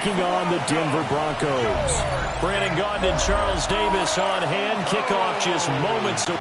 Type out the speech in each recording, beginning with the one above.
Taking on the Denver Broncos. Brandon Gaudin and Charles Davis on hand. Kickoff just moments away.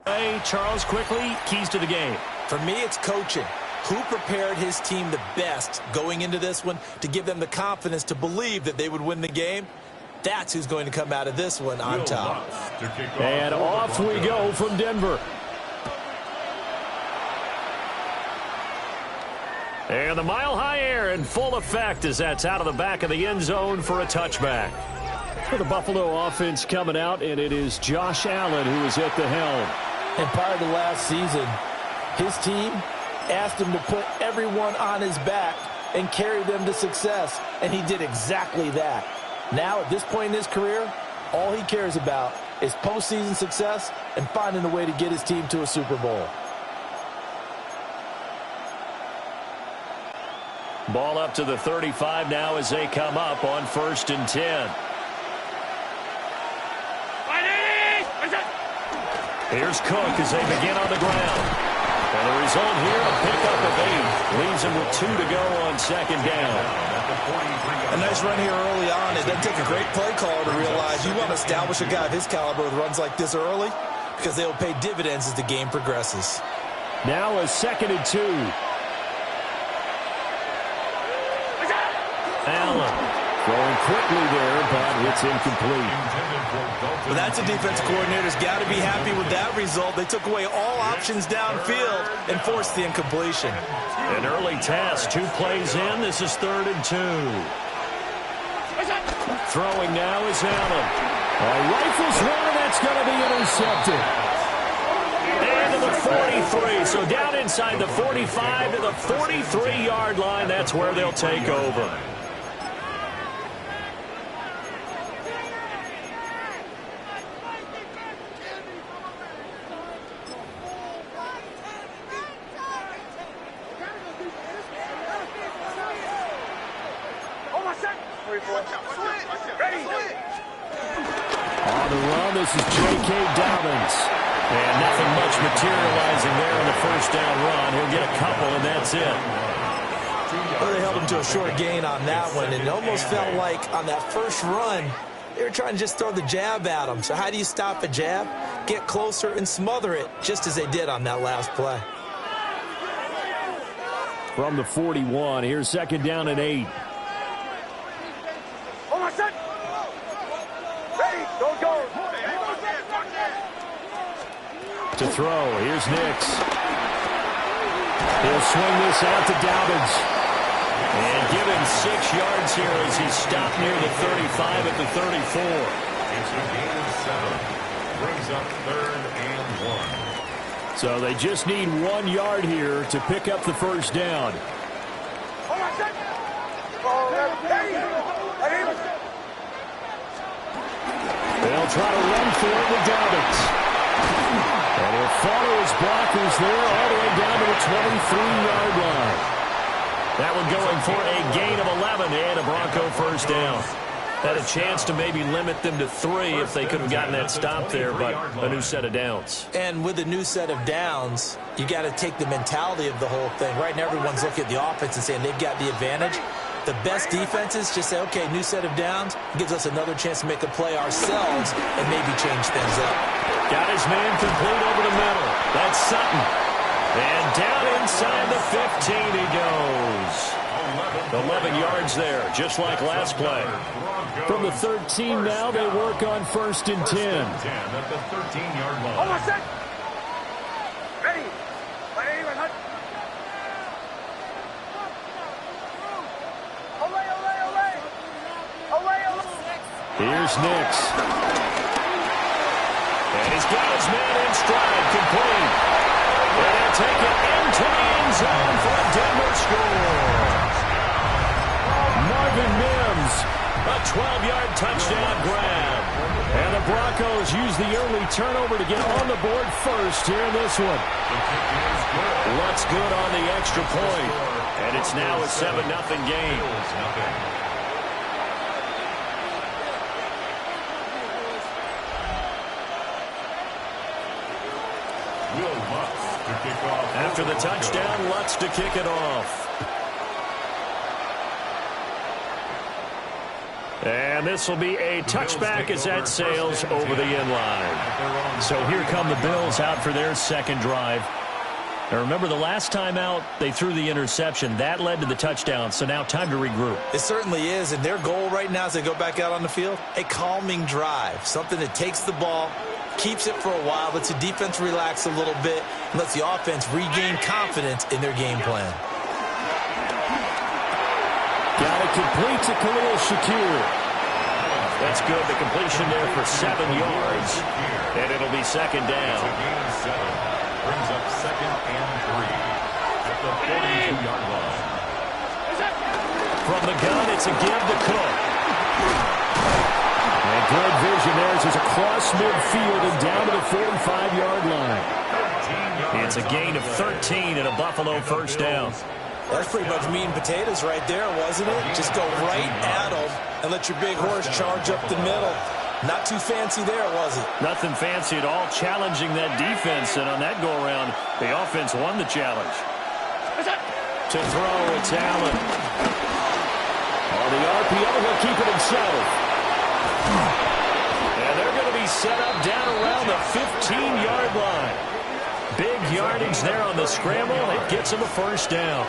Hey, Charles, quickly, keys to the game. For me, it's coaching. Who prepared his team the best going into this one to give them the confidence to believe that they would win the game? That's who's going to come out of this one on top. And off we go from Denver. And the mile-high air in full effect as that's out of the back of the end zone for a touchback. For the Buffalo offense coming out, and it is Josh Allen who is at the helm. And prior to last season, his team asked him to put everyone on his back and carry them to success, and he did exactly that. Now, at this point in his career, all he cares about is postseason success and finding a way to get his team to a Super Bowl. Ball up to the 35 now as they come up on 1st and 10. Here's Cook as they begin on the ground. And the result here, a pickup of 8. Leaves him with 2 to go on 2nd down. A nice run here early on. It doesn't take a great play caller to realize you want to establish a guy of his caliber with runs like this early because they will pay dividends as the game progresses. Now a 2nd and 2. Allen throwing quickly there, but it's incomplete. Well, that's a defense coordinator's got to be happy with that result. They took away all options downfield and forced the incompletion. An early task, 2 plays in. This is 3rd and 2. Throwing now is Allen. Rifles one, that's going to be intercepted. And to the 43, so down inside the 45 to the 43-yard line. That's where they'll take over. On the run, this is Gtowncapp. And nothing much materializing there in the 1st down run. He'll get a couple, and that's it. Well, they held him to a short gain on that one, and it almost felt like on that first run, they were trying to just throw the jab at him. So how do you stop a jab? Get closer and smother it, just as they did on that last play. From the 41, here's 2nd down and 8. To throw, here's Nix. He'll swing this out to Dobbins. And give him 6 yards here as he stopped near the 35 at the 34. It's a gain of 7. Brings up 3rd and 1. So they just need 1 yard here to pick up the 1st down. They'll try to run for it with Dobbins. And he'll follow his blockers there all the way down to the 23-yard line. That one going for a gain of 11 and a Bronco first down. Had a chance to maybe limit them to 3 if they could have gotten that stop there, but a new set of downs. And with a new set of downs, you got to take the mentality of the whole thing. Right now, everyone's looking at the offense and saying they've got the advantage. The best defenses just say, okay, new set of downs gives us another chance to make a play ourselves and maybe change things up. Got his man complete over the middle. That's Sutton. And down inside the 15 he goes. 11 yards there, just like last play. From the 13 now, they work on 1st and 10. At the 13-yard line. Almost set. Ready. Here's Nix. And he's got his man in stride, complete. And they'll take it into the end zone for a Denver score. Marvin Mims, a 12-yard touchdown grab. And the Broncos use the early turnover to get on the board first here in this one. Looks good on the extra point. And it's now a 7-0 game. After the touchdown, Lutz to kick it off. And this will be a touchback as that sails over the end line. So here come the Bills out for their second drive. Now remember, the last time out, they threw the interception. That led to the touchdown, so now time to regroup. It certainly is, and their goal right now as they go back out on the field, a calming drive, something that takes the ball, keeps it for a while, lets the defense relax a little bit, and lets the offense regain confidence in their game plan. Got it complete to Khalil Shakir. That's good. The completion there for 7 yards, and it'll be second down. Brings up 2nd and 3 at the 42-yard line. From the gun, it's a give to Cook. And good vision there as he's across midfield and down to the 45-yard line. It's a gain of 13 and a Buffalo first down. That's pretty much meat and potatoes right there, wasn't it? Just go right at them and let your big horse charge up the middle. Not too fancy there, was it? Nothing fancy at all, challenging that defense, and on that go-around, the offense won the challenge. To throw, it's Allen. On the RPO, he'll keep it himself. And they're going to be set up down around the 15-yard line. Big yardage there on the scramble. It gets him a first down.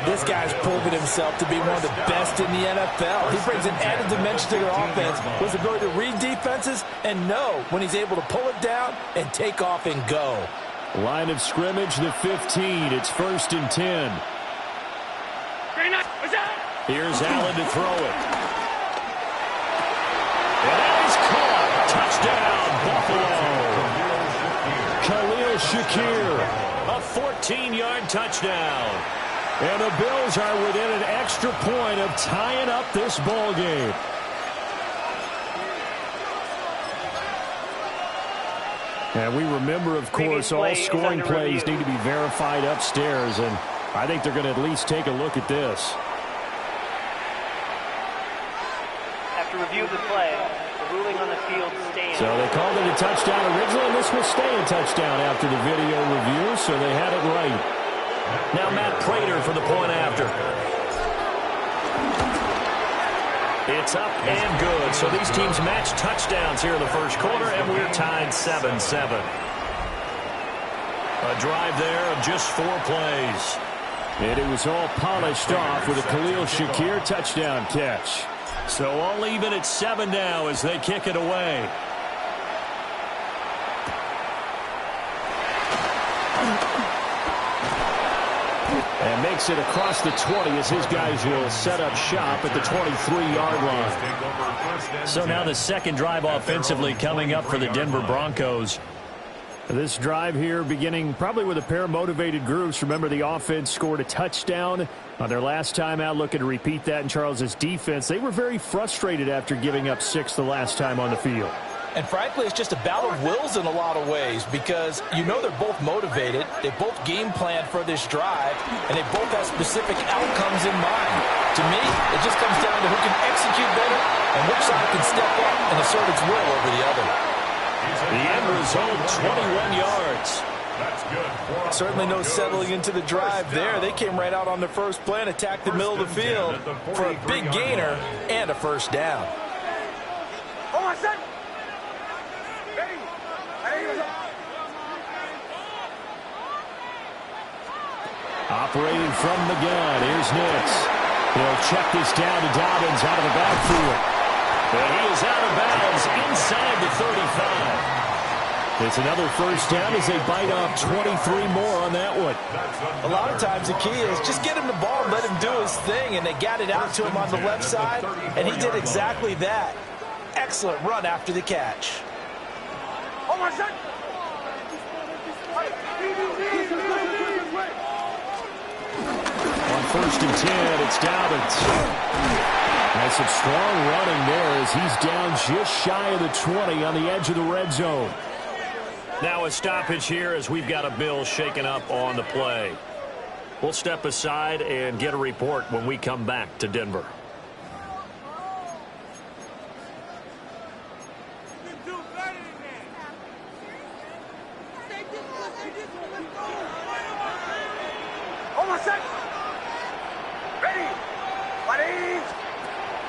This guy's proven himself to be one of the best in the NFL. He brings an added dimension to their offense with his ability to read defenses and know when he's able to pull it down and take off and go. Line of scrimmage, the 15. It's 1st and 10. Here's Allen to throw it. And that is caught. Touchdown, Buffalo. Khalil Shakir. A 14-yard touchdown. And the Bills are within an extra point of tying up this ball game. And we remember, of course, all scoring plays need to be verified upstairs, and I think they're going to at least take a look at this. After review of the play, the ruling on the field stands. So they called it a touchdown originally, and this will stay a touchdown after the video review, so they had it right. Now Matt Prater for the point after. It's up and good. So these teams match touchdowns here in the first quarter, and we're tied 7-7. A drive there of just 4 plays. And it was all polished off with a Khalil Shakir touchdown catch. So all even at 7 now as they kick it away. And makes it across the 20 as his guys will set up shop at the 23-yard line. So now the second drive offensively coming up for the Denver Broncos. This drive here beginning probably with a pair of motivated groups. Remember, the offense scored a touchdown on their last time out, looking to repeat that in Charles's defense. They were very frustrated after giving up 6 the last time on the field. And frankly, it's just a battle of wills in a lot of ways because you know they're both motivated, they both game plan for this drive, and they both have specific outcomes in mind. To me, it just comes down to who can execute better and which side can step up and assert its will over the other. The end result, 21 yards. That's good. Certainly no settling into the drive there. They came right out on the first play and attacked the middle of the field for a big gainer and a first down. Hold on, set. Ready. Operating from the gun, here's Nix. He'll check this down to Dobbins out of the backfield. And he is out of bounds inside the 35. It's another first down as they bite off 23 more on that one. A lot of times the key is just get him the ball and let him do his thing, and they got it out to him on the left side, and he did exactly that. Excellent run after the catch. Hold on, set. On 1st and 10, it's Dobbins. That's some strong running there as he's down just shy of the 20 on the edge of the red zone. Now a stoppage here as we've got a bill shaken up on the play. We'll step aside and get a report when we come back to Denver.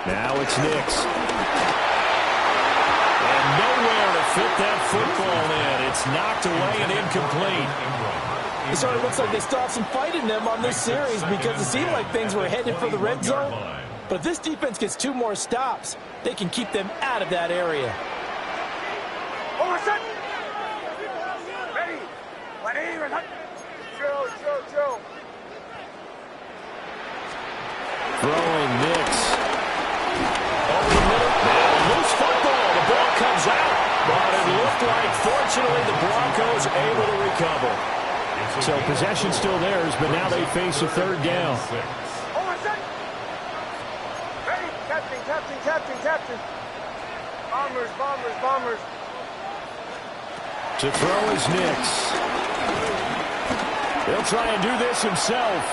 Now it's Nix. And nowhere to fit that football in. It's knocked away and incomplete. It sort of looks like they still have some fight in them on this series because it seemed like things were headed for the red zone. But if this defense gets 2 more stops, they can keep them out of that area. Ready. Joe. Throwing Nix. Loose football. The ball comes out. But it looked like, fortunately, the Broncos able to recover. So possession still theirs, but now they face a 3rd down. Hold on, set. Ready. Captain. Bombers. To throw is Nix. He'll try and do this himself.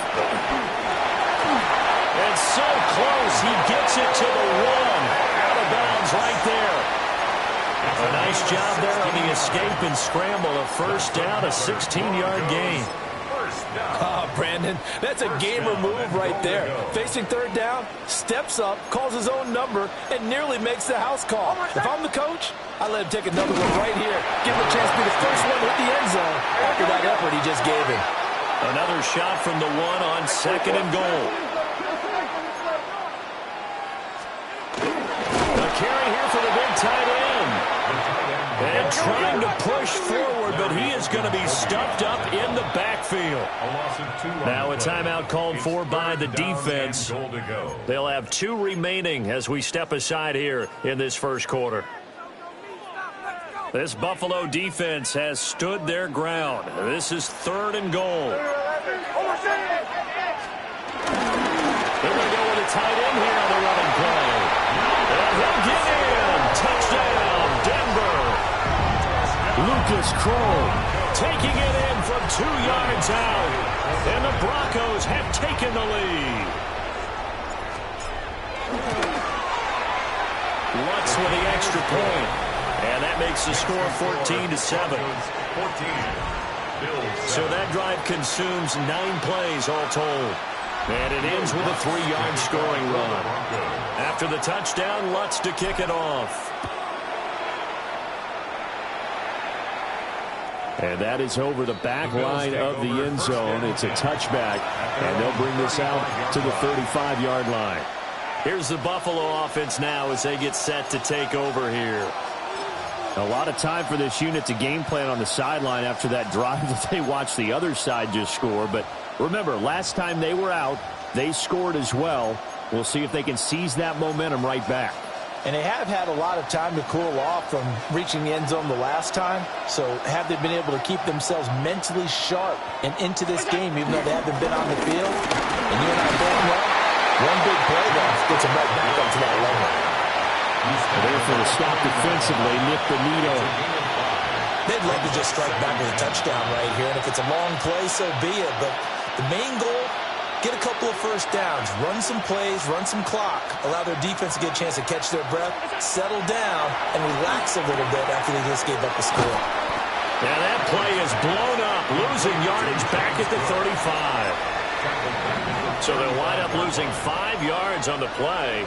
And so close, he gets it to the 1. Out of bounds right there. A nice job there on the escape and scramble. A first down, a 16-yard gain. Brandon, that's a gamer move right there. Facing 3rd down, steps up, calls his own number, and nearly makes the house call. If I'm the coach, I let him take another one right here. Give him a chance to be the first one to hit the end zone after that effort he just gave him. Another shot from the 1 on 2nd and goal. A carry here for the big tight end. And trying to push forward, but he is going to be stuffed up in the backfield. Now a timeout called for by the defense. They'll have 2 remaining as we step aside here in this first quarter. This Buffalo defense has stood their ground. This is 3rd and goal. They're going to go with a tight end here on the running play. And he'll get in. Touchdown, Denver. Lucas Kroll taking it in from 2 yards out. And the Broncos have taken the lead. Lutz with the extra point. And that makes the score 14-7. So that drive consumes 9 plays all told. And it ends with a 3-yard scoring run. After the touchdown, Lutz to kick it off. And that is over the back line of the end zone. It's a touchback, and they'll bring this out to the 35-yard line. Here's the Buffalo offense now as they get set to take over here. A lot of time for this unit to game plan on the sideline after that drive that they watched the other side just score. But remember, last time they were out, they scored as well. We'll see if they can seize that momentum right back. And they have had a lot of time to cool off from reaching the end zone the last time. So have they been able to keep themselves mentally sharp and into this game, even though they haven't been on the field? And you and I both know, one big play there gets them right back up to that level. There for the stop defensively, Nick Benito. They'd love to just strike back with a touchdown right here, and if it's a long play, so be it. But the main goal, get a couple of first downs, run some plays, run some clock, allow their defense to get a chance to catch their breath, settle down, and relax a little bit after they just gave up the score. Yeah, that play is blown up, losing yardage back at the 35. So they'll wind up losing 5 yards on the play,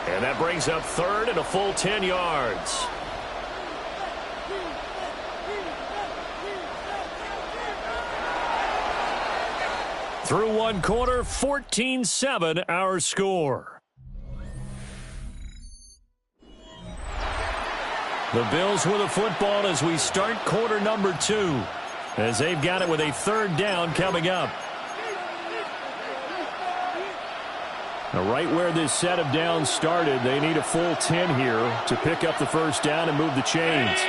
and that brings up third and a full 10 yards. Through one quarter, 14-7 our score. The Bills with a football as we start quarter number 2, as they've got it with a third down coming up. Now, right where this set of downs started, they need a full 10 here to pick up the first down and move the chains.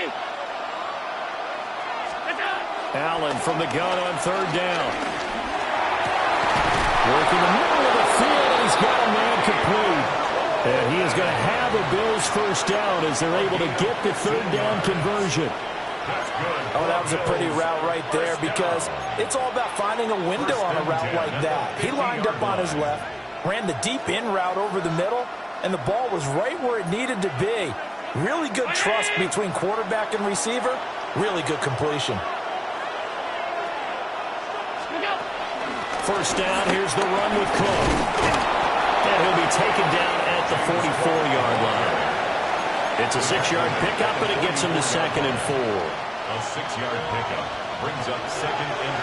Allen from the gun on third down. Working the middle of the field, and he's got a man complete. And he is going to have a Bills first down as they're able to get the third down conversion. Oh, that was a pretty route right there because it's all about finding a window on a route like that. He lined up on his left, ran the deep in route over the middle, and the ball was right where it needed to be. Really good trust between quarterback and receiver. Really good completion. First down, here's the run with Cook. And he'll be taken down at the 44-yard line. It's a 6-yard pickup, but it gets him to 2nd and 4. A 6-yard pickup brings up 2nd and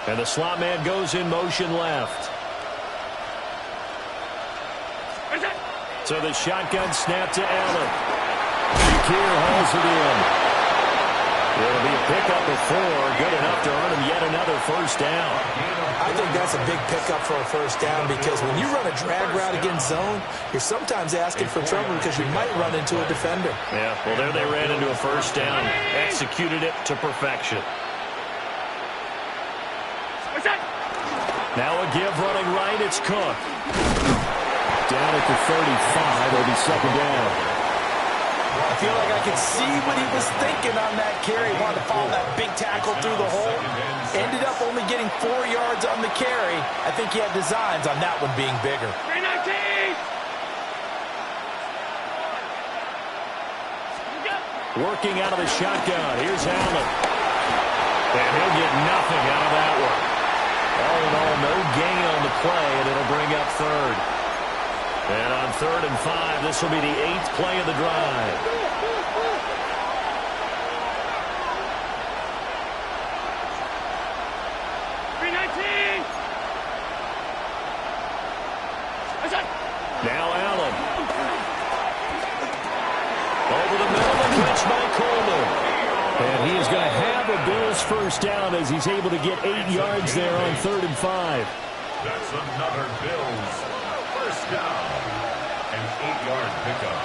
4. And the slot man goes in motion left. So the shotgun snap to Allen. Shakir hauls it in. It'll be a pickup of 4, good enough to earn him yet another first down. I think that's a big pickup for a first down because when you run a drag route against zone, you're sometimes asking for trouble because you might run into a defender. Yeah, well, there they ran into a first down. Executed it to perfection. Now a give running right, it's Cook. Down at the 35, it'll be 2nd down. I feel like I could see what he was thinking on that carry. Wanted to follow that big tackle through the hole. Ended up only getting 4 yards on the carry. I think he had designs on that one being bigger. Working out of the shotgun. Here's Allen. And he'll get nothing out of that one. All in all, no gain on the play, and it'll bring up third. And on 3rd and 5, this will be the 8th play of the drive. Now Allen. Over the middle, and catch by Coleman. And he is going to have a Bills first down as he's able to get 8 yards there on 3rd and 5. That's another Bills first down. An 8-yard pickup.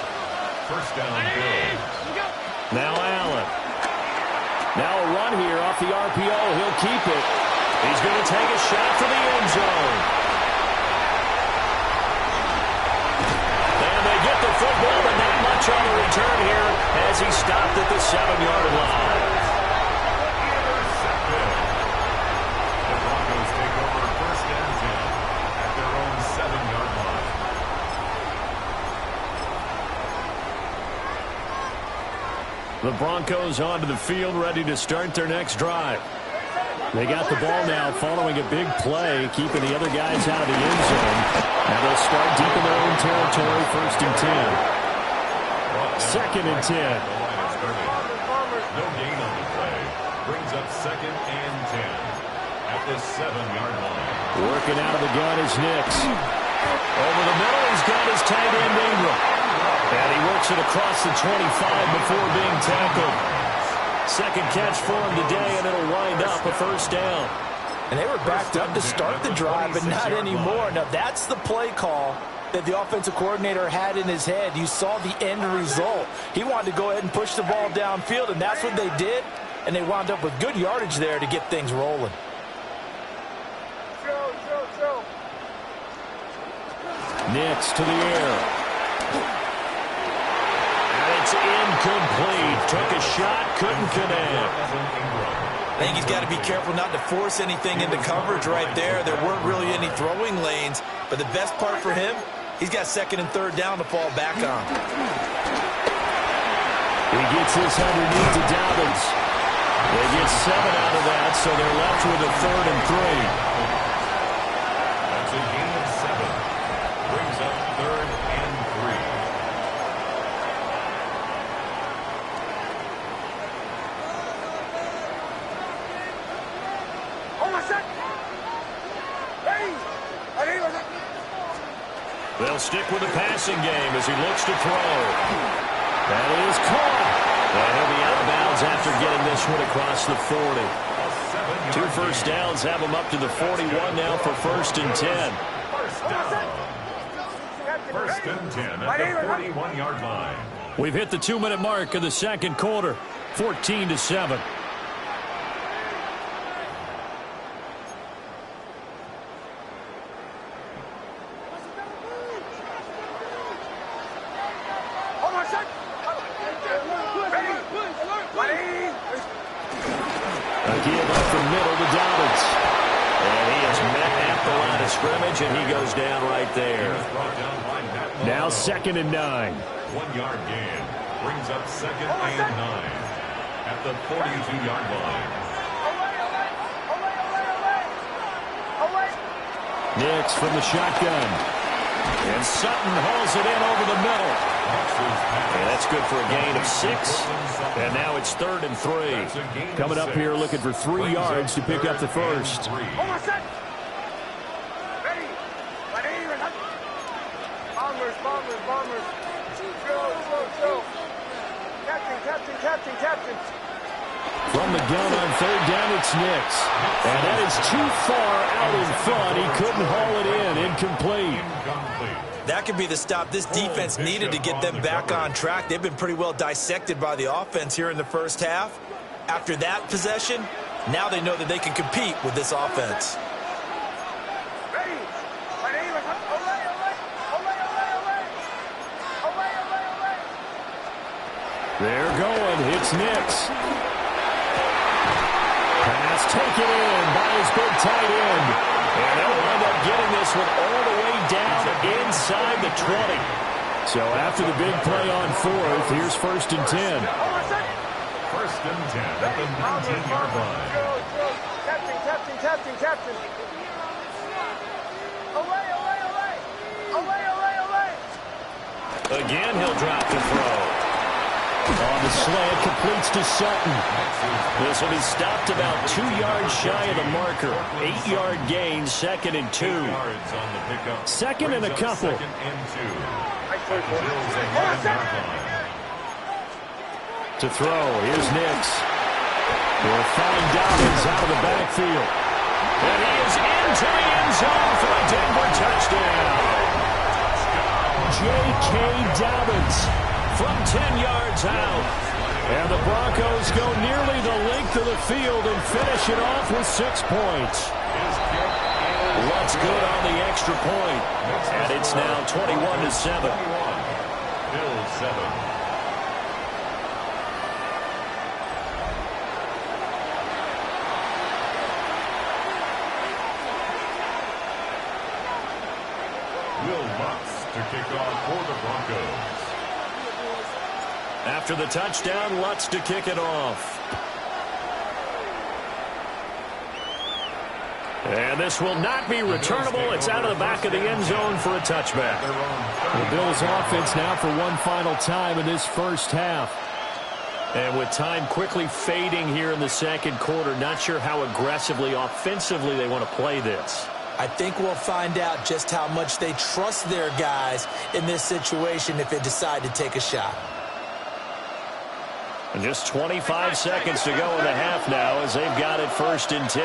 First down, Bills. Now Allen. Now a run here off the RPO. He'll keep it. He's going to take a shot for the end zone. And they get the football, but not much on the return here as he stopped at the 7-yard line. The Broncos take over first and 10 at their own 7-yard line. The Broncos onto the field, ready to start their next drive. They got the ball now following a big play, keeping the other guys out of the end zone. And they'll start deep in their own territory, 1st and 10. 2nd and 10. No gain on the play. Brings up 2nd and 10 at the 7-yard line. Working out of the gun is Nix. Over the middle, he's got his tight end Ingram. And he works it across the 25 before being tackled. 2nd catch for him today, and it'll wind up a first down. And they were backed up to start the drive, but not anymore. Now, that's the play call that the offensive coordinator had in his head. You saw the end result. He wanted to go ahead and push the ball downfield, and that's what they did. And they wound up with good yardage there to get things rolling. Joe. chill. Nix to the air. And it's incomplete. Took a shot, couldn't connect. I think he's got to be careful not to force anything into coverage right there. There weren't really any throwing lanes, but the best part for him, he's got second and third down to fall back on. He gets this underneath to Dobbins. They get 7 out of that, so they're left with a 3rd and 3. That's a gain of 7. Brings up 3rd and 3. They'll stick with the passing game as he looks to throw. That is caught. And he'll be out of bounds after getting this one across the 40. 2 first downs have him up to the 41 now for 1st and 10. First and 10 at the 41-yard line. We've hit the 2-minute mark of the second quarter. 14-7. And he goes down right there. Now 2nd and 9. 1-yard gain. Brings up 2nd and 9 at the 42-yard line. Nix from the shotgun. And Sutton hauls it in over the middle. And that's good for a gain of 6. And now it's 3rd and 3. Coming up here looking for 3 yards to pick up the first. Bombers. Chill. Captain. From the gun on 3rd down, it's Nix. And that is too far out in front. He couldn't haul it in. Incomplete. That could be the stop this defense needed to get them back on track. They've been pretty well dissected by the offense here in the first half. After that possession, now they know that they can compete with this offense. They're going. It's Nix. Pass taken in by his big tight end. And they'll wind up getting this one all the way down inside the 20. So after the big play on 4th, here's 1st and 10. 1st and 10 at the 19-yard line. Captain. Away. Again, he'll drop the throw. On the slant, completes to Sutton. This will be stopped about 2 yards shy of the marker. 8-yard gain, 2nd and 2. 2nd and a couple. 2nd and 2. To throw, here's Nix. We'll find Dobbins out of the backfield. And he is into the end zone for a Denver touchdown. J.K. Dobbins from 10 yards out. And the Broncos go nearly the length of the field and finish it off with 6 points. Lutz good on the extra point. And it's now 21-7. Bills 7. Will Lutz to kick off for the Broncos. After the touchdown, Lutz to kick it off. And this will not be returnable. It's out of the back of the end zone for a touchback. The Bills offense now for one final time in this first half. And with time quickly fading here in the second quarter, not sure how aggressively, offensively they want to play this. I think we'll find out just how much they trust their guys in this situation if they decide to take a shot. And just 25 seconds to go in the half now as they've got it 1st and 10.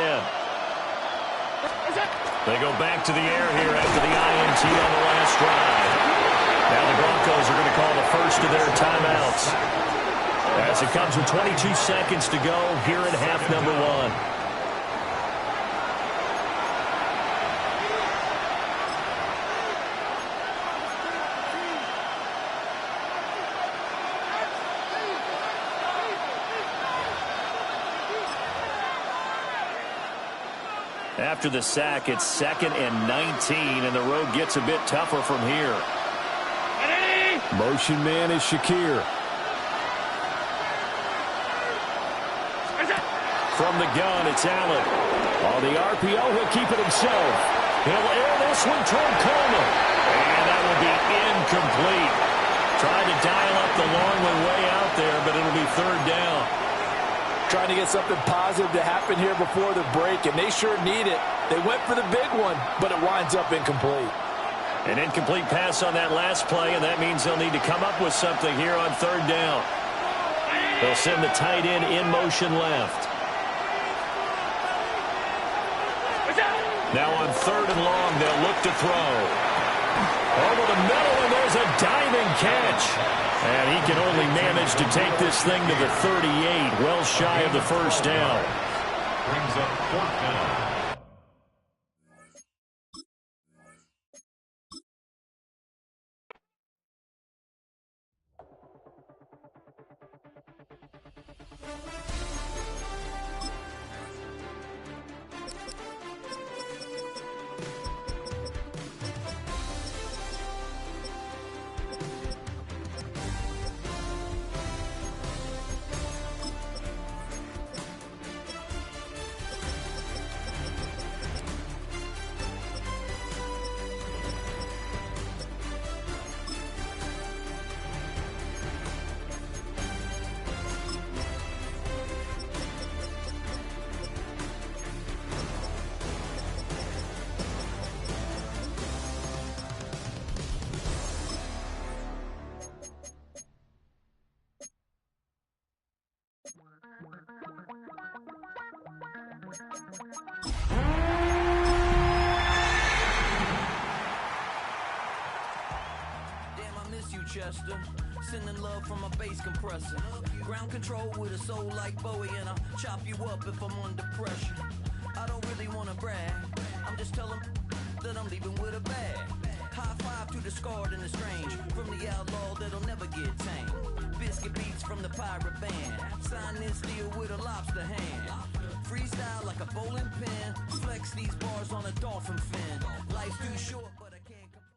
They go back to the air here after the INT on the last drive. Now the Broncos are going to call the first of their timeouts. As it comes with 22 seconds to go here in half number 1. After the sack, it's 2nd and 19, and the road gets a bit tougher from here. Motion man is Shakir. From the gun, it's Allen. On the RPO, he'll keep it himself. He'll air this one toward Coleman. And that will be incomplete. Tried to dial up the long one way out there, but it'll be 3rd down. Trying to get something positive to happen here before the break, and they sure need it. They went for the big one, but it winds up incomplete. An incomplete pass on that last play, and that means they'll need to come up with something here on 3rd down. They'll send the tight end in motion left. Now on 3rd and long, they'll look to throw. Over the middle, and there's a diving catch. And he can only manage to take this thing to the 38, well shy of the 1st down. Brings up 4th down. Chester, sending love from a bass compressor. Ground control with a soul like Bowie, and I'll chop you up if I'm under pressure. I don't really want to brag, I'm just telling that I'm leaving with a bag. High five to the scarred and the strange, from the outlaw that'll never get tamed. Biscuit beats from the pirate band, sign this deal with a lobster hand. Freestyle like a bowling pin, flex these bars on a dolphin fin. Life's too short, but I can't complain.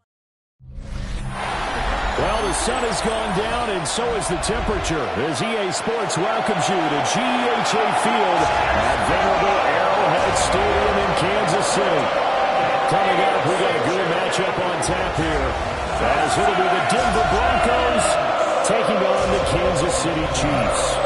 Well, the sun has gone down, and so is the temperature, as EA Sports welcomes you to GEHA Field at venerable Arrowhead Stadium in Kansas City. Coming up, we got a good matchup on tap here, as it'll be the Denver Broncos taking on the Kansas City Chiefs.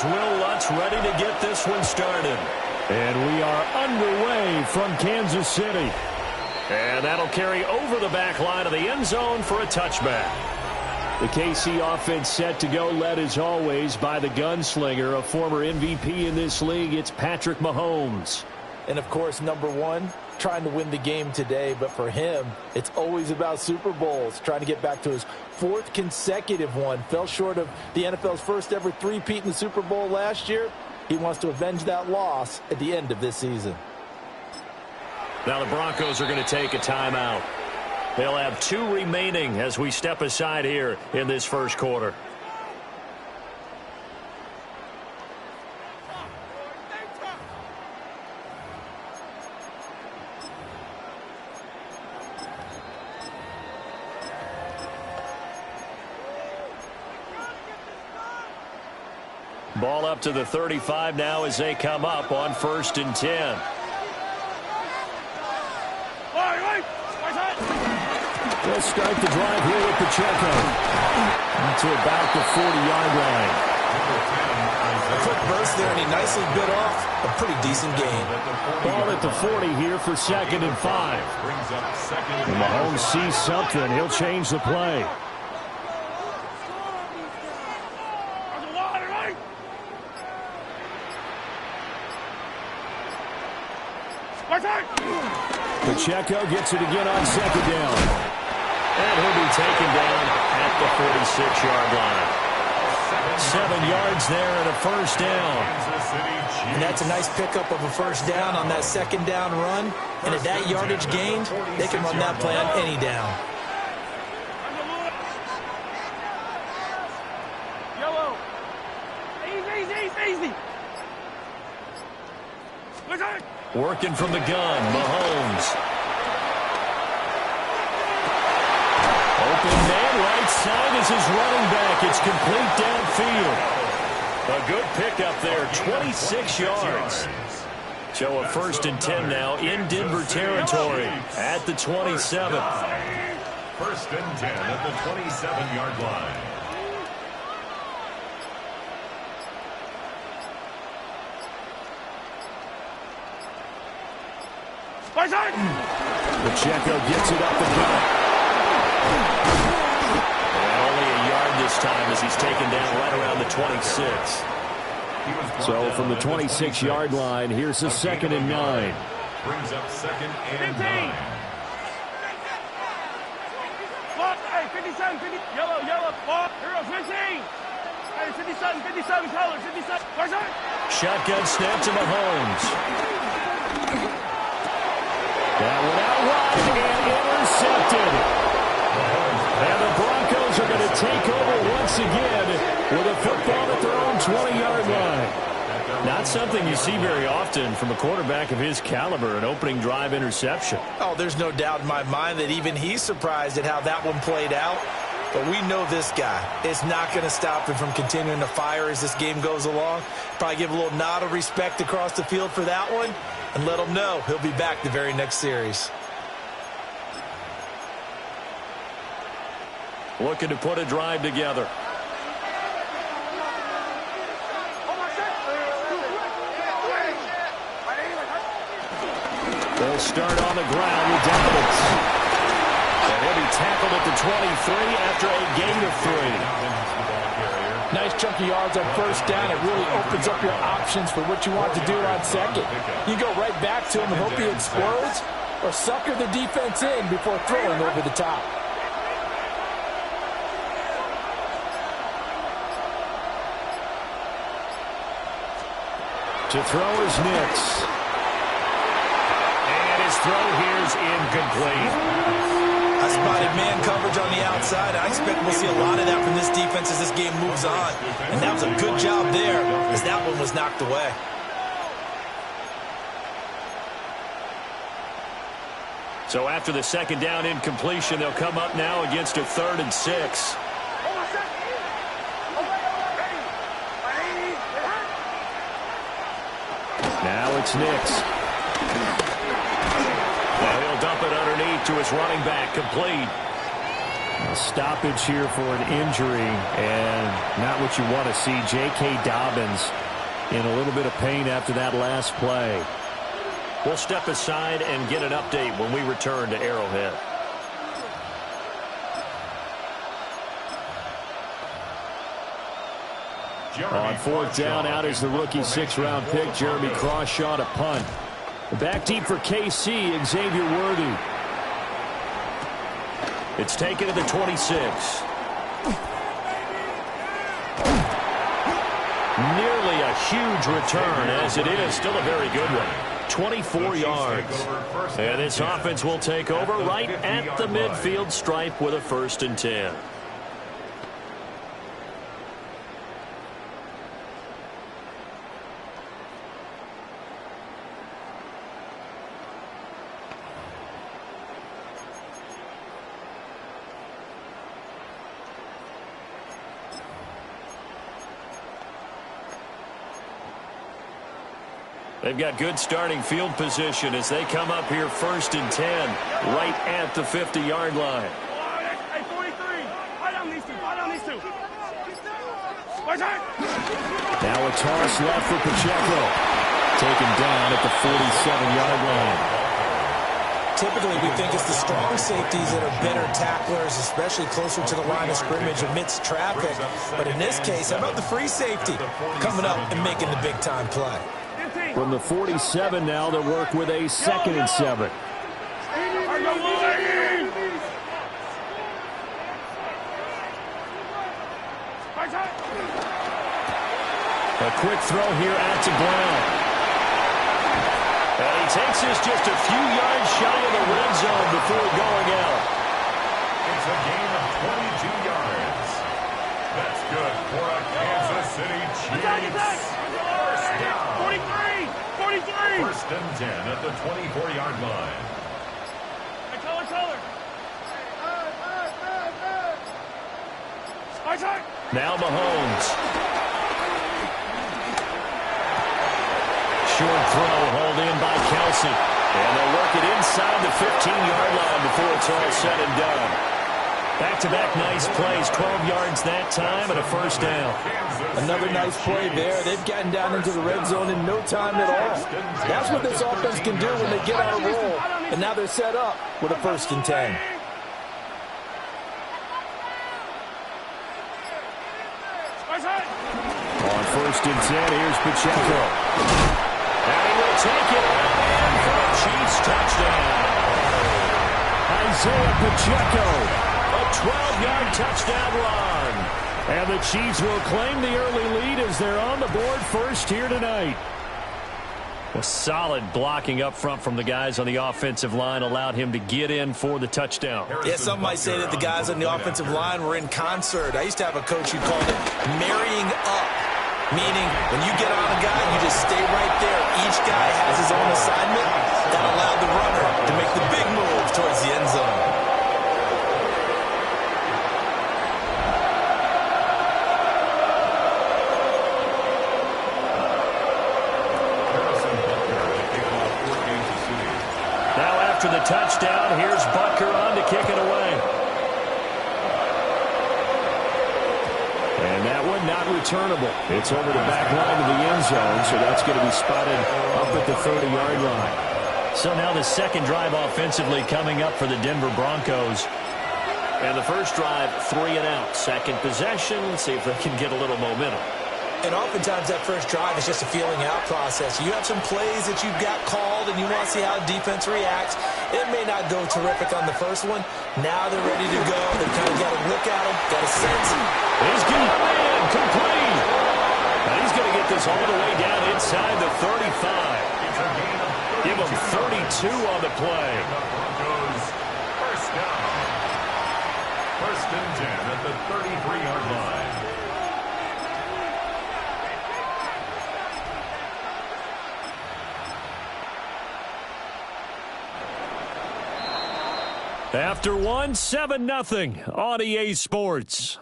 Here's Will Lutz ready to get this one started. And we are underway from Kansas City. And that'll carry over the back line of the end zone for a touchback. The KC offense set to go, led as always by the gunslinger, a former MVP in this league. It's Patrick Mahomes. And, of course, number one, trying to win the game today. But for him, it's always about Super Bowls, trying to get back to his fourth consecutive one. Fell short of the NFL's first ever three-peat in the Super Bowl last year. He wants to avenge that loss at the end of this season. Now the Broncos are going to take a timeout. They'll have 2 remaining as we step aside here in this first quarter. Ball up to the 35 now as they come up on 1st and 10. They'll start the drive here with Pacheco to about the 40-yard line. A quick burst there, and he nicely bit off a pretty decent gain. Ball at the 40 here for 2nd and 5. And Mahomes sees something. He'll change the play. Pacheco gets it again on 2nd down. And he'll be taken down at the 46-yard line. 7 yards there and a first down. And that's a nice pickup of a first down on that 2nd down run. And at that yardage gained, they can run that play on any down. Yellow. Easy. Working from the gun, Mahomes. Open man right side is his running back. It's complete downfield. A good pickup there, 26 yards. So a 1st and 10 now in Denver territory at the 27. 1st and 10 at the 27-yard line. Pacheco gets it up the gut. And only a yard this time as he's taken down right around the 26. So from the 26-yard line, here's the 2nd and 9. Brings up 2nd and 9. 57, 50, yellow, ball, hero 15. Hey, 57, color, 57. Shotgun snap to Mahomes. That one out wide and intercepted. And the Broncos are going to take over once again with a football at their own 20-yard line. Not something you see very often from a quarterback of his caliber, an opening drive interception. Oh, there's no doubt in my mind that even he's surprised at how that one played out. But we know this guy. It's not going to stop him from continuing to fire as this game goes along. Probably give a little nod of respect across the field for that one. And let him know he'll be back the very next series. Looking to put a drive together. They'll start on the ground with dominance. And he'll be tackled at the 23 after a gain of 3. Nice chunky yards on 1st down. It really opens up your options for what you want to do on 2nd. You go right back to him and hope he explodes, or sucker the defense in before throwing over the top. To throw is Nix. And his throw here's incomplete. I spotted man coverage on the outside. I expect we'll see a lot of that from this defense as this game moves on. And that was a good job there as that one was knocked away. So after the 2nd down incompletion, they'll come up now against a 3rd and 6. Now it's Nix. Well, he'll dump it underneath to his running back, complete. A stoppage here for an injury, and not what you want to see. J.K. Dobbins in a little bit of pain after that last play. We'll step aside and get an update when we return to Arrowhead. On fourth down, out is the rookie sixth-round pick, Jeremy Crawshaw, to punt. Back deep for KC, Xavier Worthy. It's taken to the 26. Nearly a huge return, as it is still a very good one. 24 yards. And this offense will take over right at the midfield stripe with a 1st and 10. They've got good starting field position as they come up here 1st and 10, right at the 50-yard line. Hey, 43. Hold on these two. Hold on these two. Now a toss left for Pacheco. Taken down at the 47-yard line. Typically, we think it's the strong safeties that are better tacklers, especially closer to the line of scrimmage amidst traffic. But in this case, how about the free safety coming up and making the big-time play? From the 47 now, they'll work with a 2nd and 7. A quick throw here out to Brown. And he takes this just a few yards shy of the red zone before going out. It's a gain of 22 yards. That's good for a Kansas City Chiefs. First down. 43. 1st and 10 at the 24-yard line. Color. Now Mahomes. Short throw hauled in by Kelsey. And they'll work it inside the 15-yard line before it's all said and done. Back-to-back nice plays, 12 yards that time and a 1st down. Another nice play there. They've gotten down into the red zone in no time at all. That's what this offense can do when they get on a roll. And now they're set up with a 1st and 10. On 1st and 10, here's Pacheco. And he will take it and for a Chiefs touchdown. Isaiah Pacheco. A 12-yard touchdown run. And the Chiefs will claim the early lead as they're on the board first here tonight. Well, solid blocking up front from the guys on the offensive line allowed him to get in for the touchdown. Yeah, some might say that the guys on the offensive line were in concert. I used to have a coach who called it marrying up, meaning when you get on a guy, you just stay right there. Each guy has his own assignment. That allowed the runner to make the big move towards the end zone. After the touchdown, here's Butker on to kick it away. And that one not returnable. It's over the back line of the end zone, so that's going to be spotted up at the 30-yard line. So now the second drive offensively coming up for the Denver Broncos. And the first drive, 3 and out. Second possession, see if they can get a little momentum. And oftentimes that first drive is just a feeling out process. You have some plays that you've got called and you want to see how defense reacts. It may not go terrific on the first one. Now they're ready to go. They've kind of got to look at them, got to sense them. He's going to land complete. And he's going to get this all the way down inside the 35. Give him 32 on the play. Broncos first down. 1st and 10 at the 33-yard line. After one, 7-0 on EA Sports.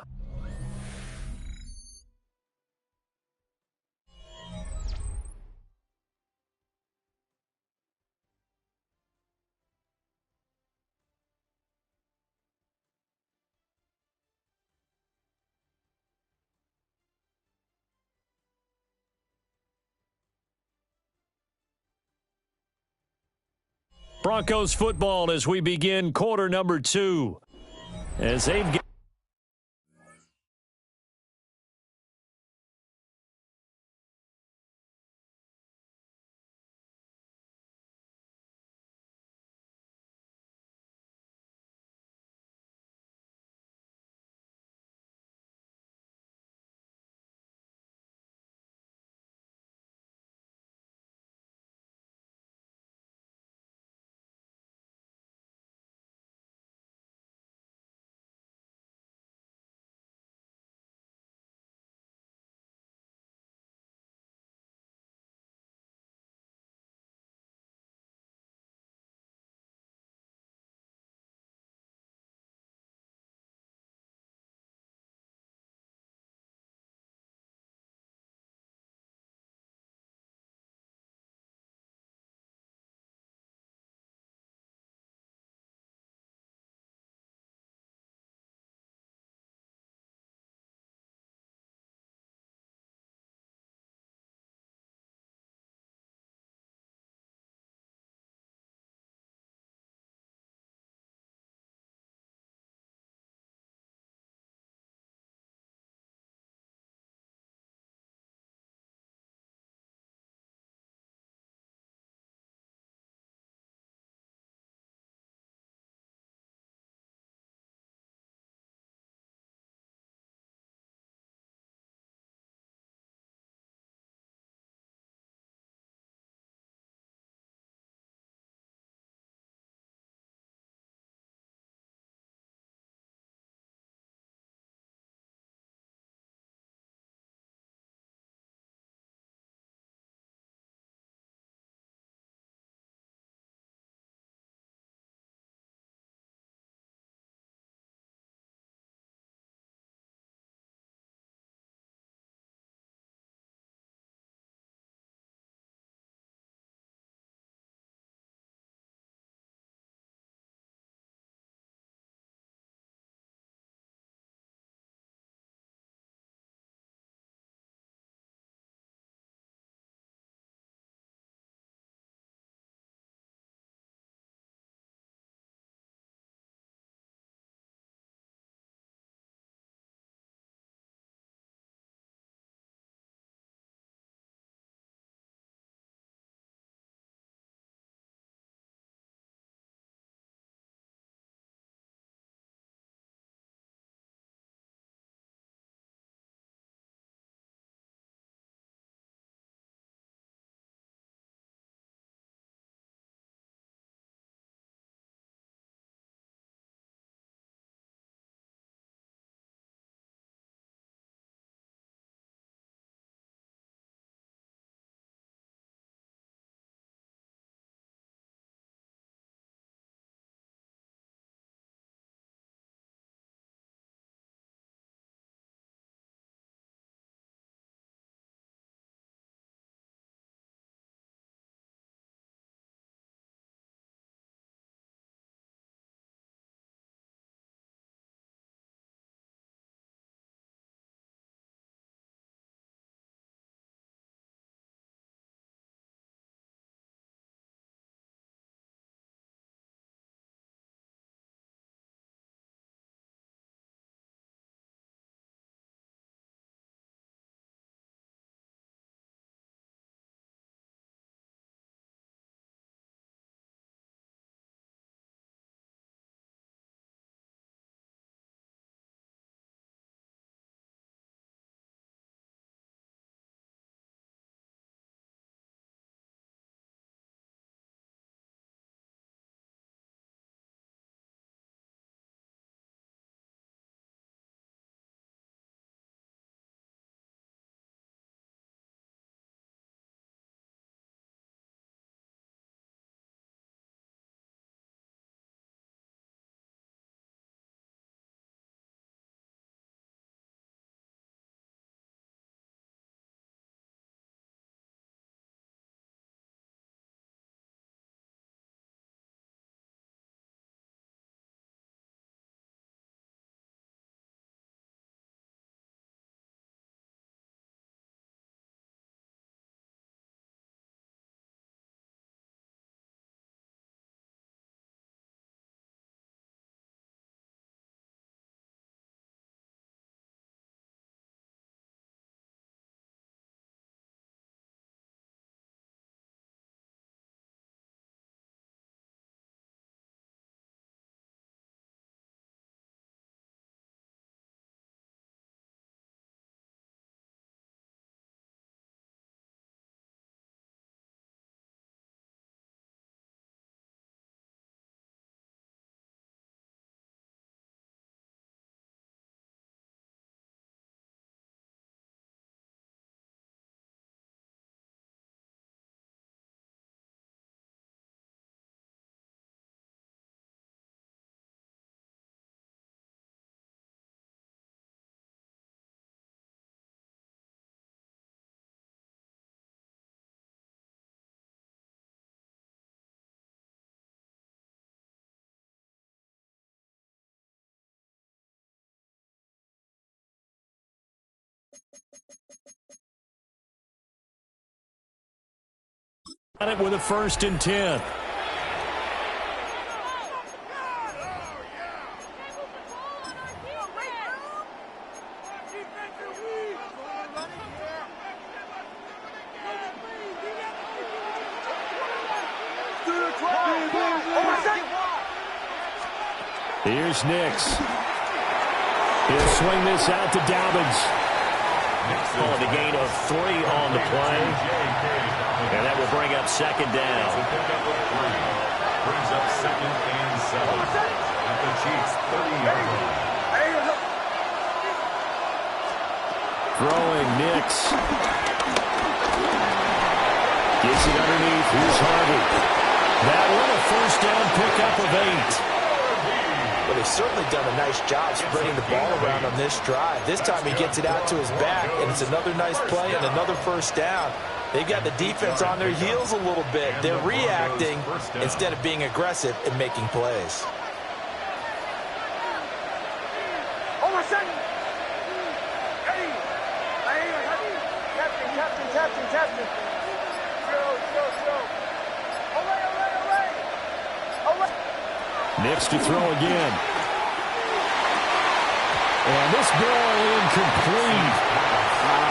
Broncos football as we begin quarter number 2. As they've On it with a 1st and 10. Here's Nix. He'll swing this out to Dobbins. Calling a gain of 3 on the play. And that will bring up 2nd down. Brings up 2nd and 7 at the Chiefs' 30-yard line. Throwing Nix. Gets it underneath. Here's Harvey. That one a 1st down pickup of 8. Well, they've certainly done a nice job spreading the ball around on this drive. This time he gets it out to his back, and it's another nice play and another 1st down. They've got the defense on their heels a little bit. They're reacting instead of being aggressive and making plays. Nix to throw again. And this ball incomplete.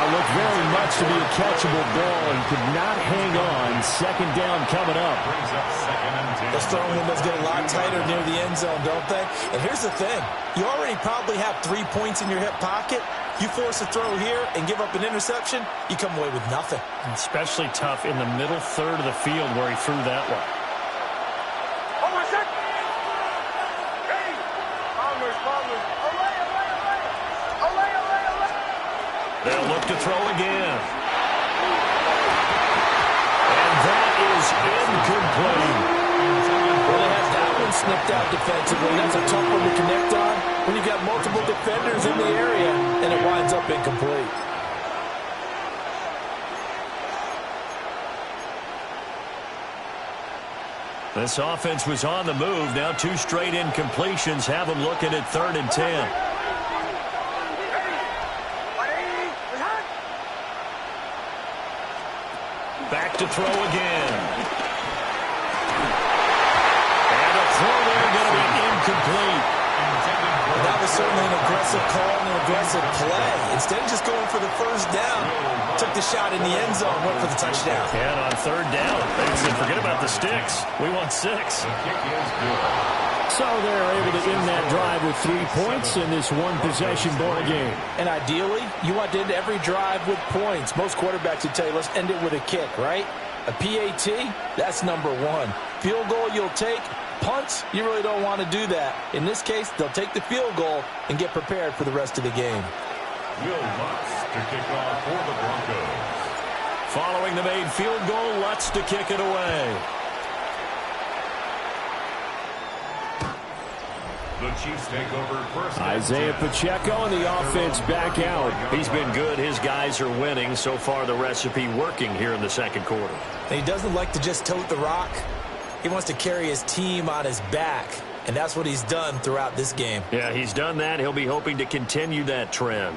Looked very much to be a catchable ball. He could not hang on. 2nd down coming up. Brings up 2nd and 10. Those throwing windows get a lot tighter near the end zone, don't they? And here's the thing. You already probably have 3 points in your hip pocket. You force a throw here and give up an interception, you come away with nothing. Especially tough in the middle third of the field where he threw that one. They'll look to throw again. And that is incomplete. Well, they have that one snipped out defensively. That's a tough one to connect on when you've got multiple defenders in the area, and it winds up incomplete. This offense was on the move. Now 2 straight incompletions have them looking at 3rd and 10. Back to throw again. And a throw there going to be incomplete. Well, that was certainly an aggressive call and an aggressive play. Instead of just going for the 1st down, took the shot in the end zone, went for the touchdown. And on 3rd down, they said, forget about the sticks. We want 6. The kick is good. So they're able to end that drive with 3 points in this one-possession ball game. And ideally, you want to end every drive with points. Most quarterbacks would tell you, let's end it with a kick, right? A PAT, that's number 1. Field goal you'll take. Punts, you really don't want to do that. In this case, they'll take the field goal and get prepared for the rest of the game. Will Lutz to kick off for the Broncos. Following the made field goal, Lutz to kick it away. The Chiefs take over 1st. Isaiah Pacheco and the offense back out. He's been good. His guys are winning. So far, the recipe working here in the 2nd quarter. And he doesn't like to just tote the rock. He wants to carry his team on his back, and that's what he's done throughout this game. Yeah, he's done that. He'll be hoping to continue that trend.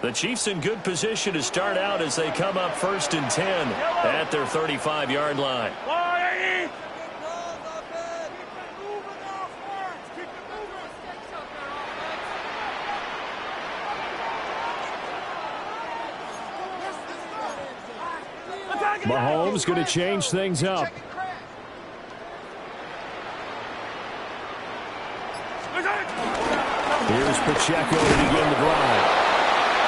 The Chiefs in good position to start out as they come up 1st and 10 at their 35-yard line. Mahomes going to change things up. Here's Pacheco to begin the drive.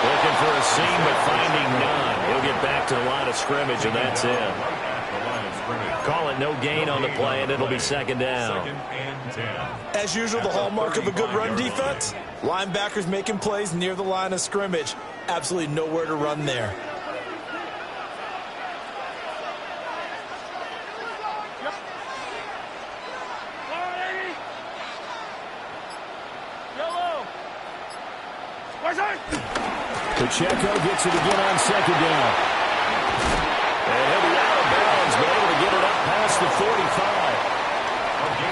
Looking for a seam, but finding none. He'll get back to the line of scrimmage, and that's it. Call it no gain on the play, and it'll be 2nd down. 2nd and 10. As usual, the hallmark of a good run defense, linebackers making plays near the line of scrimmage. Absolutely nowhere to run there. Pacheco gets it again on 2nd down. And he'll be out of bounds, but able to get it up past the 45.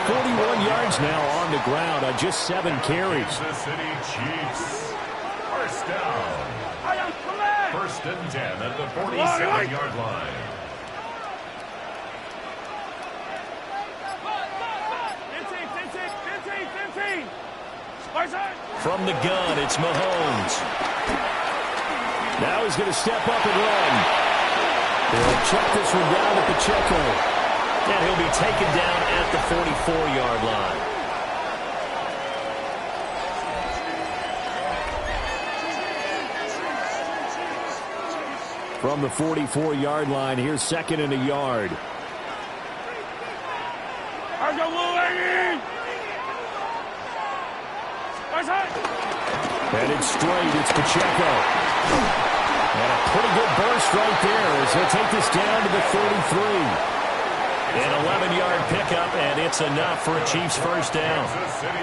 41 yards now on the ground on just 7 carries. Kansas City Chiefs. 1st down. First and 10 at the 47-yard line. From the gun, it's Mahomes. Now he's going to step up and run. He'll check this one down at Pacheco. And he'll be taken down at the 44-yard line. From the 44-yard line, here's second and a yard. And it's straight. It's Pacheco. And a pretty good burst right there as he'll take this down to the 33. An 11-yard pickup, and it's enough for a Chiefs first down.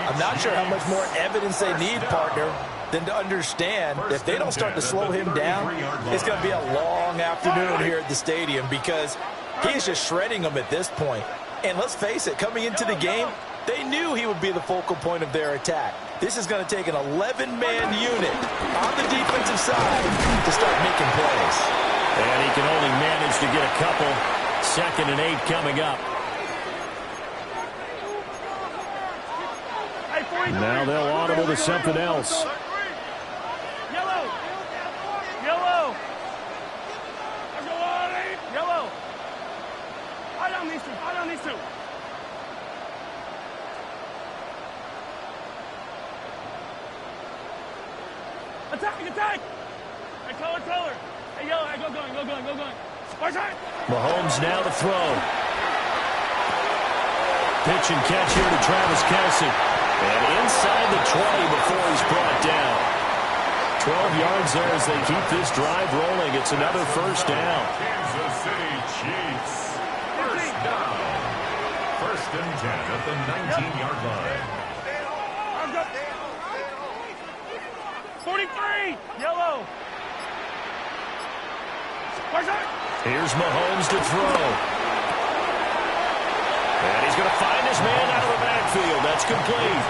I'm not sure how much more evidence they need, partner, than to understand if they don't start to slow him down, it's going to be a long afternoon here at the stadium because he is just shredding them at this point. And let's face it, coming into the game, they knew he would be the focal point of their attack. This is going to take an 11-man unit on the defensive side to start making plays. And he can only manage to get a couple. Second and 8 coming up. Now they'll audible to something else. Yellow. Yellow. Yellow. I don't need to. I don't need to. Attack, attack! Hey, color. Hey, yellow, hey, go going. Mahomes now to throw. Pitch and catch here to Travis Kelce. And inside the 20 before he's brought down. 12 yards there as they keep this drive rolling. It's another first down. Kansas City Chiefs. First down. First and 10 at the 19-yard line. 43! Yellow! Here's Mahomes to throw. And he's going to find his man out of the backfield. That's complete.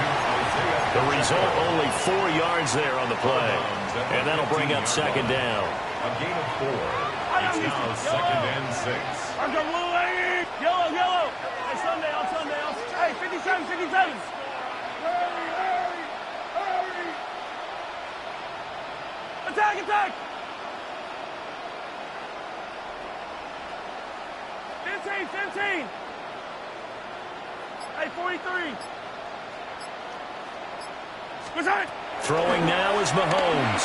The result, only 4 yards there on the play. And that'll bring up second down. A gain of 4. It's now second and 6. Yellow! Hey, Sunday. Hey, 57. Attack! 15. Hey, 43. What's that? Throwing now is Mahomes.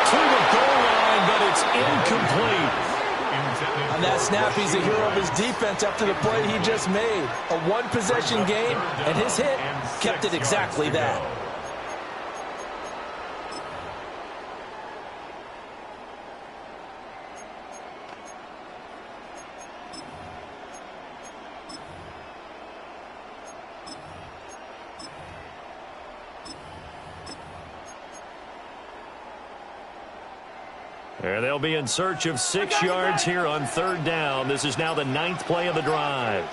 To the goal line, but it's incomplete. On that snap, he's a hero of his defense after the play he just made. A one-possession game, and his hit kept it exactly that. They'll be in search of 6 yards here on third down. This is now the 9th play of the drive.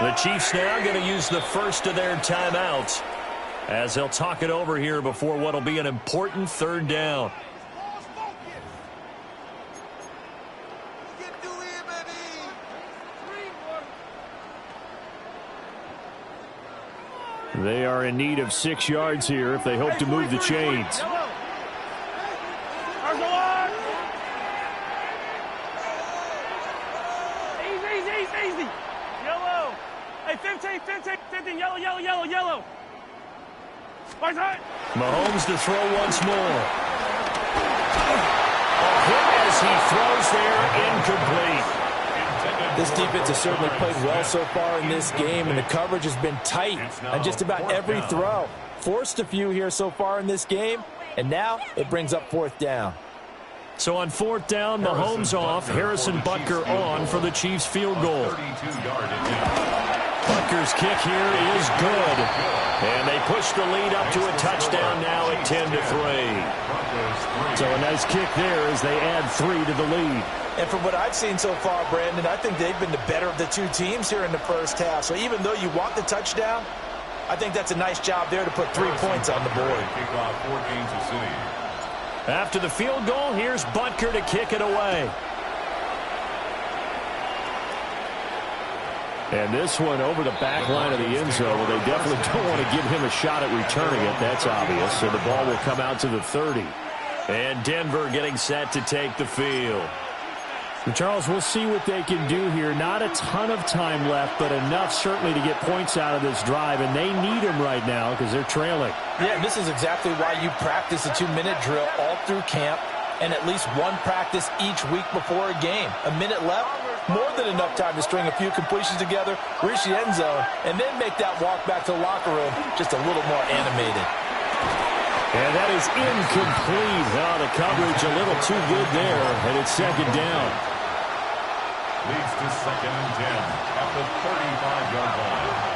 The Chiefs now going to use the first of their timeouts as they'll talk it over here before what will be an important third down. They are in need of 6 yards here if they hope to move the chains. Easy. Yellow. Hey, 15, yellow. Mahomes to throw once more. A hit as he throws there, incomplete. This defense has certainly played well so far in this game, and the coverage has been tight on just about every throw. Forced a few here so far in this game, and now it brings up fourth down. So on fourth down, Mahomes off, Harrison Butker on for the Chiefs field goal. Butker's kick here is good. And they push the lead up to a touchdown now at 10-3. So a nice kick there as they add 3 to the lead. And from what I've seen so far, Brandon, I think they've been the better of the two teams here in the first half. So even though you want the touchdown, I think that's a nice job there to put 3 points on the board. Kickoff for Kansas City. After the field goal, here's Butker to kick it away. And this one over the back line of the end zone. Well, they definitely don't want to give him a shot at returning it. That's obvious. So the ball will come out to the 30. And Denver getting set to take the field. Charles, we'll see what they can do here. Not a ton of time left, but enough certainly to get points out of this drive, and they need them right now because they're trailing. Yeah, this is exactly why you practice a 2-minute drill all through camp and at least one practice each week before a game. A minute left, more than enough time to string a few completions together, reach the end zone, and then make that walk back to the locker room just a little more animated. And that is incomplete. Oh, the coverage a little too good there, and it's second down. Leads to 2nd and 10 at the 35-yard line.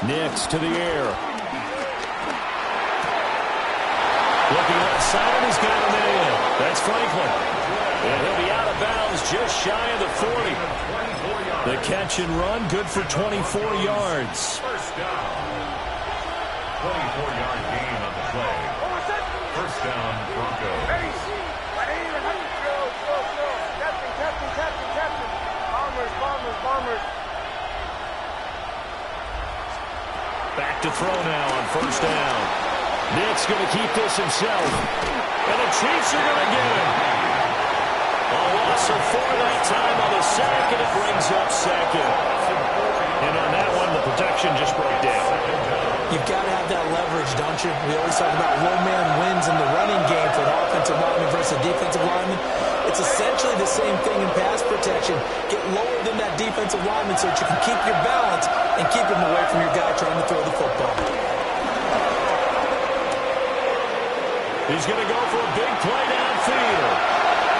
Nix to the air. Looking left side, he's got him in. That's Franklin. And he'll be out of bounds just shy of the 40. The catch and run, good for 24 yards. First down. 24-yard gain on the play. First down, Broncos. Bombers. Back to throw now on first down. Nick's going to keep this himself. And the Chiefs are going to get him. A loss of 4 that time on the sack, and it brings up second. And on that one, the protection just broke down. You've got to have that leverage, don't you? We always talk about low man wins in the running game for an offensive lineman versus a defensive lineman. It's essentially the same thing in pass protection. Get lower than that defensive lineman so that you can keep your balance and keep him away from your guy trying to throw the football. He's going to go for a big play downfield.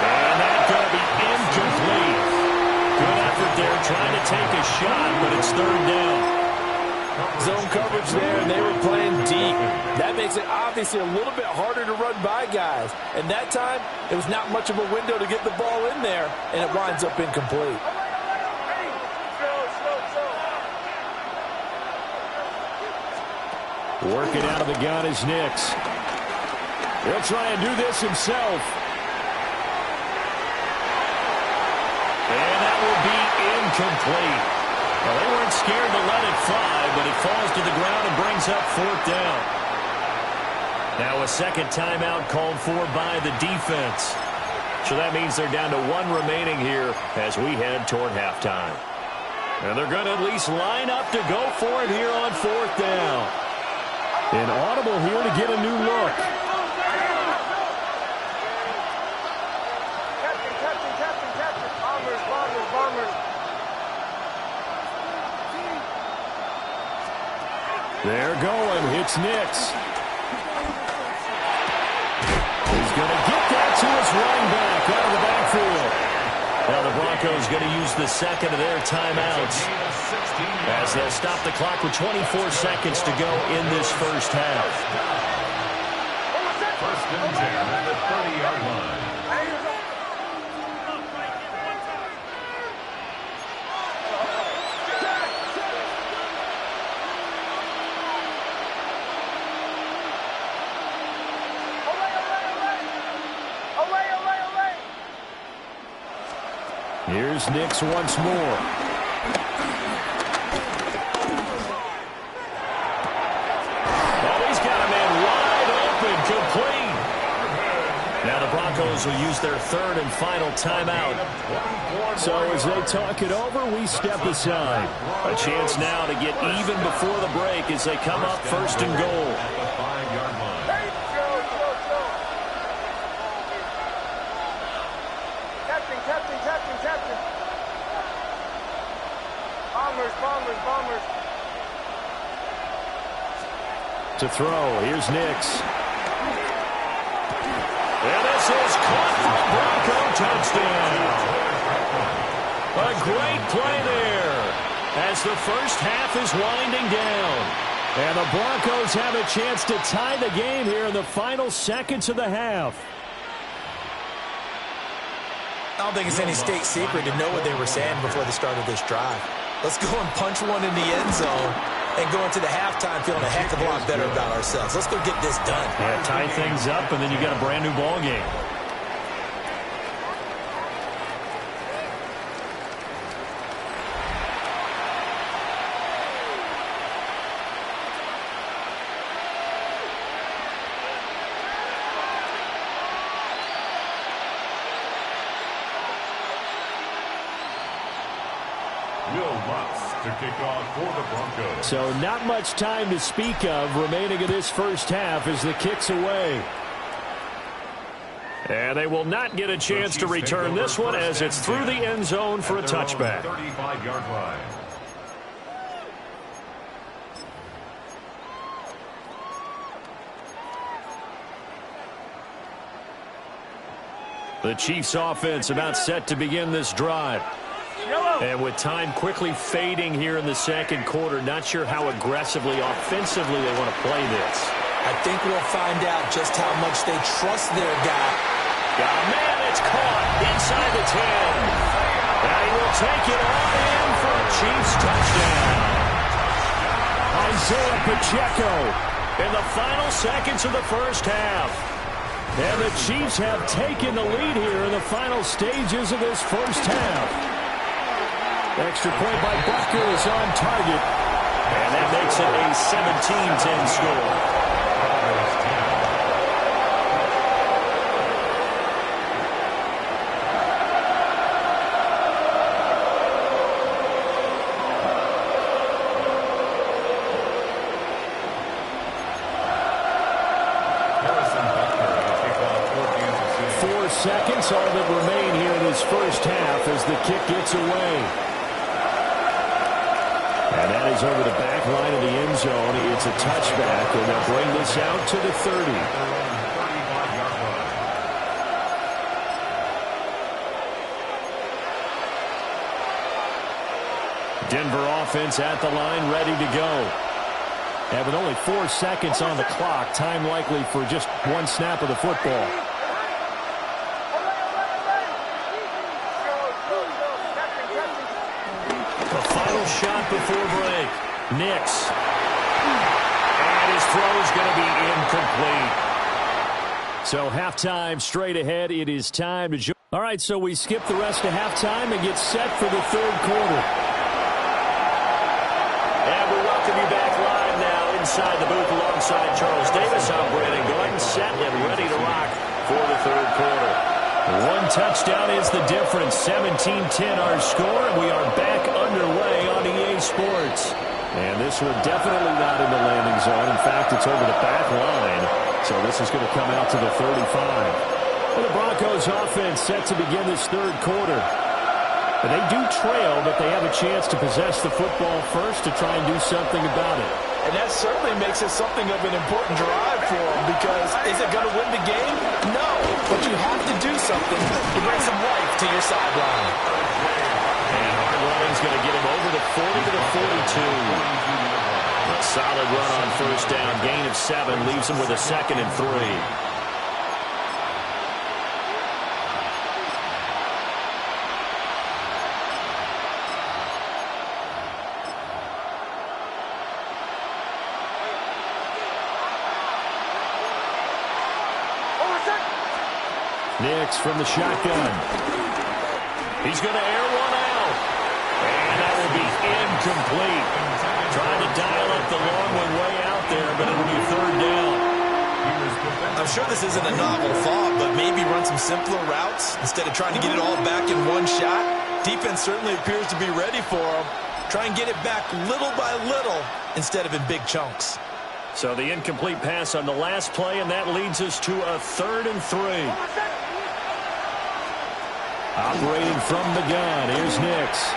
And that's going to be incomplete. Good effort there trying to take a shot, but it's third down. Zone coverage there, and they were playing deep. That makes it obviously a little bit harder to run by guys. And that time, it was not much of a window to get the ball in there, and it winds up incomplete. Working out of the gun is Nix. He'll try and do this himself. And that will be incomplete. Well, they weren't scared to let it fly, but it falls to the ground and brings up fourth down. Now a second timeout called for by the defense. So that means they're down to 1 remaining here as we head toward halftime. And they're going to at least line up to go for it here on fourth down. An audible here to get a new look. Bombers. They're going. It's Nix. He's going to get that to his running back out of the backfield. Now the Broncos going to use the second of their timeouts as they'll stop the clock with 24 seconds to go in this first half. First and 10 at the 30-yard line. Here's Nix once more. Oh, he's got a man wide open, complete. Now the Broncos will use their third and final timeout. So as they talk it over, we step aside. A chance now to get even before the break as they come up first and goal. At the 5-yard line. Captain. Bombers. To throw, here's Nix. And this is caught for a Bronco touchdown. A great play there as the first half is winding down. And the Broncos have a chance to tie the game here in the final seconds of the half. I don't think it's any state secret to know what they were saying before the start of this drive. Let's go and punch one in the end zone and go into the halftime feeling a heck of a lot better about ourselves. Let's go get this done. Yeah, tie things up, and then you got a brand new ball game. To kick off for the Broncos. So not much time to speak of remaining in this first half as the kick's away. And they will not get a chance to return this one as it's through the end zone for a touchback. 35-yard line. The Chiefs offense about set to begin this drive. And with time quickly fading here in the second quarter, not sure how aggressively, offensively they want to play this. I think we'll find out just how much they trust their guy. Man, it's caught inside the 10. And he will take it on in for a Chiefs touchdown. Isaiah Pacheco in the final seconds of the first half. And the Chiefs have taken the lead here in the final stages of this first half. Extra point by Buckers on target. And that makes it a 17-10 score. Seconds all that remain here in this first half as the kick gets away. And that is over the back line of the end zone. It's a touchback, and they'll bring this out to the 30. Denver offense at the line, ready to go. And with only 4 seconds on the clock, time likely for just one snap of the football. Shot before break. Nix. And his throw is going to be incomplete. So halftime straight ahead. It is time to join. All right, so we skip the rest of halftime and get set for the third quarter. And we welcome you back live now inside the booth alongside Charles Davis. I'm Brandon Gordon, set and ready to rock for the third quarter. One touchdown is the difference. 17-10 our score, and we are back underway on EA Sports. And this one definitely not in the landing zone. In fact, it's over the back line. So this is going to come out to the 35. And the Broncos offense set to begin this third quarter. And they do trail, but they have a chance to possess the football first to try and do something about it. And that certainly makes it something of an important drive for them, because is it going to win the game? No, but you have to do something to bring some life to your sideline. And hard running's going to get him over the 40 to the 42. A solid run on first down, gain of 7, leaves him with a 2nd and 3. Nix from the shotgun. He's going to air one out. And that will be incomplete. Trying to dial up the long one way out there, but it'll be 3rd down. I'm sure this isn't a novel thought, but maybe run some simpler routes instead of trying to get it all back in one shot. Defense certainly appears to be ready for them. Try and get it back little by little instead of in big chunks. So the incomplete pass on the last play, and that leads us to a 3rd and 3. Operating from the gun, here's Nix.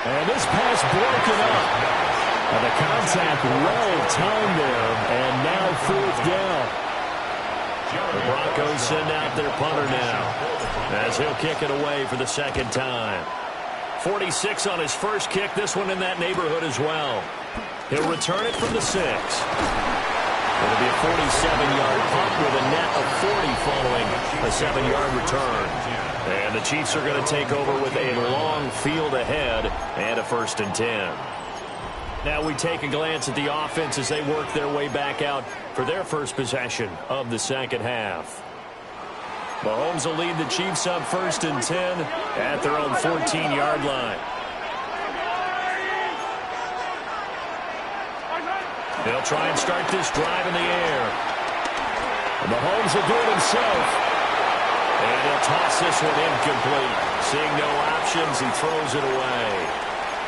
And this pass broken up. And the contact well timed there, and now 4th down. The Broncos send out their punter now, as he'll kick it away for the 2nd time. 46 on his first kick, this one in that neighborhood as well. He'll return it from the 6. It'll be a 47-yard punt with a net of 40 following a 7-yard return. And the Chiefs are going to take over with a long field ahead and a 1st and 10. Now we take a glance at the offense as they work their way back out for their first possession of the second half. Mahomes will lead the Chiefs up 1st and 10 at their own 14-yard line. They'll try and start this drive in the air. And Mahomes will do it himself. And he'll toss this one incomplete. Seeing no options, he throws it away.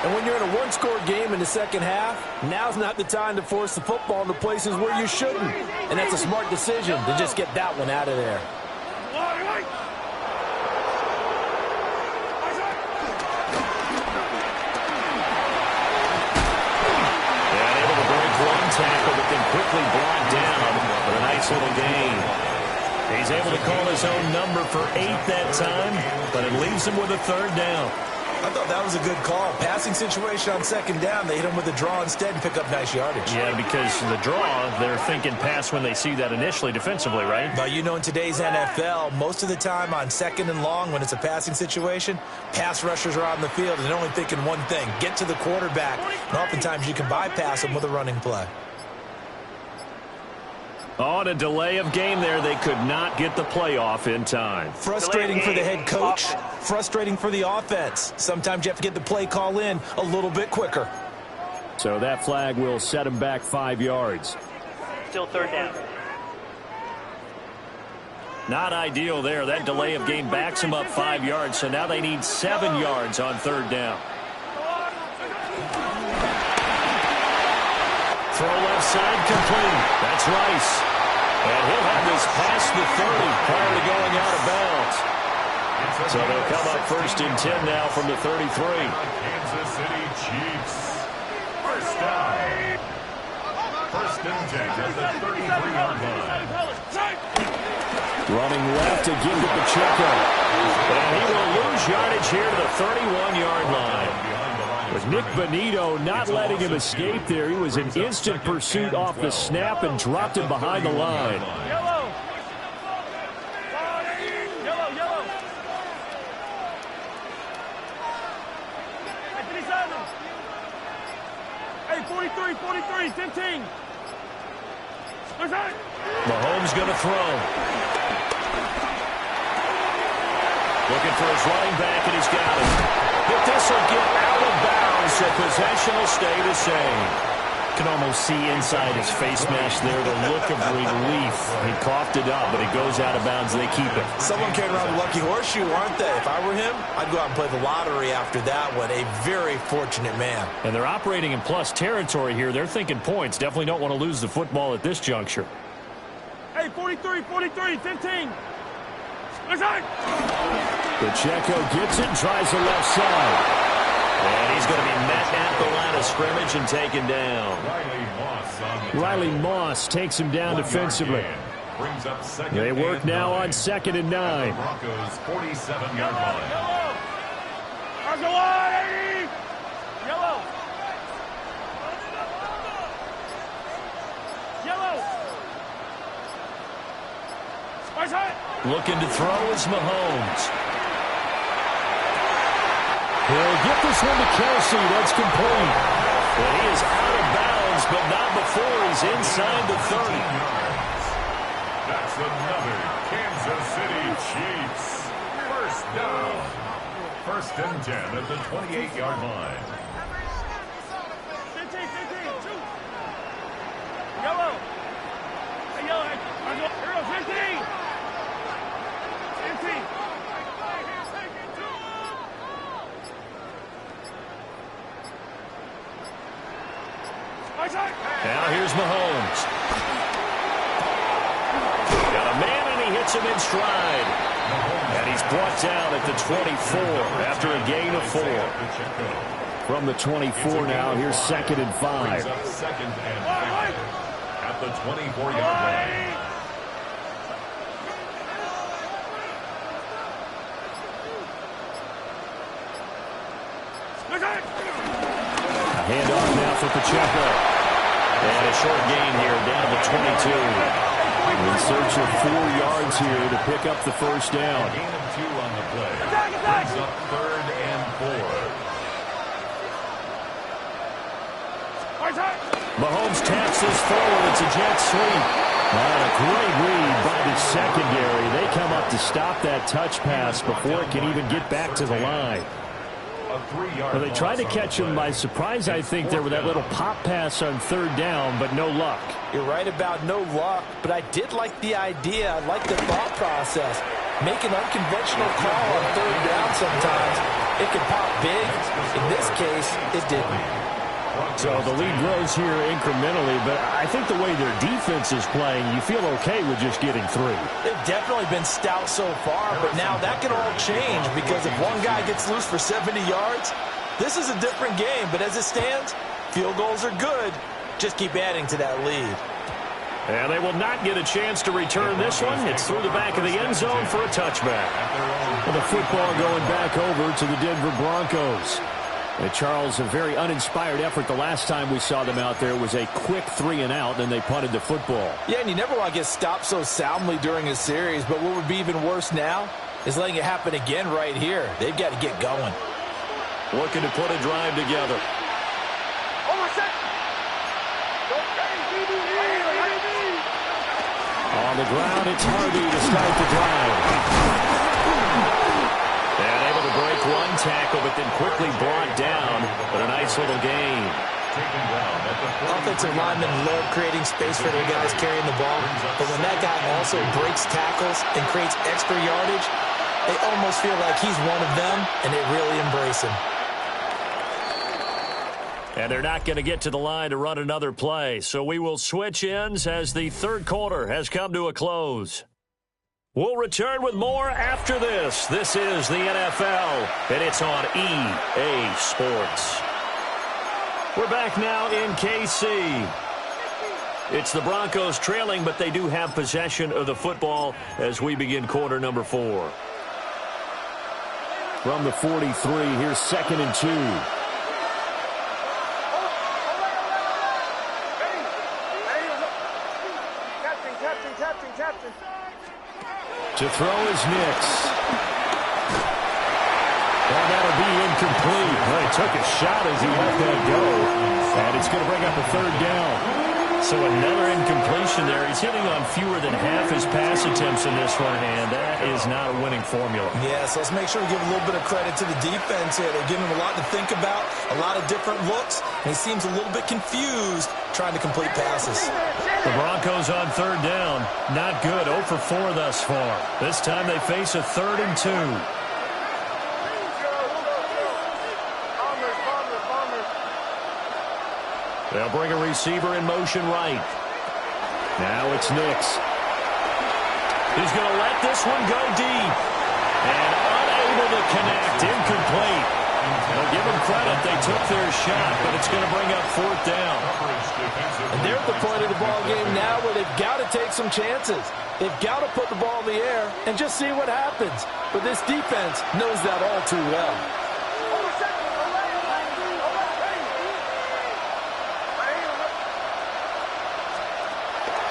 And when you're in a one-score game in the second half, now's not the time to force the football into places where you shouldn't. And that's a smart decision to just get that one out of there. Tackle, but then quickly brought down with a nice little gain. He's able to call his own number for 8 that time, but it leaves him with a 3rd down. I thought that was a good call. Passing situation on 2nd down. They hit him with a draw instead and pick up nice yardage. Yeah, because the draw, they're thinking pass when they see that initially defensively, right? But you know, in today's NFL, most of the time on 2nd and long, when it's a passing situation, pass rushers are out in the field and they're only thinking one thing, get to the quarterback. And oftentimes you can bypass them with a running play. On a delay of game there, they could not get the playoff in time. Frustrating for the head coach, frustrating for the offense. Sometimes you have to get the play call in a little bit quicker. So that flag will set him back 5 yards. Still 3rd down. Not ideal there. That delay of game backs him up 5 yards, so now they need 7 yards on 3rd down. Throw left side complete. That's Rice. And he'll have this past the 30 prior to going out of bounds. So they'll come up 1st and 10 now from the 33. Kansas City Chiefs. 1st down. 1st and 10 at the 33-yard line. Running left to give to Pacheco. And he will lose yardage here to the 31-yard line. With Nick Bonito not letting him escape there, he was in instant pursuit off the snap and dropped him behind the line. Yellow. Yellow, yellow. Hey, 43, 43, 15. Mahomes going to throw. Looking for his running back, and he's got him. But this will get out of bounds, so possession will stay the same. Can almost see inside his face mask there the look of relief. He coughed it up, but it goes out of bounds, and they keep it. Someone carrying around the lucky horseshoe, aren't they? If I were him, I'd go out and play the lottery after that one. A very fortunate man. And they're operating in plus territory here. They're thinking points. Definitely don't want to lose the football at this juncture. Hey, 43, 43, 15. Pacheco gets it and tries the left side. And he's going to be met at the line of scrimmage and taken down. Riley Moss takes him down defensively. They work now on 2nd and 9. Broncos 47-yard line. Yellow. Looking to throw is Mahomes. He'll get this one to Kelsey. That's complete. And he is out of bounds, but not before he's inside the 30. That's another Kansas City Chiefs. 1st down. 1st and 10 at the 28-yard line. 15, 15, 2. Yellow. Hey, yellow. Here, 15. 15. Now here's Mahomes. Got a man, and he hits him in stride. And he's brought down at the 24 after a gain of 4. From the 24 now, here's 2nd and 5. 2nd and 5 at the 24-yard line. Handoff now for Pacheco. And a short gain here, down to 22. In search of 4 yards here to pick up the first down. Gain of 2 on the play. Brings up 3rd and 4. Mahomes taps this forward. It's a jet sweep. And a great read by the secondary. They come up to stop that touch pass before it can even get back to the line. Well, they tried to catch him by surprise, I think, there with that little pop pass on 3rd down, but no luck. You're right about no luck, but I did like the idea. I like the thought process. Make an unconventional call on 3rd down sometimes. It can pop big. In this case, it didn't. So the lead grows here incrementally, but I think the way their defense is playing, you feel okay with just getting 3. They've definitely been stout so far, but now that can all change because if one guy gets loose for 70 yards, this is a different game. But as it stands, field goals are good. Just keep adding to that lead. And they will not get a chance to return this one. It's through the back of the end zone for a touchback. And the football going back over to the Denver Broncos. And Charles, a very uninspired effort the last time we saw them out there. It was a quick 3 and out, and they punted the football. Yeah, and you never want to get stopped so soundly during a series, but what would be even worse now is letting it happen again right here. They've got to get going. Looking to put a drive together. On the ground, it's Harvey to start the drive. And able to break one tackle, but then quickly brought down. But a nice little gain. Offensive linemen love creating space for their guys carrying the ball. But when that guy also breaks tackles and creates extra yardage, they almost feel like he's one of them, and they really embrace him. And they're not going to get to the line to run another play. So we will switch ends as the 3rd quarter has come to a close. We'll return with more after this. This is the NFL, and it's on EA Sports. We're back now in KC. It's the Broncos trailing, but they do have possession of the football as we begin quarter number 4. From the 43, here's 2nd and 2. To throw is Nix. And that'll be incomplete. Well, he took a shot as he let that go. And it's going to bring up a 3rd down. So another incompletion there. He's hitting on fewer than half his pass attempts in this one, and that is not a winning formula. Yeah, so let's make sure we give a little bit of credit to the defense here. They're giving him a lot to think about, a lot of different looks, and he seems a little bit confused trying to complete passes. The Broncos on 3rd down. Not good. 0 for 4 thus far. This time they face a 3rd and 2. They'll bring a receiver in motion right. Now it's Nix. He's going to let this one go deep. And unable to connect. Incomplete. Well, give them credit. They took their shot, but it's going to bring up 4th down. And they're at the point of the ball game now where they've got to take some chances. They've got to put the ball in the air and just see what happens. But this defense knows that all too well.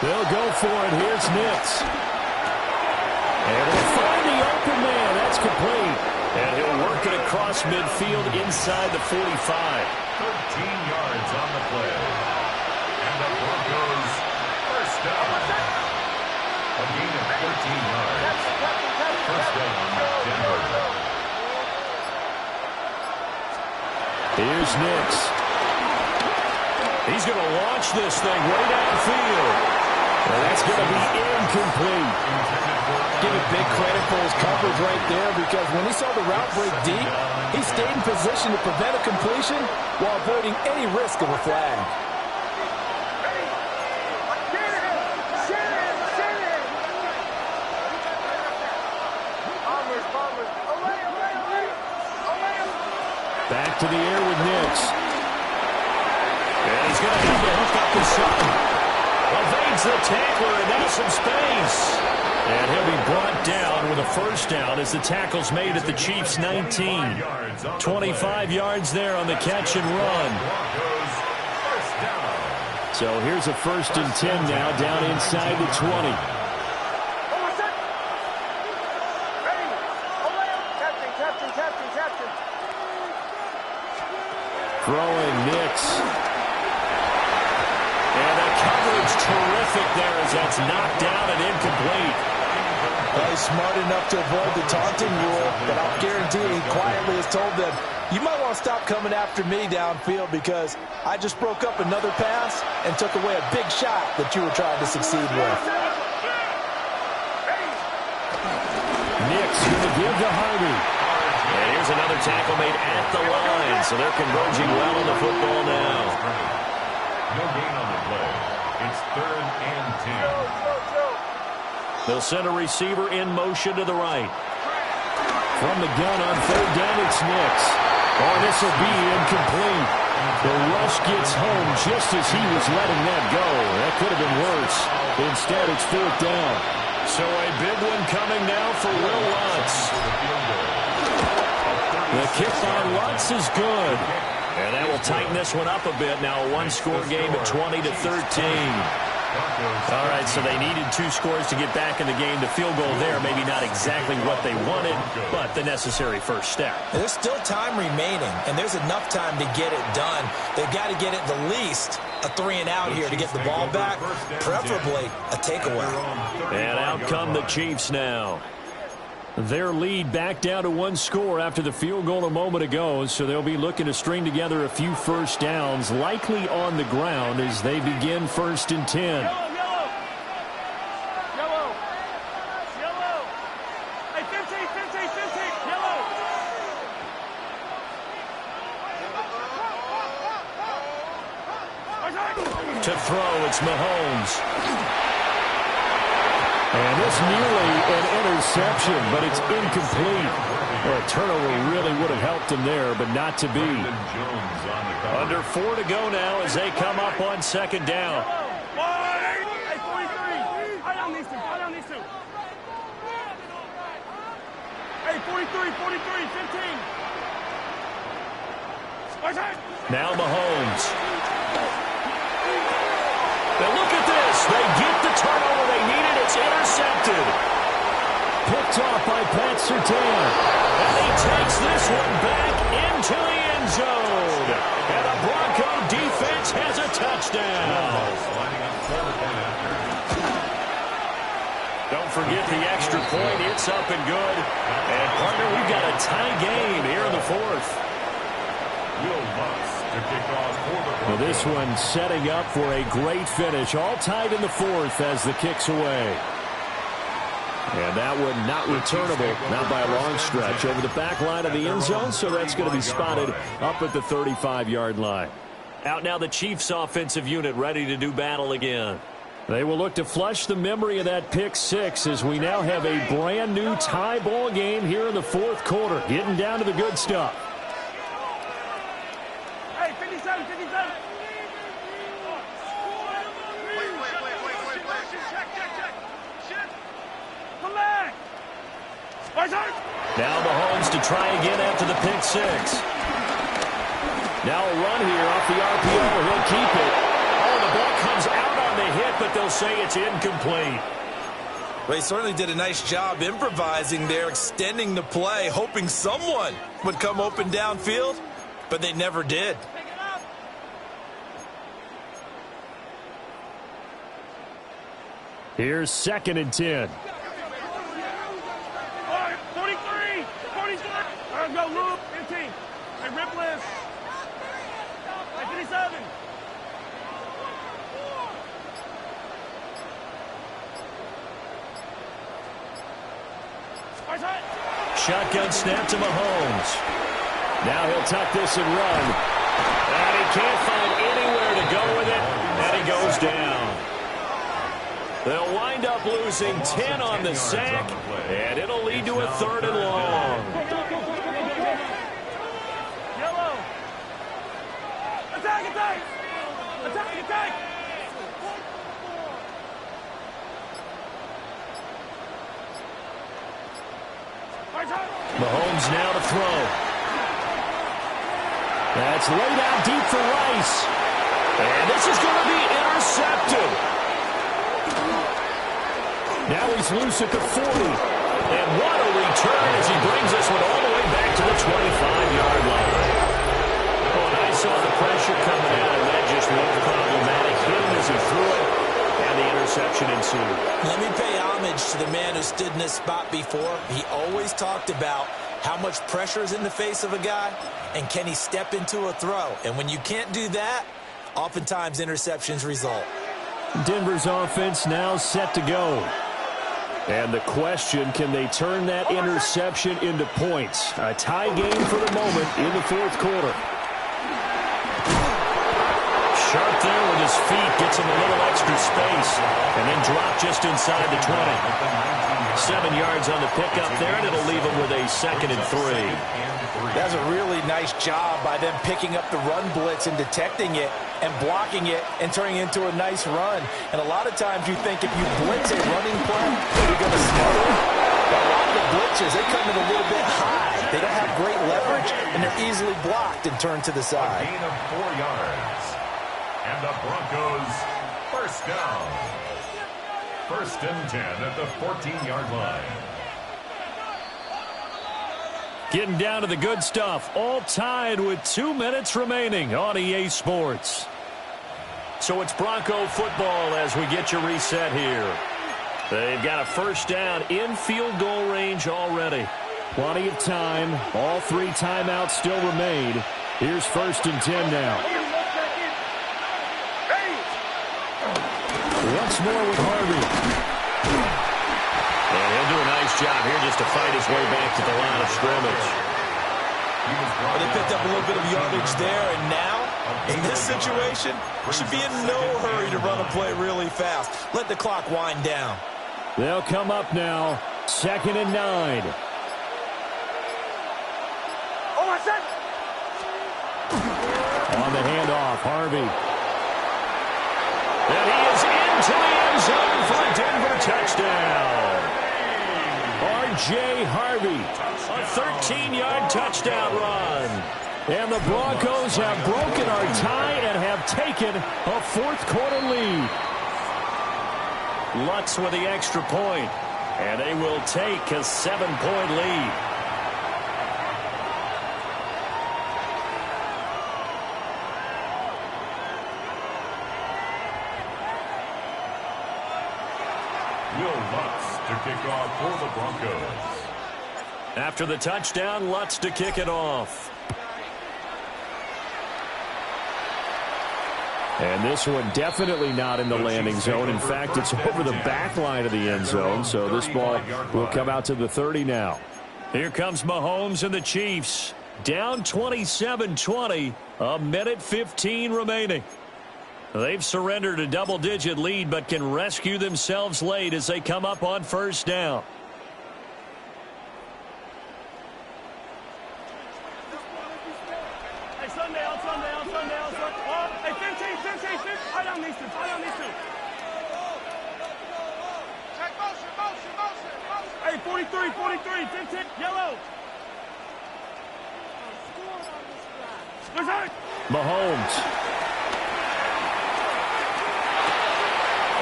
They'll go for it. Here's Nix. And they'll find the open man. That's complete. And he'll work it across midfield inside the 45. 13 yards on the play. And the Broncos first down. A gain of 14 yards. First down, Denver. Here's Nix. He's going to launch this thing way downfield. And that's going to be incomplete. Give it big credit for his coverage right there because when he saw the route break deep, he stayed in position to prevent a completion while avoiding any risk of a flag. Back to the air with Nix. And he's going to have to hook up his son. Evades the tackler, and now some space. And he'll be brought down with a first down as the tackle's made at the Chiefs' 19. 25 yards there on the catch and run. So here's a 1st and 10 now, down inside the 20. Throwing Nix. And the coverage terrific there as that's knocked down and incomplete. Well, he's smart enough to avoid the taunting rule, but I'll guarantee he quietly has told them, you might want to stop coming after me downfield because I just broke up another pass and took away a big shot that you were trying to succeed with. Nix going to give to Harvey. And here's another tackle made at the line, so they're converging well on the football now. No gain on the play. It's 3rd and 10. They'll send a receiver in motion to the right. From the gun on 3rd down, it's Nix. Oh, this will be incomplete. The rush gets home just as he was letting that go. That could have been worse. Instead, it's 4th down. So a big one coming now for Will Lutz. The kick on Lutz is good. And that will tighten this one up a bit. Now a one-score game at 20-13. All right, so they needed 2 scores to get back in the game. The field goal there, maybe not exactly what they wanted, but the necessary first step. There's still time remaining, and there's enough time to get it done. They've got to get it the least a 3-and-out here to get the ball back, preferably a takeaway. And out come the Chiefs now. Their lead back down to 1 score after the field goal a moment ago, so they'll be looking to string together a few first downs, likely on the ground as they begin 1st and 10. Yellow. Hey, 15, yellow. To throw, it's Mahomes. And this nearly an interception, but it's incomplete. Well, a turnover really would have helped him there, but not to be. Under 4 to go now as they come up on 2nd down. Hey, 43. I down these two. Hey, 43, 15. Now Mahomes. Now look at this. They get the turnover they needed. It's intercepted. Picked off by Pat Surtain. And he takes this one back into the end zone. And the Bronco defense has a touchdown. Don't forget the extra point. It's up and good. And, partner, we've got a tie game here in the 4th. Will Lutz to kick off for the Well, this one setting up for a great finish. All tied in the 4th as the kick's away. And that one not returnable, not by a long stretch, over the back line of the end zone, so that's going to be spotted up at the 35-yard line. Out now the Chiefs offensive unit ready to do battle again. They will look to flush the memory of that pick 6 as we now have a brand new tie ball game here in the 4th quarter, getting down to the good stuff. Hey, 57. Come back. Now Mahomes to try again after the pick 6. Now a run here off the RPO. He'll keep it. Oh, the ball comes out on the hit, but they'll say it's incomplete. Well, he certainly did a nice job improvising there, extending the play, hoping someone would come open downfield, but they never did. Here's 2nd and 10. 43. Go, Luke. 15. Hey, rip list. Hey, 57. Shotgun snap to Mahomes. Now he'll tuck this and run. And he can't find anywhere to go with it, and he goes down. They'll wind up losing 10 on the sack, and it'll lead to a 3rd and long. Yellow. Attack. Mahomes now to throw. That's laid out deep for Rice. And this is going to be intercepted. Now he's loose at the 40. And what a return as he brings this one all the way back to the 25-yard line. Oh, and I saw the pressure coming out, and that just looked problematic. Hit him as he threw it, and the interception ensued. Let me pay homage to the man who stood in this spot before. He always talked about how much pressure is in the face of a guy, and can he step into a throw. And when you can't do that, oftentimes interceptions result. Denver's offense now set to go. And the question, can they turn that interception into points? A tie game for the moment in the fourth quarter. Sharp there with his feet, gets him a little extra space, and then drop just inside the 20. 7 yards on the pickup there, and it'll leave him with a 2nd and 3. That's a really nice job by them picking up the run blitz and detecting it and blocking it and turning it into a nice run. And a lot of times you think if you blitz a running play, you're going to smother it. But a lot of the blitzes, they come in a little bit high. They don't have great leverage, and they're easily blocked and turned to the side. A gain of 4 yards. And the Broncos first down. 1st and 10 at the 14-yard line. Getting down to the good stuff. All tied with 2 minutes remaining on EA Sports. So it's Bronco football as we get you reset here. They've got a first down in field goal range already. Plenty of time. All 3 timeouts still remain. Here's 1st and 10 now. Once more with Harvey. And he'll do a nice job here just to fight his way back to the line of scrimmage. Well, they picked up a little bit of yardage there, and now, in this situation, should be in no hurry to run a play really fast. Let the clock wind down. They'll come up now. 2nd and 9. On the handoff, Harvey. And he is into the end zone for a Denver touchdown. R.J. Harvey. A 13-yard touchdown run. And the Broncos have broken our tie and have taken a fourth-quarter lead. Lutz with the extra point. And they will take a 7-point lead. Will Lutz to kick off for the Broncos. After the touchdown, Lutz to kick it off. And this one definitely not in the landing zone. In fact, it's over the back line of the end zone. So this ball will come out to the 30 now. Here comes Mahomes and the Chiefs. Down 27-20. A minute 15 remaining. They've surrendered a double-digit lead, but can rescue themselves late as they come up on first down. Hey, Sunday. Hey, 15. I don't need to. Hey, 43, 15, yellow. Mahomes.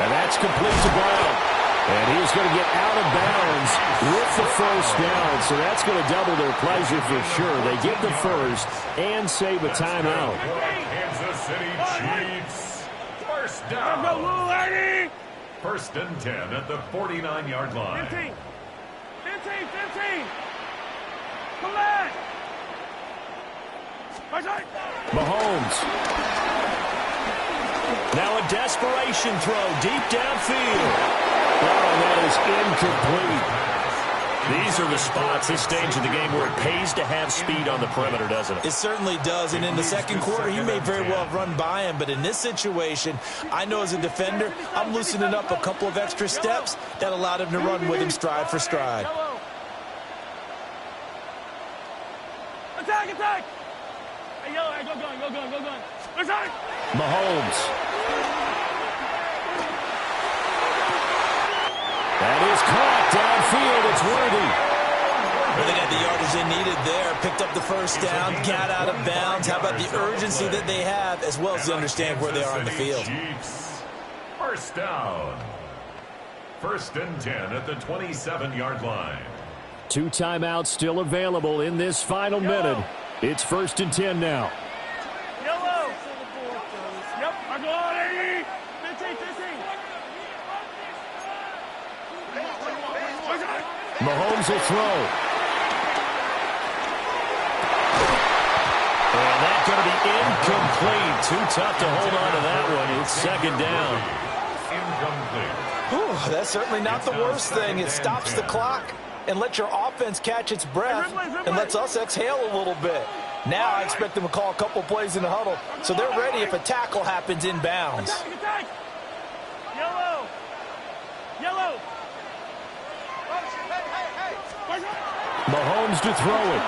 And that's complete to Brown. And he's going to get out of bounds with the first down. So that's going to double their pleasure for sure. They get the first and save a timeout. Kansas City Chiefs. First down. Go, little lady. 1st and 10 at the 49-yard line. 15. Come back. Mahomes. Now a desperation throw deep downfield. Oh, that is incomplete. These are the spots, this stage of the game, where it pays to have speed on the perimeter, doesn't it? It certainly does, and in the second quarter, he may very well have run by him, but in this situation, I know as a defender, I'm loosening up a couple of extra steps that allowed him to run with him stride for stride. Attack! Hey, yellow, hey, go gun. Attack! Mahomes. That is caught downfield. It's Worthy. Well, they got the yardage they needed there, picked up the first down, got out of bounds. How about the urgency that they have, as well as they understand where they are on the field? First down. 1st and 10 at the 27-yard line. 2 timeouts still available in this final minute. It's 1st and 10 now. Yellow. Yep, I go on 80. 15, 15. Mahomes will throw. And that's going to be incomplete. Too tough to hold on to that one. It's 2nd down. Incomplete. Whew, that's certainly not the worst thing. It stops the clock and lets your offense catch its breath and lets us exhale a little bit. Now I expect them to call a couple plays in the huddle, so they're ready if a tackle happens inbounds. Attack. Yellow. Yellow. Mahomes to throw it.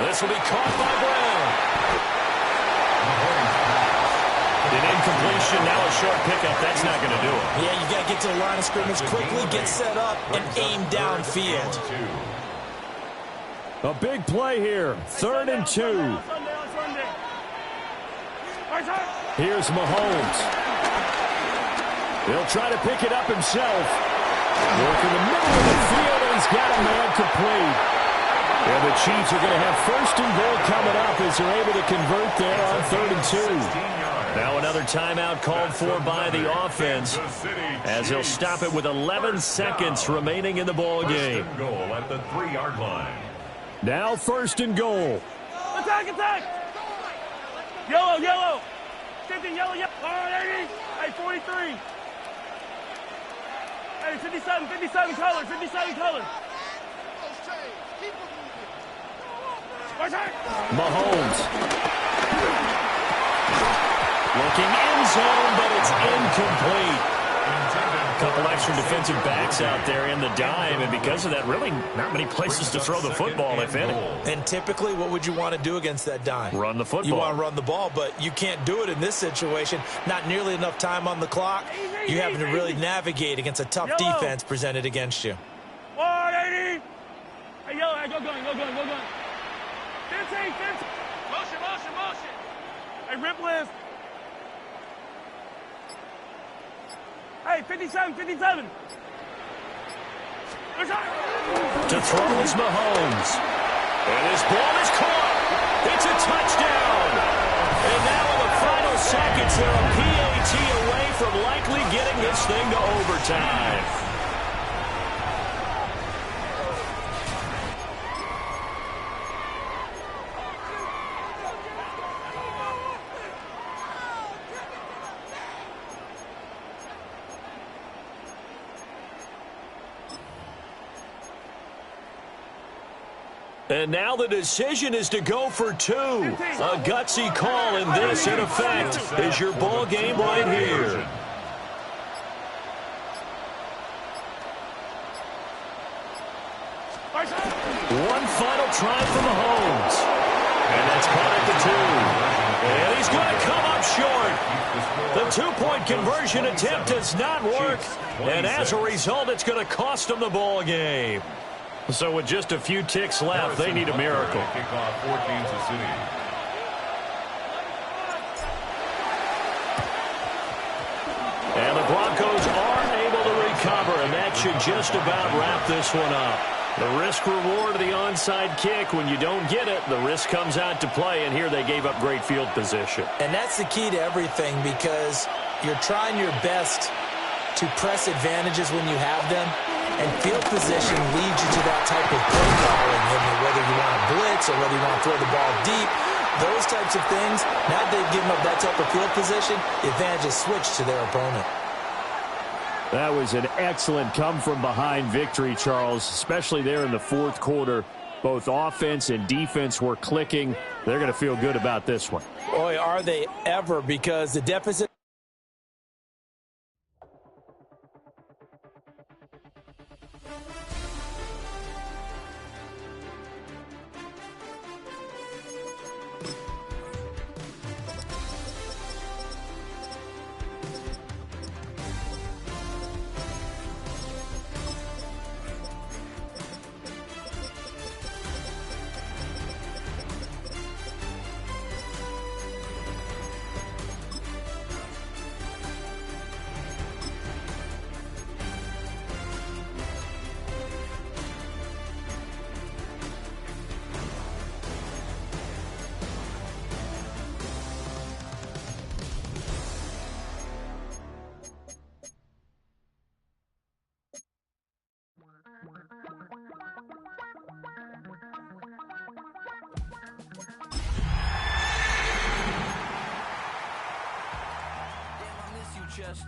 This will be caught by Brown. An incompletion, now a short pickup. That's not going to do it. Yeah, you got to get to the line of scrimmage quickly, get set up, and aim downfield. A big play here. 3rd and 2. Here's Mahomes. He'll try to pick it up himself. Working the middle of the field, and he's got a man complete. And the Chiefs are going to have 1st and goal coming up as they're able to convert there on 3rd and 2. Now another timeout called for by the offense as he'll stop it with 11 seconds remaining in the ball game. 1st and goal at the 3-yard line. Now 1st and goal. Attack, attack. Yellow, yellow. 15, yellow, yellow. All right, 80. Hey, 43. Hey, 57, 57 color, 57 color. Mahomes. Looking end zone, but it's incomplete. A couple extra defensive backs out there in the dime, and because of that, really not many places to throw the football, if any. And typically, what would you want to do against that dime? Run the football. You want to run the ball, but you can't do it in this situation. Not nearly enough time on the clock. You having to really navigate against a tough defense presented against you. 180. Hey, yellow, hey, go going, go going, go going. 15, 15. Motion, motion, motion. Hey, rip list. Hey, 57, 57. To throw is Mahomes. And his ball is caught. It's a touchdown. And now in the final seconds, they're a PAT away from likely getting this thing to overtime. And now the decision is to go for 2. A gutsy call, and this, in effect, is your ball game right here. One final try for Mahomes. And that's caught at the 2. And he's going to come up short. The 2-point conversion attempt does not work. And as a result, it's going to cost them the ball game. So with just a few ticks left, they need a miracle. Kickoff for Kansas City. And the Broncos are able to recover, and that should just about wrap this one up. The risk-reward of the onside kick, when you don't get it, the risk comes out to play, and here they gave up great field position. And that's the key to everything, because you're trying your best to press advantages when you have them. And field position leads you to that type of play calling, whether you want to blitz or whether you want to throw the ball deep. Those types of things, now that they've given up that type of field position, the advantage is switched to their opponent. That was an excellent come-from-behind victory, Charles, especially there in the 4th quarter. Both offense and defense were clicking. They're going to feel good about this one. Boy, are they ever, because the deficit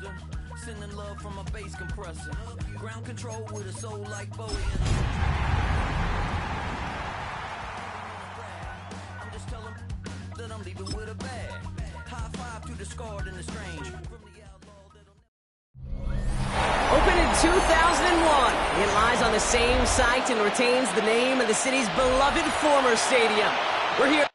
London, sending love from a bass compressor. Ground control with a soul like Bowie. I'm just telling that I'm leaving with a bag. High five to the scarred and the strange. Opened in 2001, it lies on the same site and retains the name of the city's beloved former stadium. We're here.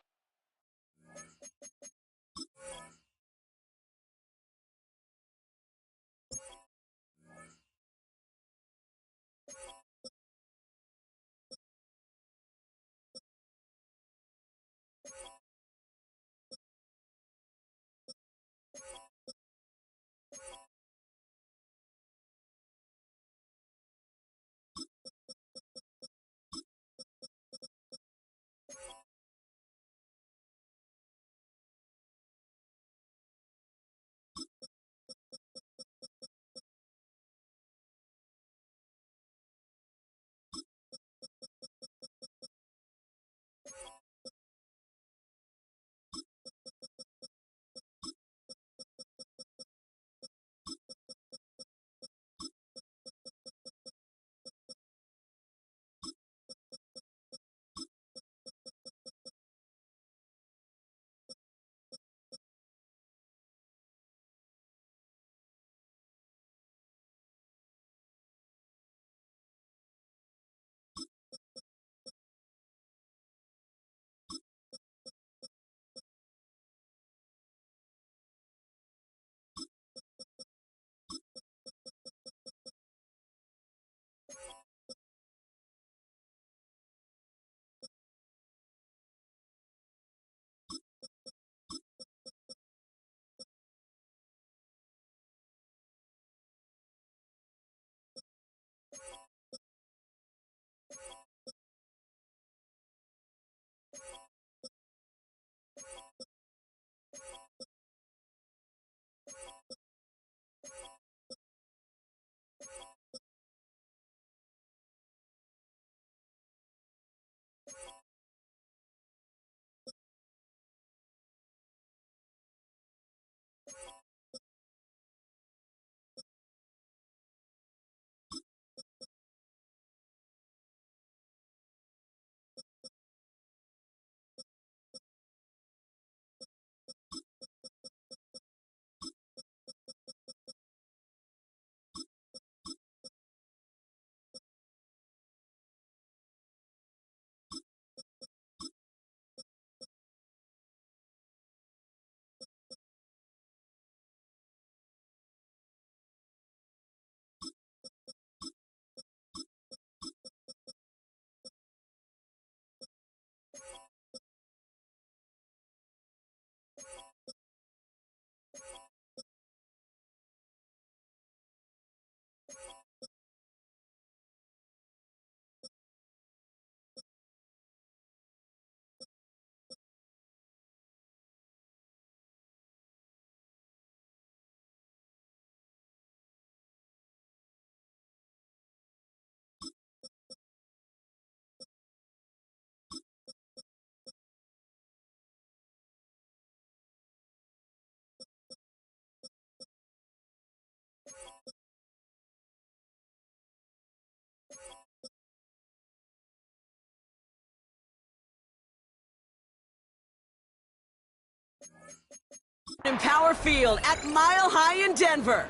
In Power Field at Mile High in Denver.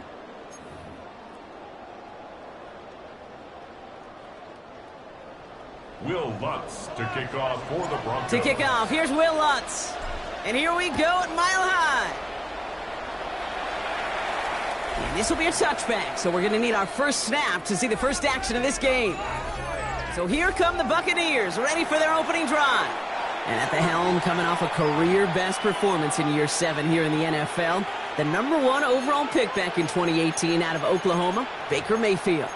Will Lutz to kick off for the Broncos. To kick off, here's Will Lutz. And here we go at Mile High. And this will be a touchback, so we're going to need our first snap to see the first action of this game. So here come the Buccaneers, ready for their opening drive. And at the helm, coming off a career-best performance in Year 7 here in the NFL, the #1 overall pick back in 2018 out of Oklahoma, Baker Mayfield.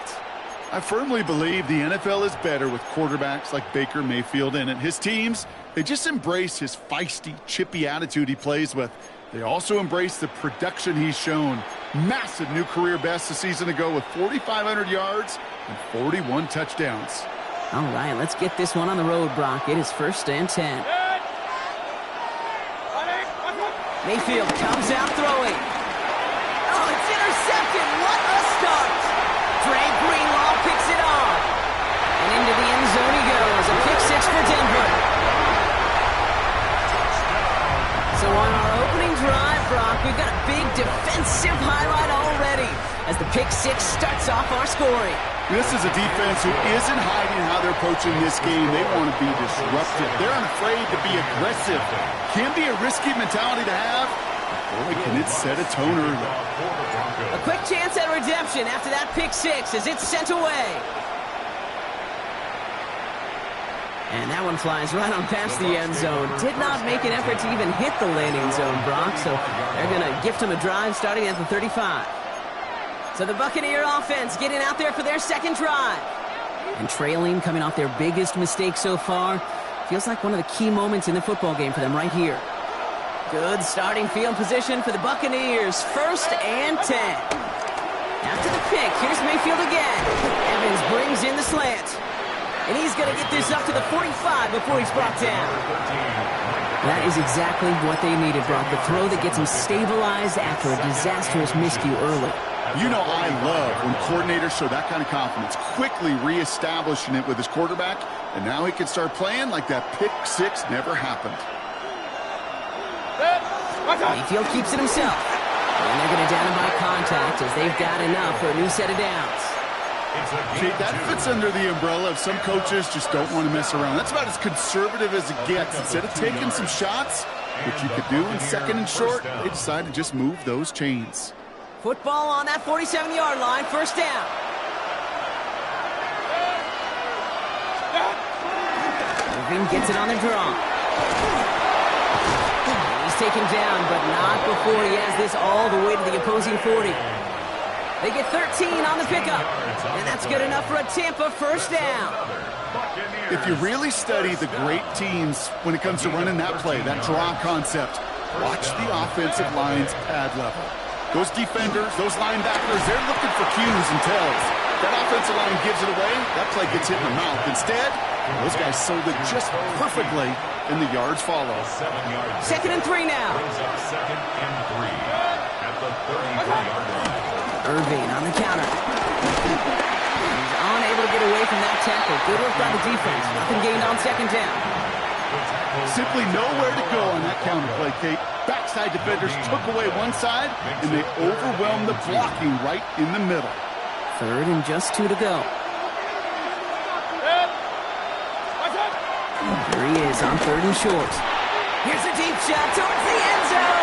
I firmly believe the NFL is better with quarterbacks like Baker Mayfield in it. His teams, they just embrace his feisty, chippy attitude he plays with. They also embrace the production he's shown. Massive new career best a season ago with 4,500 yards and 41 touchdowns. All right, let's get this one on the road, Brock. It is 1st and 10. Mayfield comes out throwing. Oh, it's intercepted. What a start. Dre Greenlaw picks it off. And into the end zone he goes. A pick six for Denver. So on our opening drive, Brock, we've got a big defensive highlight already as the pick six starts off our scoring. This is a defense who isn't hiding how they're approaching this game. They want to be disruptive. They're unafraid to be aggressive. Can be a risky mentality to have. Boy, can it set a tone early. A quick chance at redemption after that pick six as it's sent away. And that one flies right on past the end zone. Did not make an effort to even hit the landing zone, Brock, so they're going to gift him a drive starting at the 35. So the Buccaneer offense getting out there for their second drive. And trailing, coming off their biggest mistake so far. Feels like one of the key moments in the football game for them right here. Good starting field position for the Buccaneers. 1st and 10. After the pick, here's Mayfield again. Evans brings in the slant. And he's going to get this up to the 45 before he's brought down. That is exactly what they needed, Brock. The throw that gets him stabilized after a disastrous miscue early. You know I love when coordinators show that kind of confidence, quickly reestablishing it with his quarterback, and now he can start playing like that pick six never happened. Mayfield keeps it himself. And they're going to down him by contact as they've got enough for a new set of downs. Okay, that fits under the umbrella of some coaches just don't want to mess around. That's about as conservative as it gets. Instead of taking some shots, which you could do in 2nd and short, they decide to just move those chains. Football on that 47-yard line, 1st down. Irving gets it on the draw. He's taken down, but not before he has this all the way to the opposing 40. They get 13 on the pickup, and that's good enough for a Tampa 1st down. If you really study the great teams when it comes to running that play, that draw concept, watch the offensive line's pad level. Those defenders, those linebackers, they're looking for cues and tells. That offensive line gives it away, that play gets hit in the mouth. Instead, those guys sold it just perfectly, and the yards follow. 2nd and 3 now. 2nd and 3 at the 33-yard line. Irving on the counter. He's unable to get away from that tackle. Good work by the defense. Nothing gained on 2nd down. Simply nowhere to go on that counter play, Kate. Backside defenders took away one side, and they overwhelmed the blocking right in the middle. 3rd and just 2 to go. There he is on 3rd and short. Here's a deep shot towards the end zone.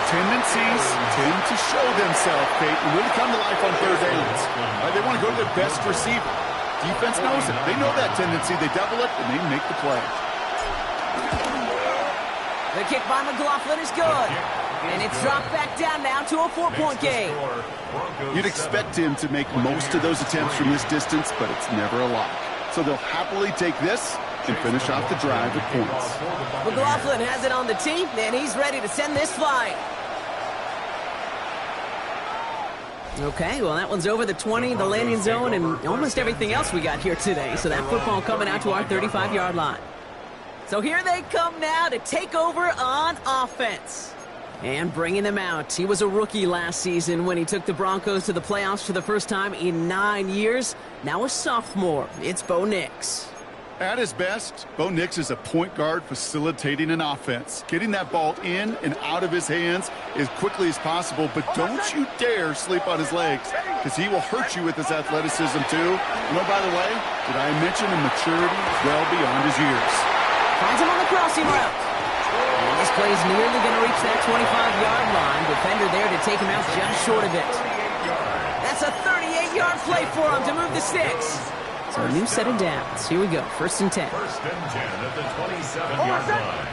Tendencies tend to show themselves, Kate, and really come to life on 3rd downs. They want to go to their best receiver. Defense knows it. They know that tendency. They double it, and they make the play. The kick by McLaughlin is good. And it's dropped back down now to a 4-point game. You'd expect him to make most of those attempts from this distance, but it's never a lot. So they'll happily take this and finish off the drive with points. McLaughlin has it on the tee, and he's ready to send this flying. Okay, well, that one's over the 20, the landing zone, and almost everything else we got here today. So that football coming out to our 35-yard line. So here they come now to take over on offense. And bringing him out. He was a rookie last season when he took the Broncos to the playoffs for the first time in 9 years. Now a sophomore. It's Bo Nix. At his best, Bo Nix is a point guard facilitating an offense, getting that ball in and out of his hands as quickly as possible, but don't you dare sleep on his legs, because he will hurt you with his athleticism too. And oh, by the way, did I mention the maturity well beyond his years? Finds him on the crossing route. And this play is nearly going to reach that 25-yard line. Defender there to take him out just short of it. That's a 38-yard play for him to move the sticks. So a new set of downs. Here we go. 1st and 10. 1st and 10 at the 27-yard line.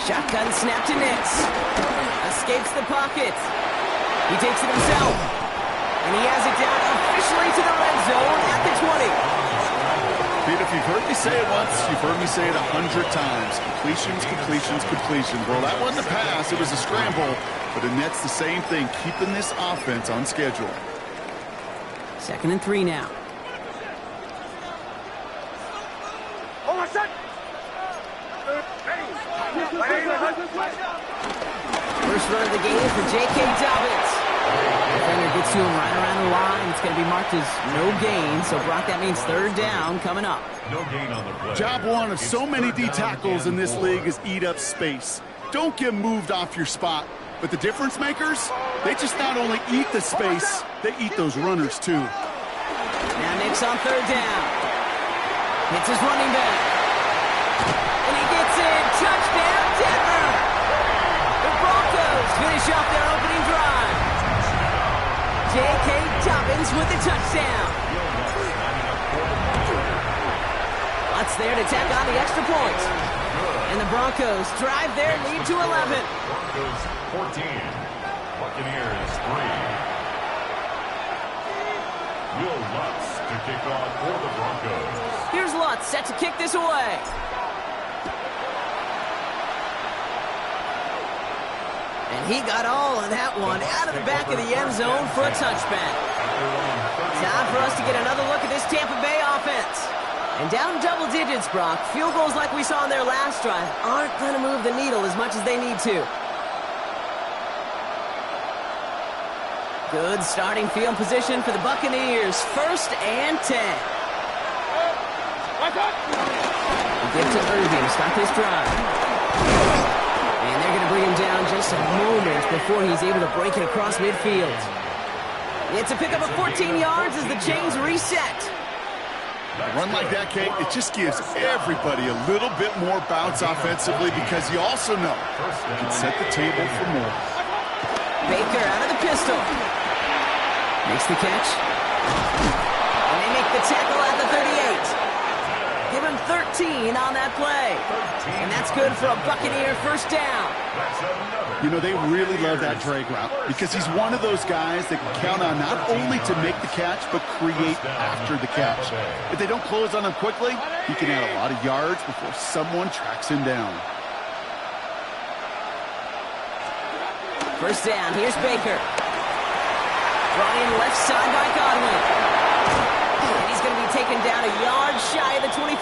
Shotgun snap to Nix. Escapes the pocket. He takes it himself. And he has it down officially to the red zone at the 20. Pete, if you've heard me say it once, you've heard me say it 100 times. Completions, completions, completions. Well, that wasn't a pass. It was a scramble. But the Nets, the same thing, keeping this offense on schedule. 2nd and 3 now. First run of the game for J.K. Dobbins. Defender gets to him right around the line. It's going to be marked as no gain. So, Brock, that means third down coming up. No gain on the play. Job one of so many D tackles in this league is eat up space. Don't get moved off your spot. But the difference makers, they just not only eat the space, they eat those runners too. Now Nick's on third down. Hits his running back. And he gets in. Touchdown, Denver. The Broncos finish off their opening drive. J.K. Dobbins with the touchdown. Lutz there to tack on the extra point. And the Broncos drive their lead to 11. Broncos 14. Buccaneers 3. Will Lutz to kick off for the Broncos. Here's Lutz set to kick this away. And he got all of that one out of the back of the end zone for a touchback. Time for us to get another look at this Tampa Bay offense. And down double digits, Brock. Field goals like we saw in their last drive aren't going to move the needle as much as they need to. Good starting field position for the Buccaneers. 1st and 10. Give to Irving to stop his drive. And they're going to bring him down just a moment before he's able to break it across midfield. It's a pickup of 14 yards as the chains reset. A run like that, Kate, it just gives everybody a little bit more bounce offensively because you also know you can set the table for more. Baker out of the pistol. Makes the catch. And they make the tackle at the 38. Give him 13 on that play. And that's good for a Buccaneer first down. You know, they really love that drag route because he's one of those guys that can count on not only to make the catch, but create after the catch. If they don't close on him quickly, he can add a lot of yards before someone tracks him down. First down, here's Baker. Brought in left side by Godwin. And he's going to be taken down a yard shy of the 25.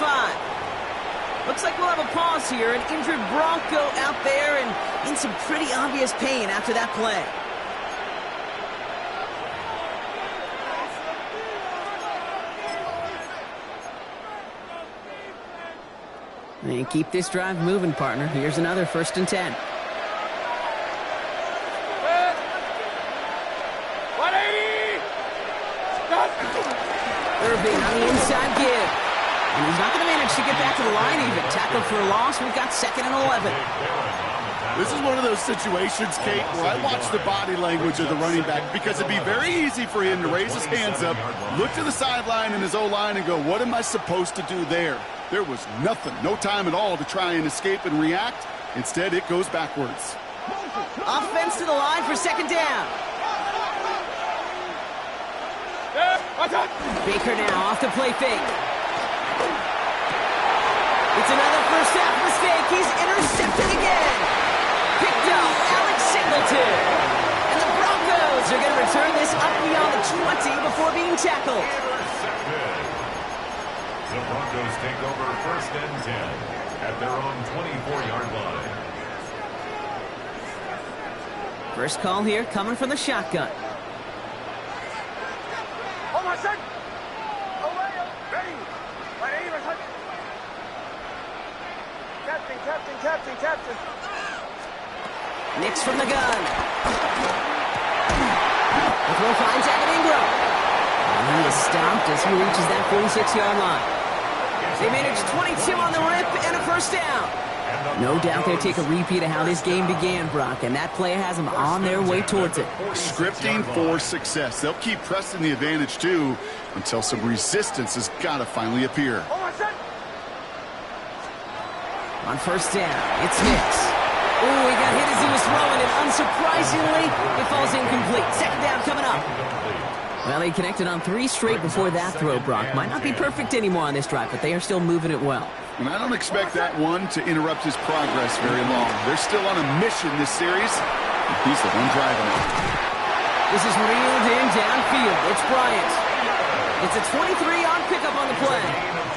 Looks like we'll have a pause here. An injured Bronco out there and in some pretty obvious pain after that play. And keep this drive moving, partner. Here's another 1st and 10. 180! Irving on the inside give. And he's not going to manage to get back to the line even. Tackled for a loss. We've got 2nd and 11. This is one of those situations, Kate, where I watch the body language of the running back because it'd be very easy for him to raise his hands up, look to the sideline and his O-line and go, what am I supposed to do there? There was nothing, no time at all to try and escape and react. Instead, it goes backwards. Offense to the line for 2nd down. Baker now off the play fake. It's another first half mistake. He's intercepted again. Picked up Alex Singleton. And the Broncos are going to return this up beyond the 20 before being tackled. The Broncos take over 1st and 10 at their own 24-yard line. First call here coming from the shotgun. Hold on, son. Ready. Captain. Nix from the gun. The throw finds Evan Ingram. And he is stopped as he reaches that 46-yard line. They manage 22 on the rip and a first down. No doubt they'll take a repeat of how this game began, Brock, and that play has them on their way towards it. Scripting for success. They'll keep pressing the advantage, too, until some resistance has got to finally appear. On first down, it's Nix. Ooh, he got hit as he was throwing it. Unsurprisingly, it falls incomplete. 2nd down coming up. Well, he connected on 3 straight before that throw, Brock. Might not be perfect anymore on this drive, but they are still moving it well. And I don't expect that one to interrupt his progress very long. They're still on a mission this series, and he's the one driving it. This is reeled in downfield. It's Bryant. It's a 23-yard pickup on the play.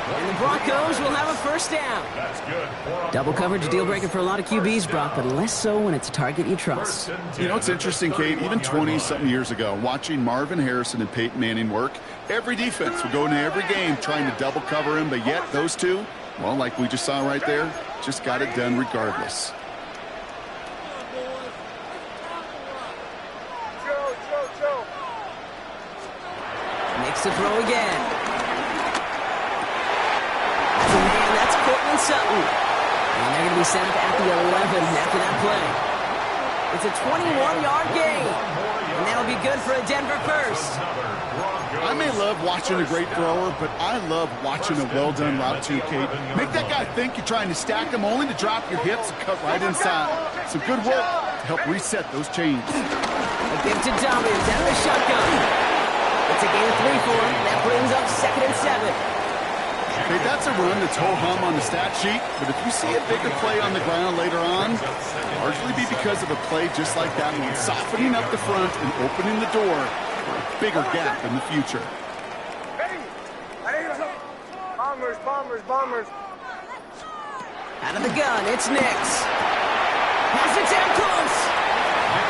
And the Broncos will have a first down. That's good. Double coverage deal breaker for a lot of QBs, Brock, but less so when it's a target you trust. You know, it's interesting, Kate, even 20-something years ago, watching Marvin Harrison and Peyton Manning work, every defense would go into every game trying to double cover him, but yet those two, well, like we just saw right there, just got it done regardless. Makes the throw again. Man, that's Cortland Sutton. And they're going to be set up at the 11 after that play. It's a 21-yard gain. And that'll be good for a Denver first. I may love watching a great thrower, but I love watching a well-done route too, Kate. Make that guy think you're trying to stack him only to drop your hips and cut right inside. Some good work to help reset those chains. A give to Dobbins out of the shotgun. It's a gain of 3 for him. That brings up 2nd and 7. Hey, that's a run that's ho-hum on the stat sheet, but if you see a bigger play on the ground later on, it'll largely be because of a play just like that one, softening up the front and opening the door for a bigger gap in the future. Bombers, bombers, bombers. Out of the gun, it's Nix. Pass it down close.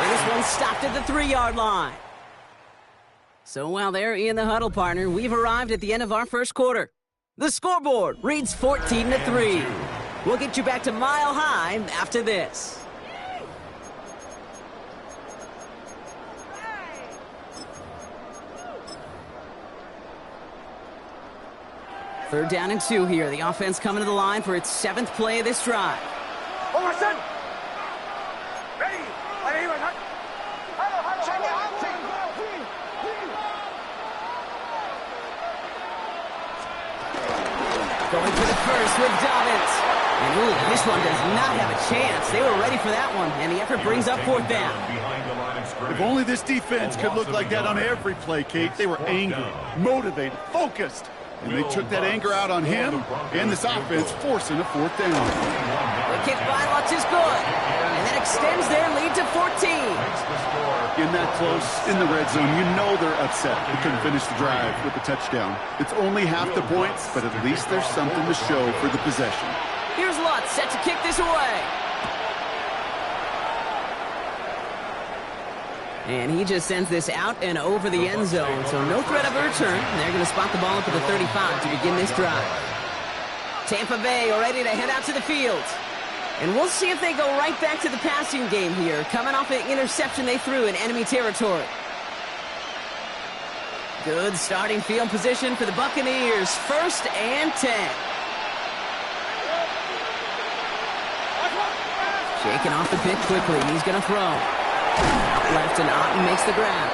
And this one stopped at the 3-yard line. So while they're in the huddle, partner, we've arrived at the end of our first quarter. The scoreboard reads 14-3. We'll get you back to Mile High after this. Third down and 2 here. The offense coming to the line for its 7th play of this drive. Going for the first with Dobbins. And ooh, this one does not have a chance. They were ready for that one, and the effort brings up 4th down. If only this defense could look like that on every play, Kate. They were angry, motivated, focused. And they took that anger out on him and this offense, forcing a 4th down. The kick by Lutz is good. And that extends their lead to 14. In that close, in the red zone, you know they're upset. They couldn't finish the drive with the touchdown. It's only half the points, but at least there's something to show for the possession. Here's Lutz, set to kick this away. And he just sends this out and over the end zone, so no threat of a return. They're going to spot the ball up at the 35 to begin this drive. Tampa Bay are ready to head out to the field. And we'll see if they go right back to the passing game here, coming off an interception they threw in enemy territory. Good starting field position for the Buccaneers. 1st and 10. Shaking off the pick quickly. He's going to throw. Left and Otten makes the grab.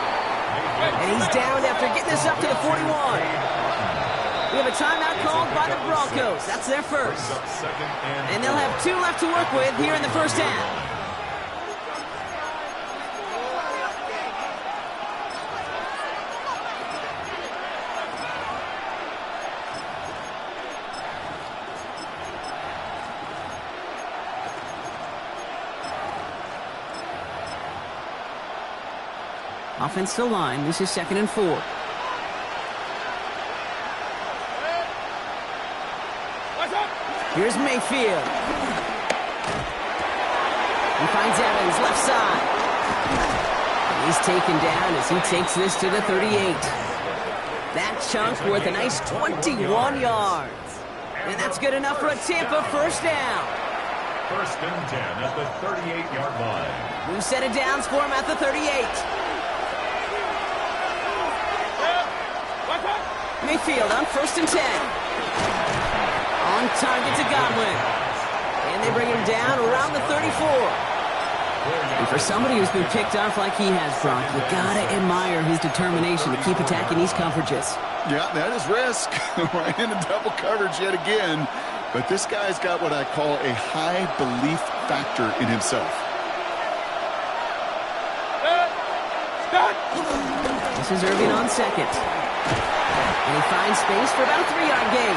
And he's down after getting this up to the 41. We have a timeout called by the Broncos. That's their first. And they'll have 2 left to work with here in the first half. Offensive line. This is 2nd and 4. Here's Mayfield. He finds Evans, left side. He's taken down as he takes this to the 38. That chunk worth a nice 21 yards. And that's good enough for a Tampa first down. 1st and 10 at the 38-yard line. New set of downs for him at the 38. Mayfield on 1st and 10. On target to Godwin. And they bring him down around the 34. And for somebody who's been picked off like he has, Brock, you gotta admire his determination to keep attacking these coverages. Yeah, that is risk. Right into double coverage yet again. But this guy's got what I call a high belief factor in himself. This is Irving on 2nd. And he finds space for about a 3-yard gain.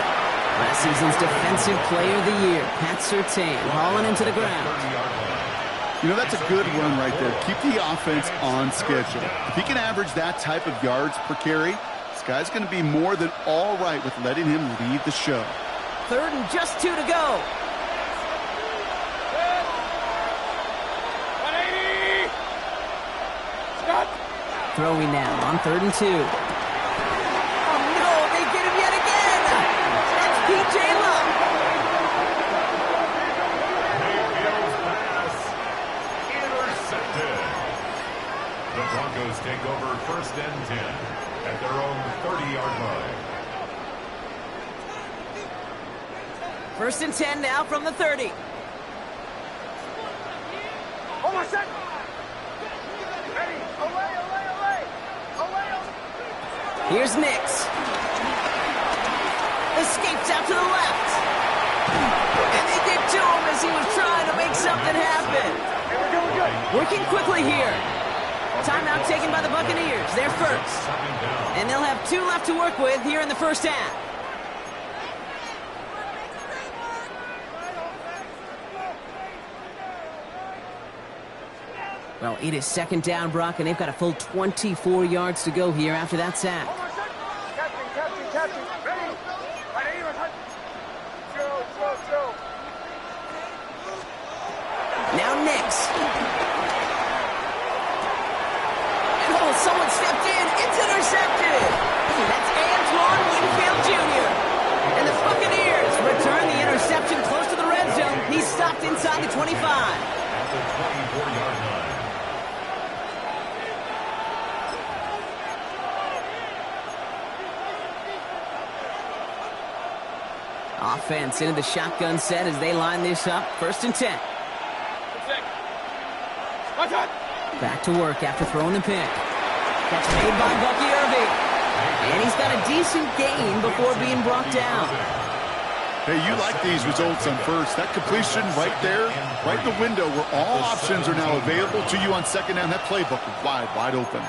Last season's Defensive Player of the Year, Pat Surtain, hauling into the ground. You know, that's a good run right there. Keep the offense on schedule. If he can average that type of yards per carry, it's guy's going to be more than all right with letting him lead the show. 3rd and just 2 to go. 180. Scott. Throwing now on 3rd and 2. Oh, no, they get him yet again. That's P.J. Love. Mayfield's pass intercepted. The Broncos take over 1st and 10 at their own 30-yard line. 1st and 10 now from the 30. Hold on a second. Ready. Away. Here's Nix. Escapes out to the left. And they get to him as he was trying to make something happen. Hey, we're doing good. Working quickly here. Timeout taken by the Buccaneers. They're first. And they'll have 2 left to work with here in the first half. Well, it is 2nd down, Brock, and they've got a full 24 yards to go here after that sack. Hold on a second. Captain. Ready. 0. Now Nix. And someone stepped in. It's intercepted. That's Antoine Winfield Jr. And the Buccaneers return the interception close to the red zone. He's stopped inside the 25. At the 24-yard line. Offense into the shotgun set as they line this up. 1st and 10. Back to work after throwing the pick. Catch made by Bucky Irving. And he's got a decent gain before being brought down. Hey, you like these results on 1st. That completion right there, right in the window where all options are now available to you on 2nd down. That playbook is wide open.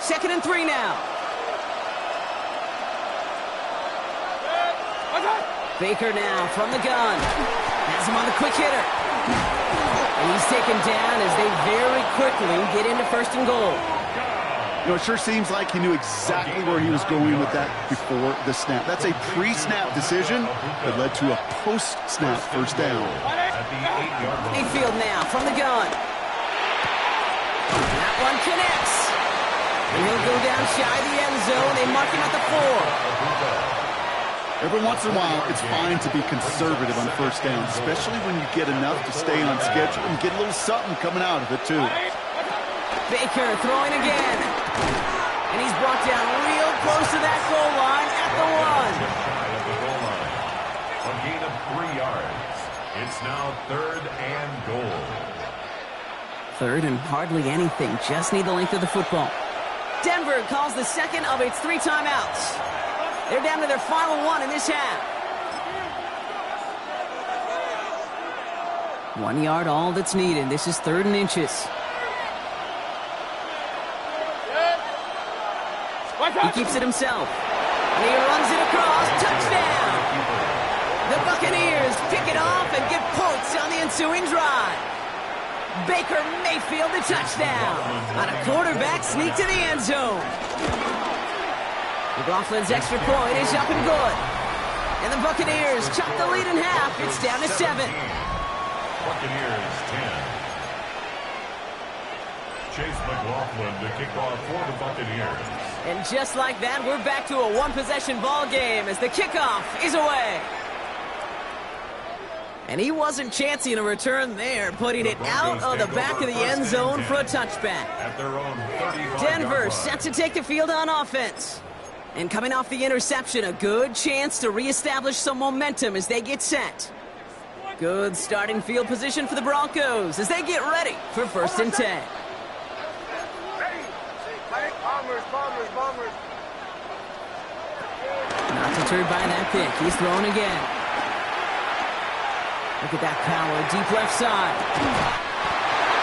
2nd and 3 now. Baker now from the gun. Has him on the quick hitter. And he's taken down as they very quickly get into 1st and goal. You know, it sure seems like he knew exactly where he was going with that before the snap. That's a pre-snap decision that led to a post-snap 1st down. Mayfield now from the gun. That one connects. And he'll go down shy of the end zone. They mark him at the 4. Every once in a while, it's fine to be conservative on 1st down, especially when you get enough to stay on schedule and get a little something coming out of it, too. Baker throwing again. And he's brought down real close to that goal line at the 1. A gain of 3 yards. It's now 3rd and goal. 3rd and hardly anything. Just need the length of the football. Denver calls the 2nd of its 3 timeouts. They're down to their final 1 in this half. 1 yard, all that's needed. This is 3rd and inches. He keeps it himself. And he runs it across. Touchdown! The Buccaneers pick it off and get points on the ensuing drive. Baker Mayfield the touchdown on a quarterback sneak to the end zone. McLaughlin's extra point is up and good. And the Buccaneers chop the lead in half. It's down to 7. Buccaneers 10. Chase McLaughlin to kick off for the Buccaneers. And just like that, we're back to a 1-possession ball game as the kickoff is away. And he wasn't chancing a return there, putting it out of the back of the end zone for a touchback. At their own 35-yard Denver line. set to take the field on offense. And coming off the interception, a good chance to reestablish some momentum as they get set. Good starting field position for the Broncos as they get ready for 1st and 10. Bombers. Not deterred by that pick. He's throwing again. Look at that power, deep left side.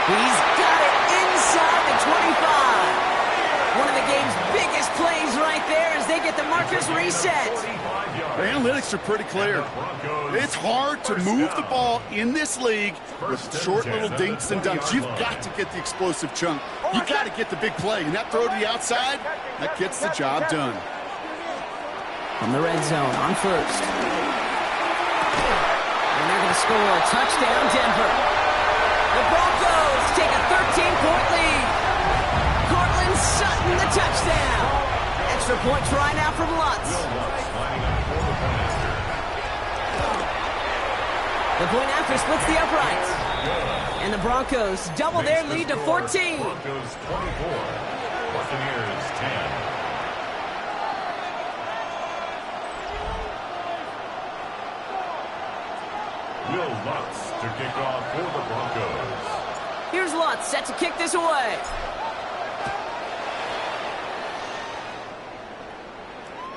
He's got it inside the 25. One of the game's biggest plays right there as they get the markers reset. 45 yards. The analytics are pretty clear. It's hard to move the ball in this league with short little dinks and dunks. You've got to get the explosive chunk. You've got to get the big play. And that throw to the outside, that gets the job done. From the red zone on first. And they're going to score a touchdown, Denver. The Broncos take a 13-point lead. Cortland Sutton, the touchdown. Extra point try now from Lutz. The point after splits the uprights. And the Broncos double their lead to 14. Broncos 24, Buccaneers 10. Will Lutz to kick off for the Broncos. Here's Lutz set to kick this away.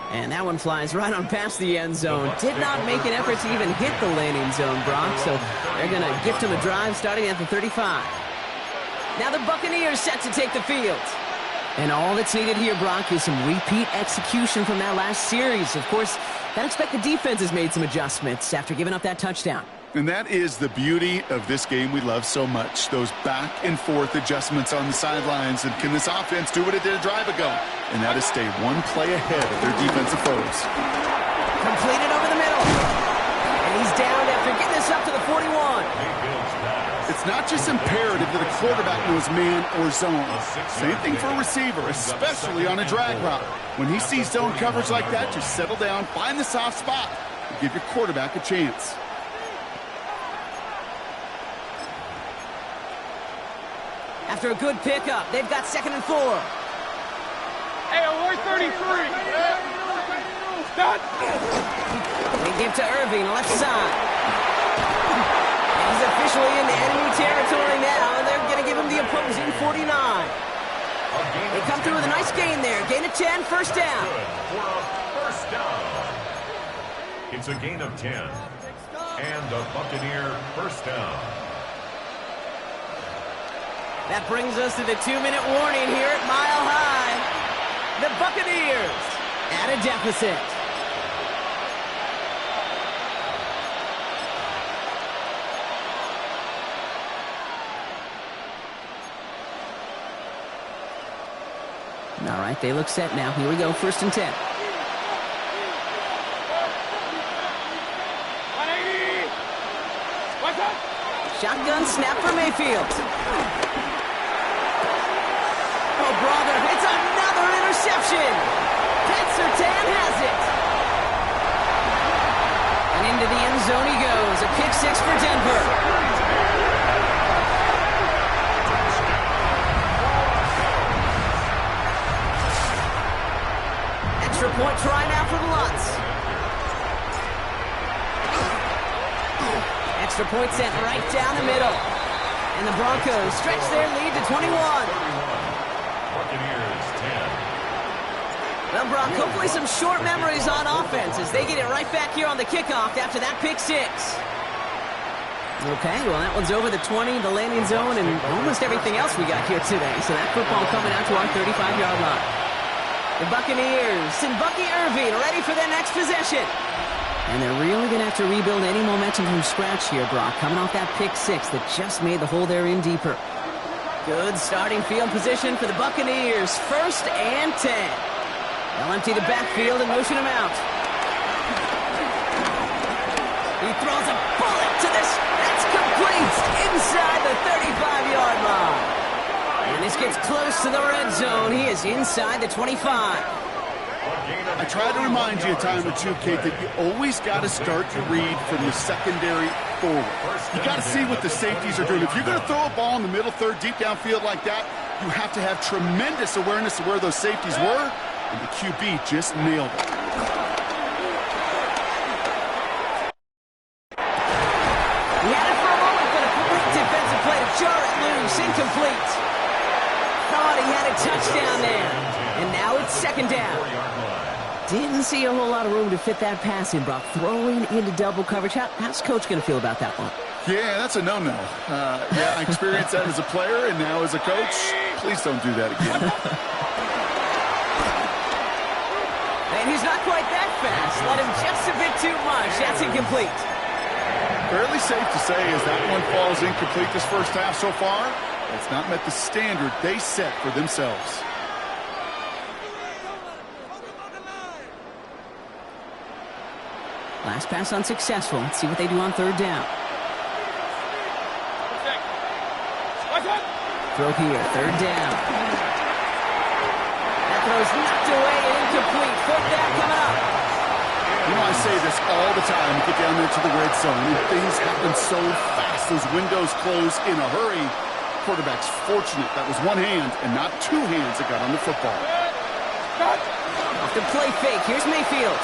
And that one flies right on past the end zone. Did not make an effort to even hit the landing zone, Brock. So they're going to gift him a drive starting at the 35. Now the Buccaneers set to take the field. And all that's needed here, Brock, is some repeat execution from that last series. Of course, I'd expect the defense has made some adjustments after giving up that touchdown. And that is the beauty of this game we love so much. Those back and forth adjustments on the sidelines. And can this offense do what it did a drive ago? And that is stay one play ahead of their defensive foes. Completed over the middle. And he's down after getting this up to the 41. It's not just imperative that a quarterback knows man or zone. Same thing for a receiver, especially on a drag route. When he sees zone coverage like that, just settle down, find the soft spot, and give your quarterback a chance. After a good pickup, they've got 2nd and 4. Hey, we're 33. Stop. They give to Irving, left side. He's officially into enemy territory now, and they're going to give him the opposing 49. They come through with a nice gain there. Gain of 10, first down. For a first down. It's a gain of 10. And a Buccaneer first down. That brings us to the 2-minute warning here at Mile High. The Buccaneers at a deficit. All right, they look set now. Here we go, 1st and 10. 180. What's up? Shotgun snap for Mayfield. Oh, brother, it's another interception. Pat Surtain has it. And into the end zone he goes. A kick 6 for Denver. Extra point try now from Lutz. Extra point sent right down the middle. And the Broncos stretch their lead to 21. Buccaneers 10. Well, Brock, hopefully some short memories on offense as they get it right back here on the kickoff after that pick 6. Okay, well, that one's over the 20, the landing zone, and almost everything else we got here today. So that football coming out to our 35-yard line. The Buccaneers and Bucky Irving are ready for their next possession. And they're really going to have to rebuild any momentum from scratch here, Brock, coming off that pick 6 that just made the hole there in deeper. Good starting field position for the Buccaneers. 1st and 10. They'll empty the backfield and motion him out. He throws a bullet to this. That's complete inside the 35-yard line. And this gets close to the red zone. He is inside the 25. I try to remind you a time or two, Kate, that you always got to start to read from the secondary forward. You got to see what the safeties are doing. If you're going to throw a ball in the middle third, deep downfield like that, you have to have tremendous awareness of where those safeties were, and the QB just nailed it. He had it for a moment, but a complete defensive play to jar it loose. Incomplete. Thought he had a touchdown there. And now it's 2nd down. Didn't see a whole lot of room to fit that pass in, Brock. Throwing into double coverage. How's Coach going to feel about that one? Yeah, that's a no-no. Yeah, I experienced that as a player and now as a coach. Please don't do that again. And he's not quite that fast. Let him just too much. That's incomplete. Fairly safe to say as that one falls incomplete this first half so far, it's not met the standard they set for themselves. Last pass unsuccessful. Let's see what they do on third down. Throw here, third down. That throw's knocked away and incomplete. Fourth down coming up. You know, I say this all the time. You get down there to the red zone, and things happen so fast. Those windows close in a hurry. Quarterback's fortunate that was one hand and not two hands that got on the football. Off the play fake. Here's Mayfield.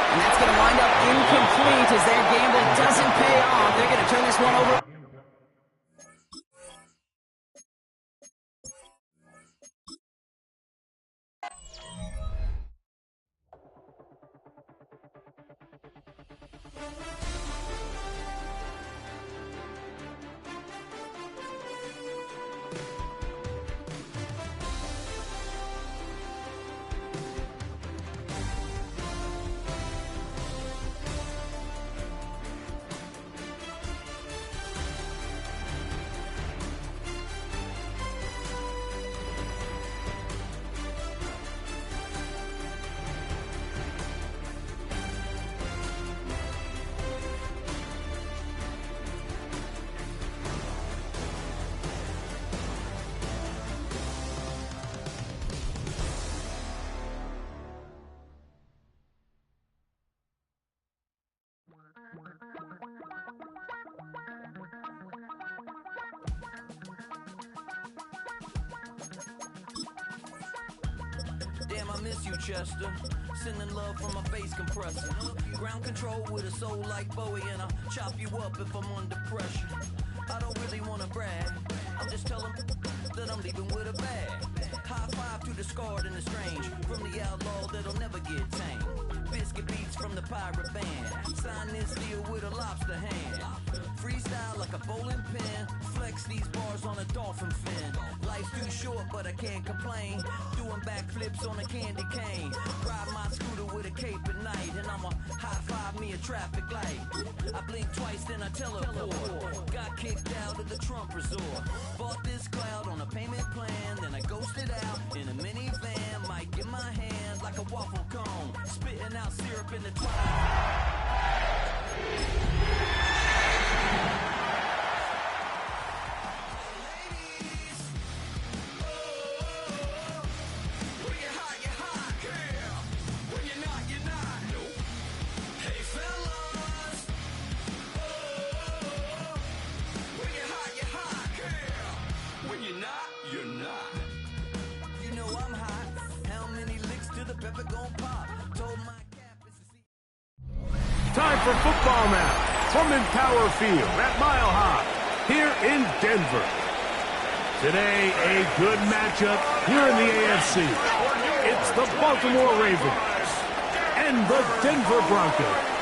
And that's going to wind up incomplete as their gamble doesn't pay off. They're going to turn this one over. Damn, I miss you, Chester. Sending love from my bass compressor. Ground control with a soul like Bowie, and I'll chop you up if I'm under pressure. I don't really want to brag. I'm just telling that I'm leaving with a bag. High five to the scarred and the strange. From the outlaw that'll never get tamed. Biscuit beats from the pirate band. Sign this deal with a lobster hand. Freestyle like a bowling pin. Flex these bars on a dolphin fin. Life's too short, but I can't complain. Doing backflips on a candy cane. Ride my scooter with a cape at night. And I'ma high five me a traffic light. I blink twice, then I teleport. Got kicked out of the Trump resort. Bought this cloud on a payment plan. Then I ghosted out in a minivan. Might get my hand like a waffle cone. Spitting out syrup in the Time for football now from Empower Field at Mile High here in Denver. Today, a good matchup here in the AFC. It's the Baltimore Ravens and the Denver Broncos.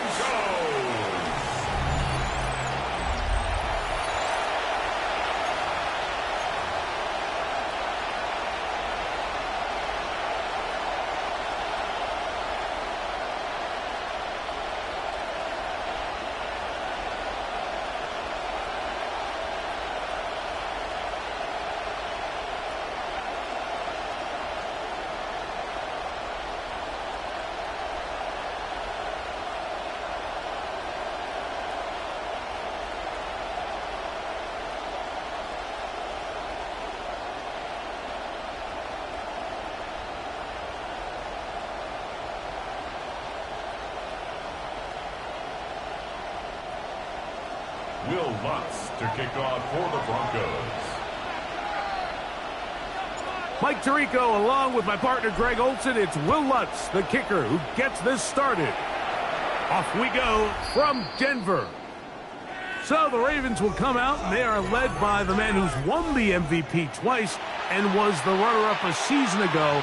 Will Lutz to kick off for the Broncos. Mike Tirico along with my partner Greg Olson. It's Will Lutz, the kicker, who gets this started. Off we go from Denver. So the Ravens will come out, and they are led by the man who's won the MVP twice and was the runner-up a season ago.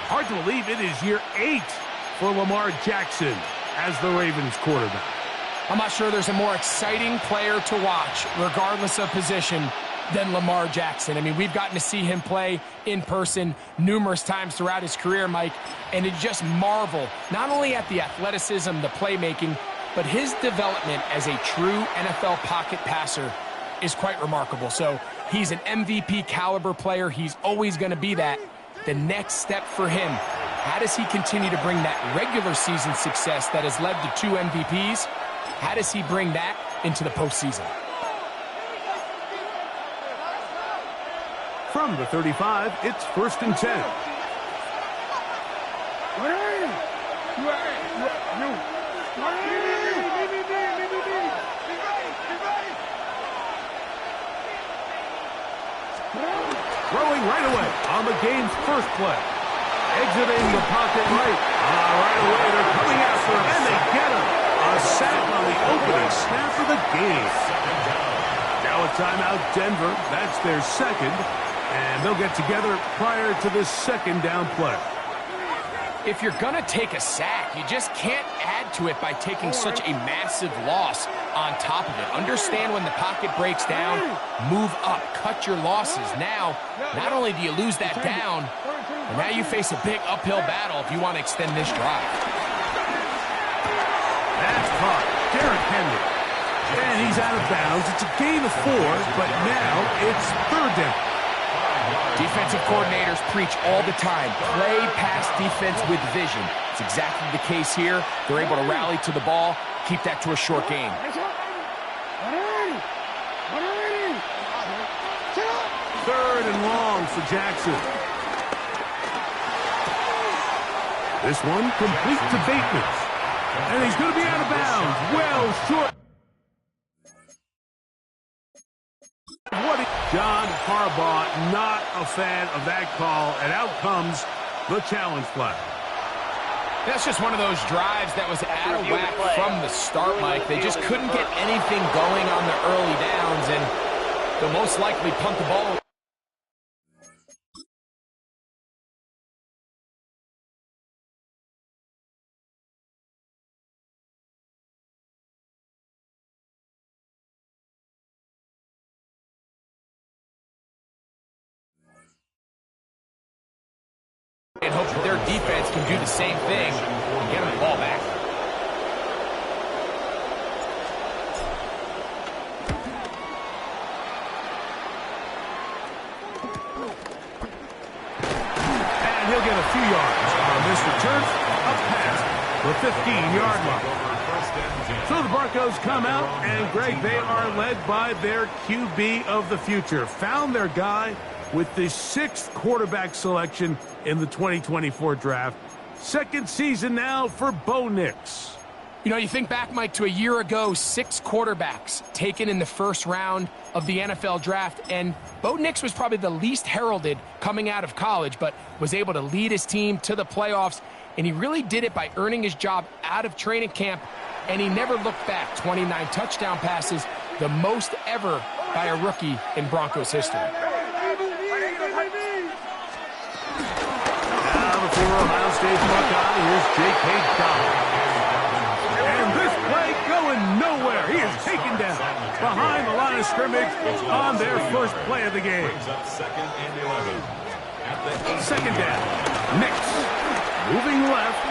Hard to believe it is year 8 for Lamar Jackson as the Ravens quarterback. I'm not sure there's a more exciting player to watch, regardless of position, than Lamar Jackson. I mean, we've gotten to see him play in person numerous times throughout his career, Mike, and it just marvel not only at the athleticism, the playmaking, but his development as a true NFL pocket passer is quite remarkable. So he's an MVP caliber player. He's always going to be that. The next step for him, how does he continue to bring that regular season success that has led to 2 MVPs? How does he bring that into the postseason? From the 35, it's 1st and 10. Throwing right away on the game's first play. Exiting the pocket right. Right away, they're coming after him, and they get him. A sack on the opening snap of the game. Now a timeout, Denver. That's their second. And they'll get together prior to this 2nd down play. If you're going to take a sack, you just can't add to it by taking such a massive loss on top of it. Understand when the pocket breaks down, move up, cut your losses. Now, not only do you lose that down, but now you face a big uphill battle if you want to extend this drive. That's caught. Derrick Henry. And he's out of bounds. It's a gain of 4, but now it's 3rd down. Defensive coordinators preach all the time, play pass defense with vision. It's exactly the case here. They're able to rally to the ball, keep that to a short game. 3rd and long for Jackson. This one complete to Bateman. And he's going to be out of bounds. Well short. John Harbaugh, not a fan of that call, and out comes the challenge flag. That's just one of those drives that was out of whack from the start, Mike. They just couldn't get anything going on the early downs, and they'll most likely punt the ball. And hope that their defense can do the same thing and get them the ball back. And he'll get a few yards on this return, up past the 15-yard line. So the Broncos come out, and Greg, they are led by their QB of the future. Found their guy with the 6th quarterback selection in the 2024 draft. 2nd season now for Bo Nix. You know, you think back, Mike, to a year ago, 6 quarterbacks taken in the 1st round of the NFL draft, and Bo Nix was probably the least heralded coming out of college, but was able to lead his team to the playoffs, and he really did it by earning his job out of training camp, and he never looked back. 29 touchdown passes, the most ever by a rookie in Broncos history. For Ohio State Buckeye, here's J.K. Dobbins. And this play going nowhere. He is taken down behind the line of scrimmage on their first play of the game. 2nd down. Nix moving left.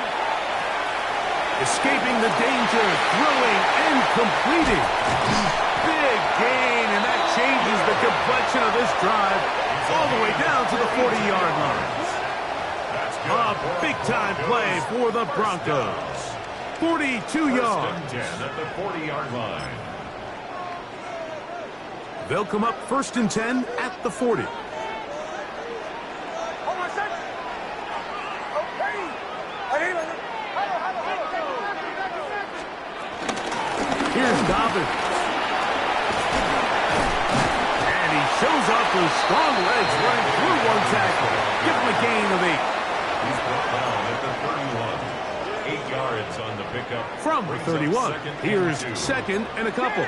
Escaping the danger. Throwing and completing. Big gain, and that changes the complexion of this drive all the way down to the 40-yard line. A big-time play for the Broncos. 42 yards. At the 40-yard line. They'll come up 1st and 10 at the 40. Here's Dobbins. And he shows up with strong legs running through one tackle. Give him a gain of 8. He's brought down at the 31. 8 yards on the pickup. From the 31, here's 2nd and a couple.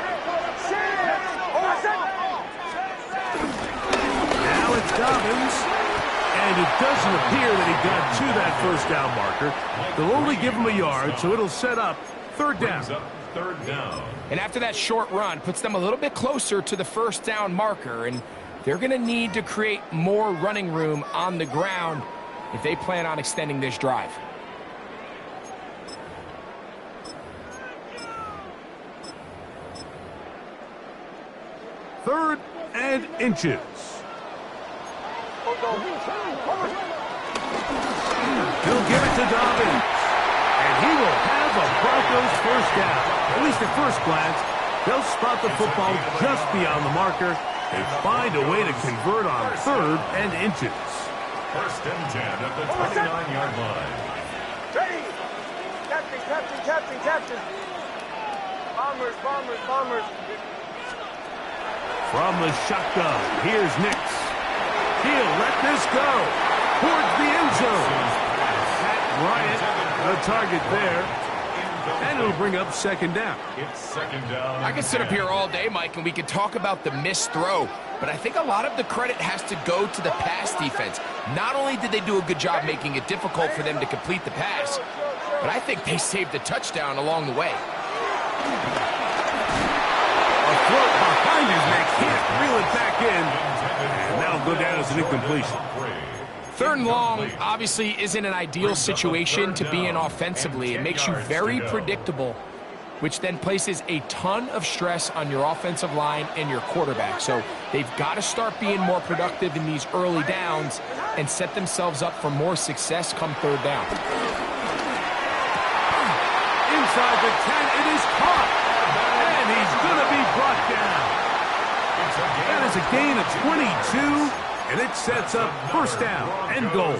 Now it's Dobbins. And it doesn't appear that he got to that 1st down marker. They'll only give him a yard, so it'll set up 3rd down. third down. And after that short run, puts them a little bit closer to the first down marker, and they're going to need to create more running room on the ground if they plan on extending this drive. Third and inches. He'll give it to Dobbins. And he will have a Broncos first down. At least at first glance, they'll spot the football just beyond the marker and find a way to convert on third and inches. First and 10 at the 29-yard line. Ready! Captain, captain, captain, captain. Bombers, bombers, bombers. From the shotgun, here's Nix. He'll let this go towards the end zone. Pat Bryant, the target there. And it'll bring up second down. It's second down. I could sit up here all day, Mike, and we could talk about the missed throw, but I think a lot of the credit has to go to the pass defense. Not only did they do a good job making it difficult for them to complete the pass, but I think they saved the touchdown along the way. A float behind his neck, can't reel it back in, and that'll go down as an incompletion. Third and long obviously isn't an ideal situation to be in offensively. It makes you very predictable, which then places a ton of stress on your offensive line and your quarterback. So they've got to start being more productive in these early downs and set themselves up for more success come third down. Inside the 10, it is caught, and he's going to be brought down. That is a gain of 22. And it sets up first down and goal.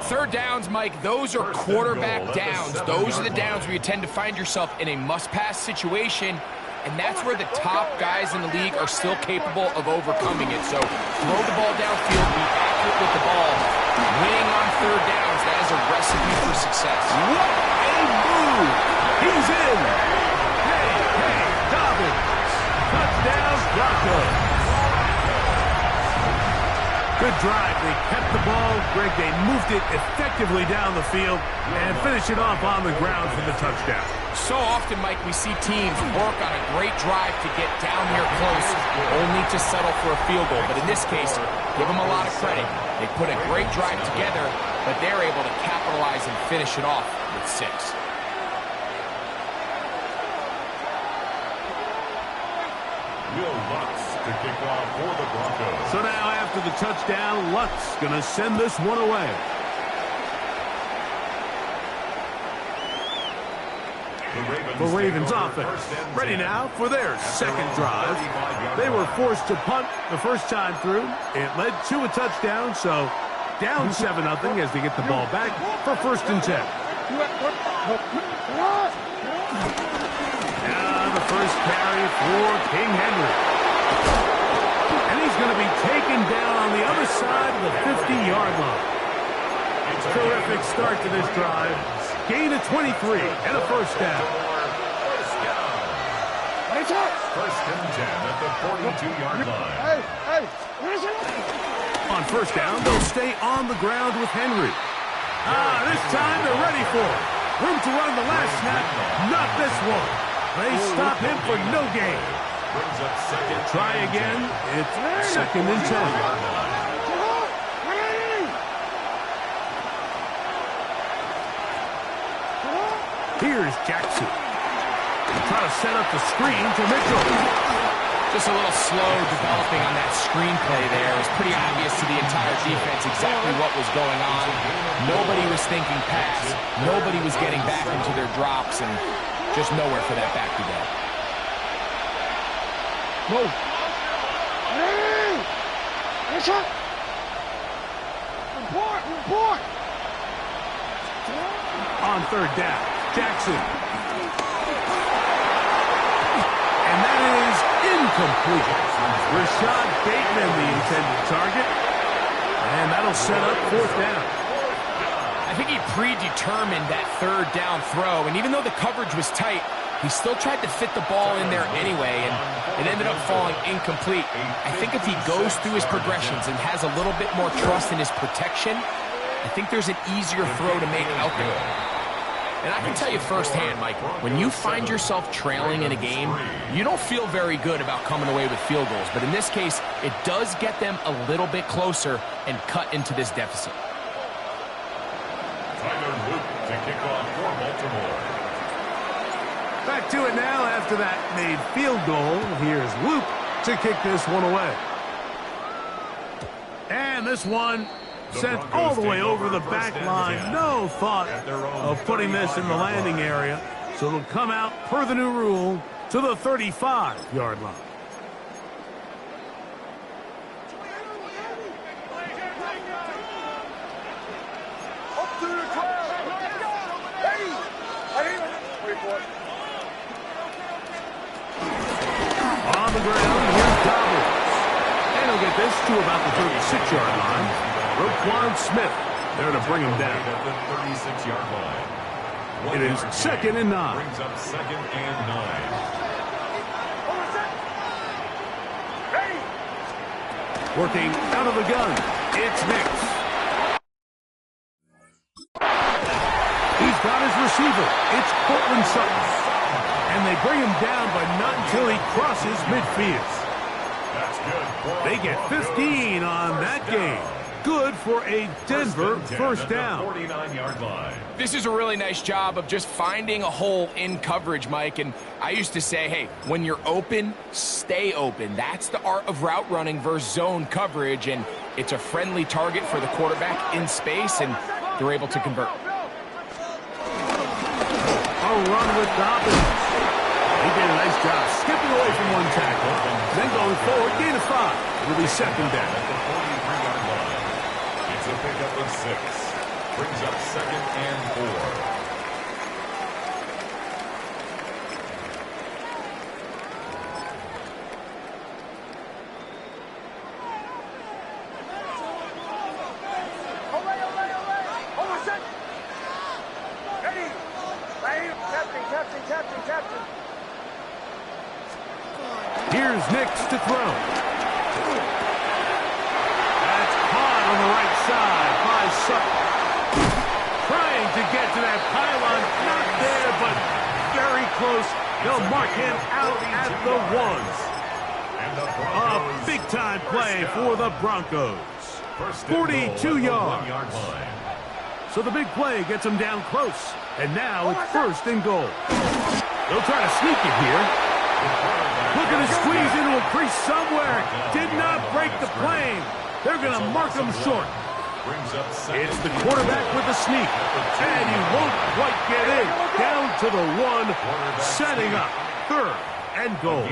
Third downs, Mike, those are quarterback downs. Those are the downs where you tend to find yourself in a must-pass situation, and that's where the top guys in the league are still capable of overcoming it. So throw the ball downfield, be accurate with the ball. Winning on third downs, that is a recipe for success. What a move! He's in! Hey, Dobbins! Touchdown, Broncos! Good drive. They kept the ball. Greg, they moved it effectively down the field and finished it off on the ground for the touchdown. So often, Mike, we see teams work on a great drive to get down here close, only to settle for a field goal. But in this case, give them a lot of credit. They put a great drive together, but they're able to capitalize and finish it off with 6. Will Lutz to kick off for the Broncos. So now after the touchdown, Lutz going to send this one away. The Ravens offense ready now for their second drive. They were forced to punt the first time through. It led to a touchdown, so down 7-0 as they get the ball back for first and 10. Now the first carry for King Henry. And he's going to be taken down on the other side of the 50-yard line. Terrific start to this drive. Gain of 23 and a first down. First and 10 at the 42-yard line. On first down, they'll stay on the ground with Henry. This time they're ready for it. Room to run the last snap, not this one. They stop him for no gain. Try again. It's second and 10. Here's Jackson. Try to set up the screen to Mitchell. Just a little slow developing on that screenplay there. It was pretty obvious to the entire defense exactly what was going on. Nobody was thinking pass. Nobody was getting back into their drops, and just nowhere for that back to go. Move. Report. On third down, Jackson. And that is incomplete. Rashad Bateman, the intended target. And that'll set up fourth down. I think he predetermined that third down throw, and even though the coverage was tight, he still tried to fit the ball in there anyway, and it ended up falling incomplete. I think if he goes through his progressions and has a little bit more trust in his protection, I think there's an easier throw to make out there. And I can tell you firsthand, Mike, when you find yourself trailing in a game, you don't feel very good about coming away with field goals. But in this case, it does get them a little bit closer and cut into this deficit. Tyler Luke to kick off for Baltimore. Back to it now after that made field goal. Here's Luke to kick this one away. And this one sent all the way over the back line. No thought of putting this in the landing area. So it'll come out per the new rule to the 35-yard line. On the ground, here's Dobbins. And he'll get this to about the 36-yard line. Roquan Smith there to bring him down. At the 36-yard line. It is 2nd and 9. Brings up 2nd and 9. Working out of the gun, it's Nix. He's got his receiver. It's Cortland Sutton. And they bring him down, but not until he crosses midfield. That's good. They get 15 on that game. Good for a Denver first down. 49-yard line. This is a really nice job of just finding a hole in coverage, Mike. And I used to say, hey, when you're open, stay open. That's the art of route running versus zone coverage. And it's a friendly target for the quarterback in space, and they're able to convert. A run with Dobbins. He did a nice job skipping away from one tackle, then going forward, gain of 5. It'll be 2nd down. At the 43-yard line. It's a pickup of 6. Brings up 2nd and 4. Here's Nix to throw. That's caught on the right side by Sutton. Trying to get to that pylon. Not there, but very close. They'll mark him out at the 1. A big-time play for the Broncos. 42 yards. So the big play gets them down close. And now it's 1st and goal. They'll try to sneak it here. Looking to squeeze into a crease somewhere. Did not break the plane. They're going to mark him short. It's the quarterback with the sneak. And he won't quite get in. Down to the 1. Setting up 3rd and goal.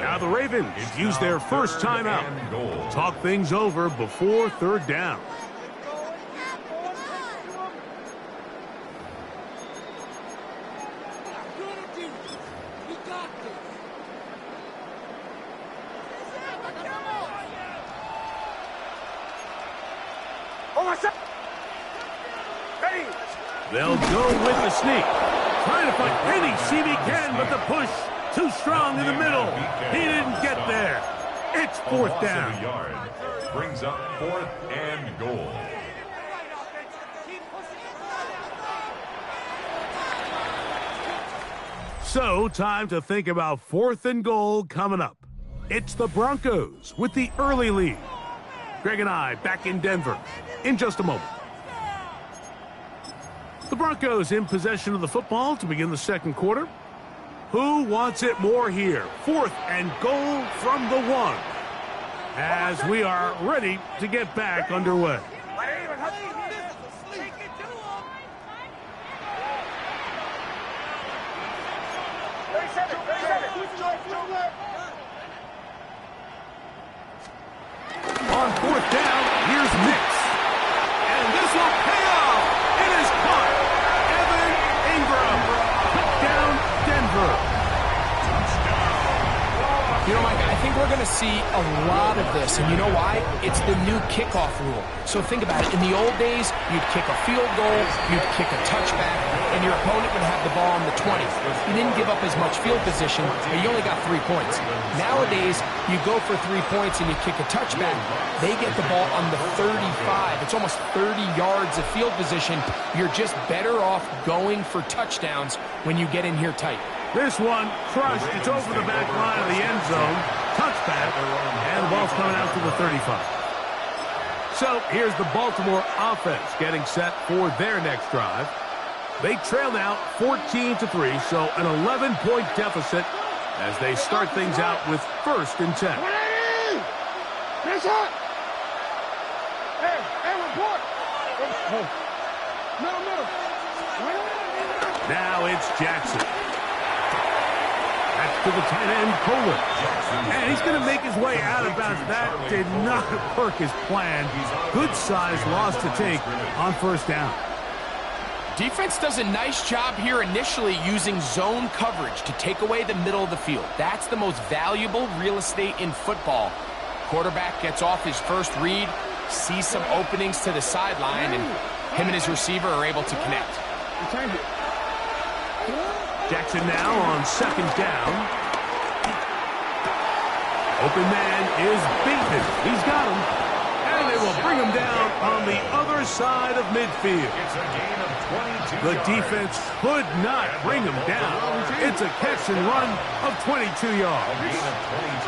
Now the Ravens use their first timeout. Talk things over before 3rd down. They'll go with the sneak. Trying to find any seam he can, but the push too strong in the middle. He didn't get there. It's 4th down. Brings up 4th and goal. So, time to think about 4th and goal coming up. It's the Broncos with the early lead. Greg and I back in Denver in just a moment. The Broncos in possession of the football to begin the 2nd quarter. Who wants it more here? 4th and goal from the 1. As we are ready to get back underway. On 4th down, here's Nix. And this will pay off. It is caught. Evan Ingram. Put down Denver. You know, Mike, I think we're going to see a lot of this, and you know why? It's the new kickoff rule. So think about it. In the old days, you'd kick a field goal, you'd kick a touchback, and your opponent would have the ball on the 20. You didn't give up as much field position, but you only got 3 points. Nowadays, you go for 3 points and you kick a touchback. They get the ball on the 35. It's almost 30 yards of field position. You're just better off going for touchdowns when you get in here tight. This one crushed. It's over the back line of the end zone. Touchback. And the ball's coming out to the 35. So here's the Baltimore offense getting set for their next drive. They trail now 14-3, so an 11-point deficit as they start things out with 1st and 10. Now it's Jackson. That's to the tight end, Kohler. And he's going to make his way out of bounds. That did not work as planned. Good size loss to take on 1st down. Defense does a nice job here initially using zone coverage to take away the middle of the field. That's the most valuable real estate in football. Quarterback gets off his first read, sees some openings to the sideline, and him and his receiver are able to connect. Jackson now on 2nd down. Open man is Bateman. He's got him. And they will bring him down on the other side of midfield. It's a gain of 22 The yards. defense could not bring him down. It's a catch and run of 22 yards. A gain of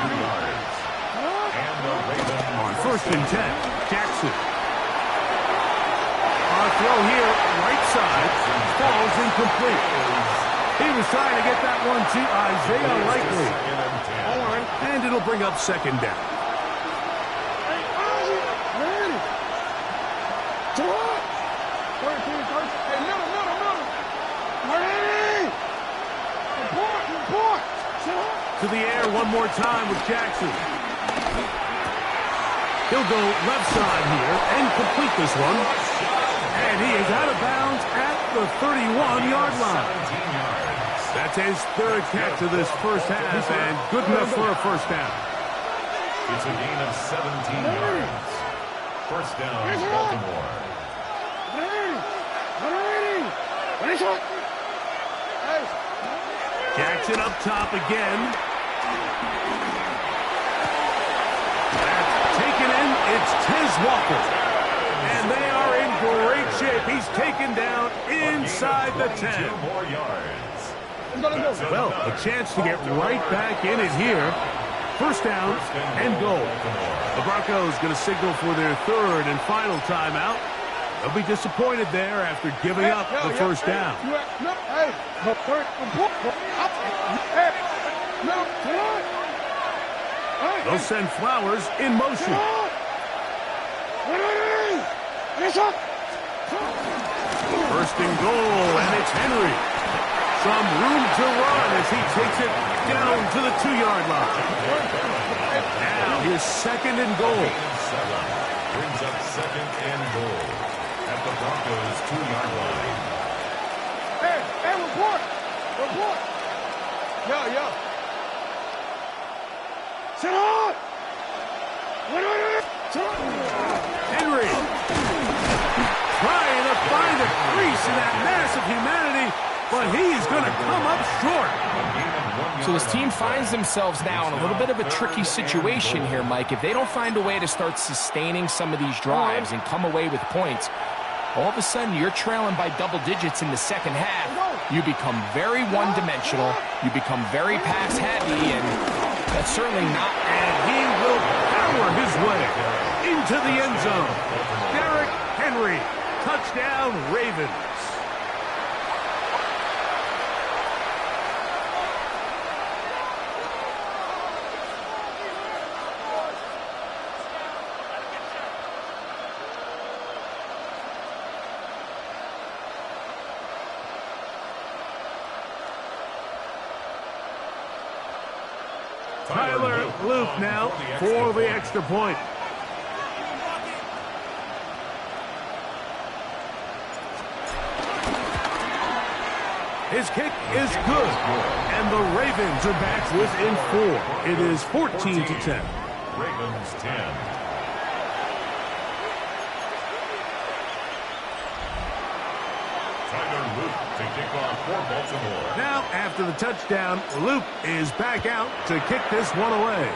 22 yards. And the Ravens On 1st and 10, Jackson. On a throw here, right side, falls incomplete. He was trying to get that one to Isaiah Likely. And it'll bring up 2nd down. To the air one more time with Jackson. He'll go left side here and complete this one. And he is out of bounds at the 31-yard line. That's his 3rd catch of this 1st half, and good enough for a 1st down. It's a gain of 17 yards. 1st down, Baltimore. Jackson up top again. That's taken in. It's Tiz Walker. And they are in great shape. He's taken down inside the 10. 2 more yards. Well, a chance to get right back in it here. 1st down and goal. The Broncos going to signal for their 3rd and final timeout. They'll be disappointed there after giving up the 1st down. They'll send Flowers in motion. 1st and goal, and it's Henry. Some room to run as he takes it down to the 2-yard line. Now his 2nd and goal. Brings up 2nd and goal at the Broncos' 2-yard line. Hey, report! Yo. Sit on! Henry trying to find a crease in that mass of humanity, but he's going to come up short. So his team finds themselves now in a little bit of a tricky situation here, Mike. If they don't find a way to start sustaining some of these drives and come away with points, all of a sudden you're trailing by double digits in the 2nd half. You become very one-dimensional. You become very pass-heavy, and that's certainly not... And he will power his way into the end zone. Derrick Henry, touchdown Ravens. Tyler Luke now for the extra point. His kick is good, and the Ravens Ravens are back within 4. It is 14-10. Ravens 10. To kick off for Baltimore. Now, after the touchdown, Luke is back out to kick this one away.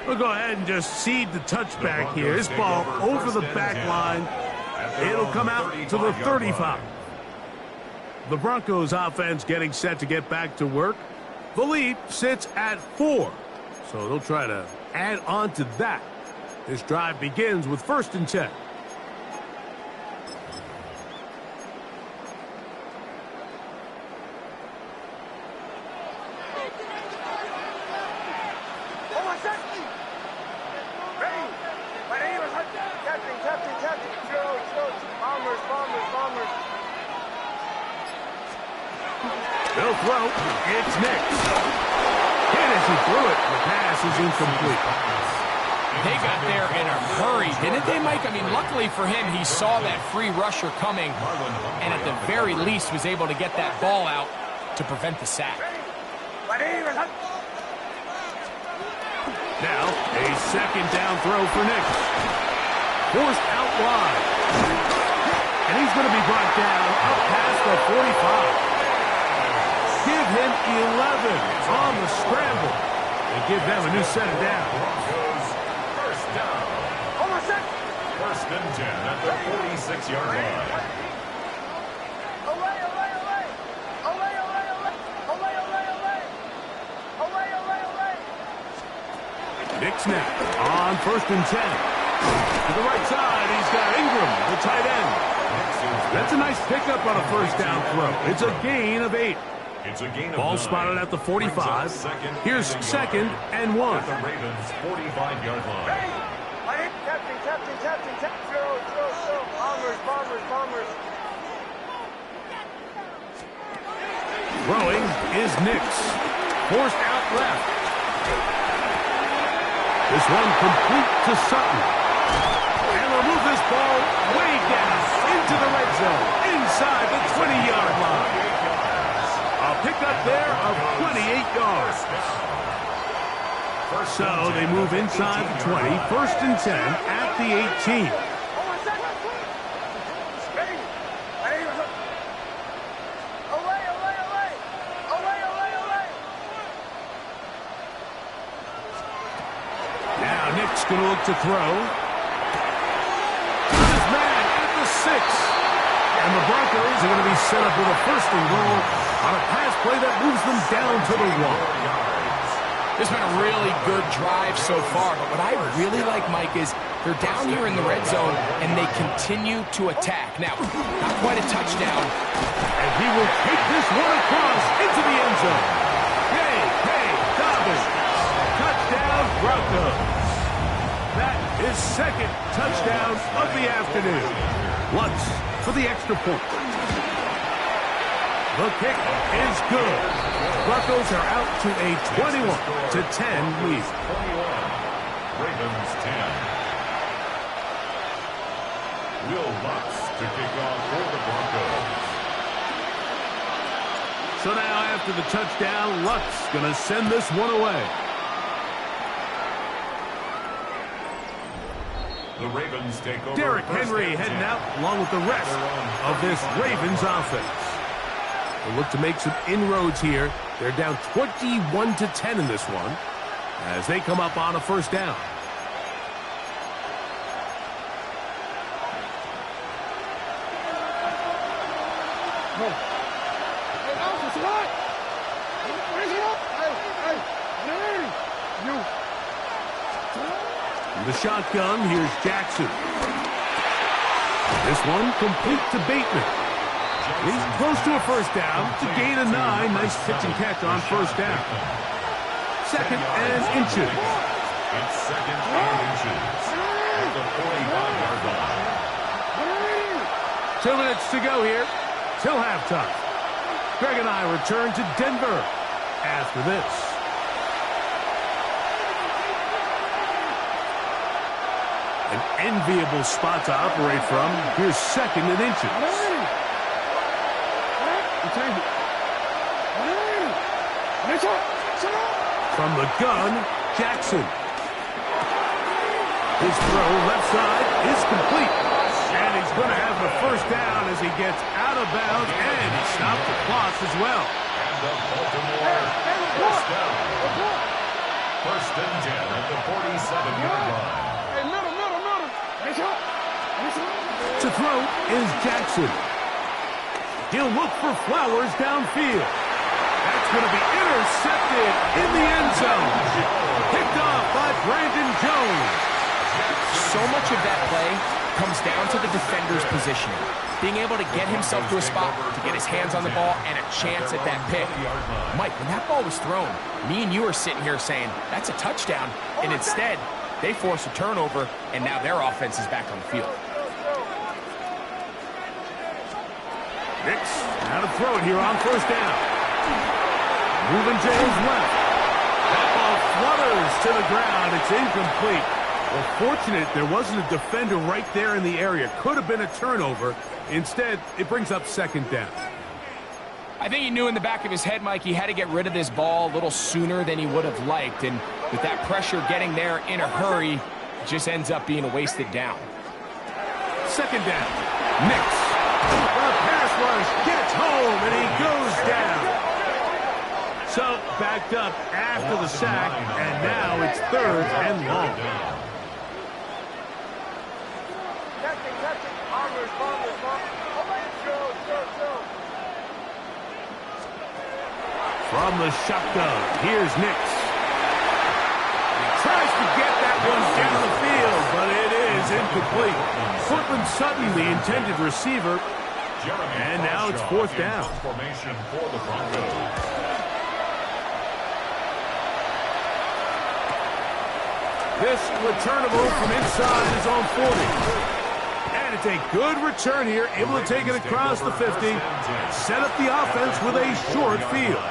We'll go ahead and just seed the touchback here. This ball over the back line. It'll come out to the 35. The Broncos offense getting set to get back to work. The lead sits at 4. So they'll try to add on to that. This drive begins with 1st and 10. They'll throw. It's Nix. And as he threw it, the pass is incomplete. They got there in a hurry, didn't they, Mike? I mean, luckily for him, he saw that free rusher coming, and at the very least was able to get that ball out to prevent the sack. Now, a 2nd down throw for Nix. Forced out wide. And he's going to be brought down up past the 45. Give him 11 on the scramble and give them a new set of downs. Broncos first down. 1st and 10 at the 46-yard line. Nick snap on 1st and 10. To the right side, he's got Ingram, the tight end. That's a nice pickup on a 1st down throw. It's a gain of 8. It's a gain of Ball 9. spotted at the 45. Here's 2nd and 1. At the Ravens' 45-yard line. Throwing is Nix. Forced out left. This one complete to Sutton. And they'll move this ball way down into the red zone, inside the 20-yard line. A pickup there of 28 yards. So they move inside the 20, 1st and 10 at the 18. Now Nick's going to look to throw. This is man at the 6. And the Broncos are going to be set up with a 1st and goal on a pass play that moves them down to the 1. This has been a really good drive so far, but what I really like, Mike, is they're down here in the red zone, and they continue to attack. Now, not quite a touchdown. And he will take this one across into the end zone. Hey, Dobbins. Touchdown, Broncos. That is 2nd touchdown of the afternoon. Lutz for the extra point. The kick is good. Broncos are out to a 21-10 lead. 21. Ravens 10. Will Lutz to kick off for the Broncos. So now after the touchdown, Lutz going to send this one away. The Ravens take over. Derrick Henry heading out along with the rest of this Ravens offense. They'll look to make some inroads here. They're down 21-10 in this one as they come up on a 1st down. In the shotgun, here's Jackson. This one complete to Bateman. He's close to a 1st down. To gain a 9. Nice pitch and catch on 1st down. 2nd and inches. It's 2nd and inches at the 45-yard line. 2 minutes to go here till halftime. Greg and I return to Denver after this. An enviable spot to operate from. Here's 2nd and inches. From the gun, Jackson. His throw left side is complete. And he's going to have the first down as he gets out of bounds, and he stopped the clock as well. And the Baltimore first down. First and 10 at the 47-yard line. To throw is Jackson. He'll look for Flowers downfield. That's going to be intercepted in the end zone. Picked off by Brandon Jones. So much of that play comes down to the defender's positioning. Being able to get himself to a spot, to get his hands on the ball, and a chance at that pick. Mike, when that ball was thrown, me and you are sitting here saying, that's a touchdown. And instead, they force a turnover, and now their offense is back on the field. Nix, now to throw it here on first down. Moving James left. That ball flutters to the ground. It's incomplete. Well, fortunate there wasn't a defender right there in the area. Could have been a turnover. Instead, it brings up second down. I think he knew in the back of his head, Mike, he had to get rid of this ball a little sooner than he would have liked. And with that pressure getting there in a hurry, it just ends up being a wasted down. Second down. Nix. The pass rush gets home, and he goes down. So, backed up after the sack, and now it's third and long. From the shotgun, here's Nix. He tries to get that one down the field, but it is incomplete. Cortland Sutton, the intended receiver, and now it's fourth down. Formation for the Broncos. This returnable from inside is on 40. And it's a good return here, able to take it across the 50, set up the offense with a short field.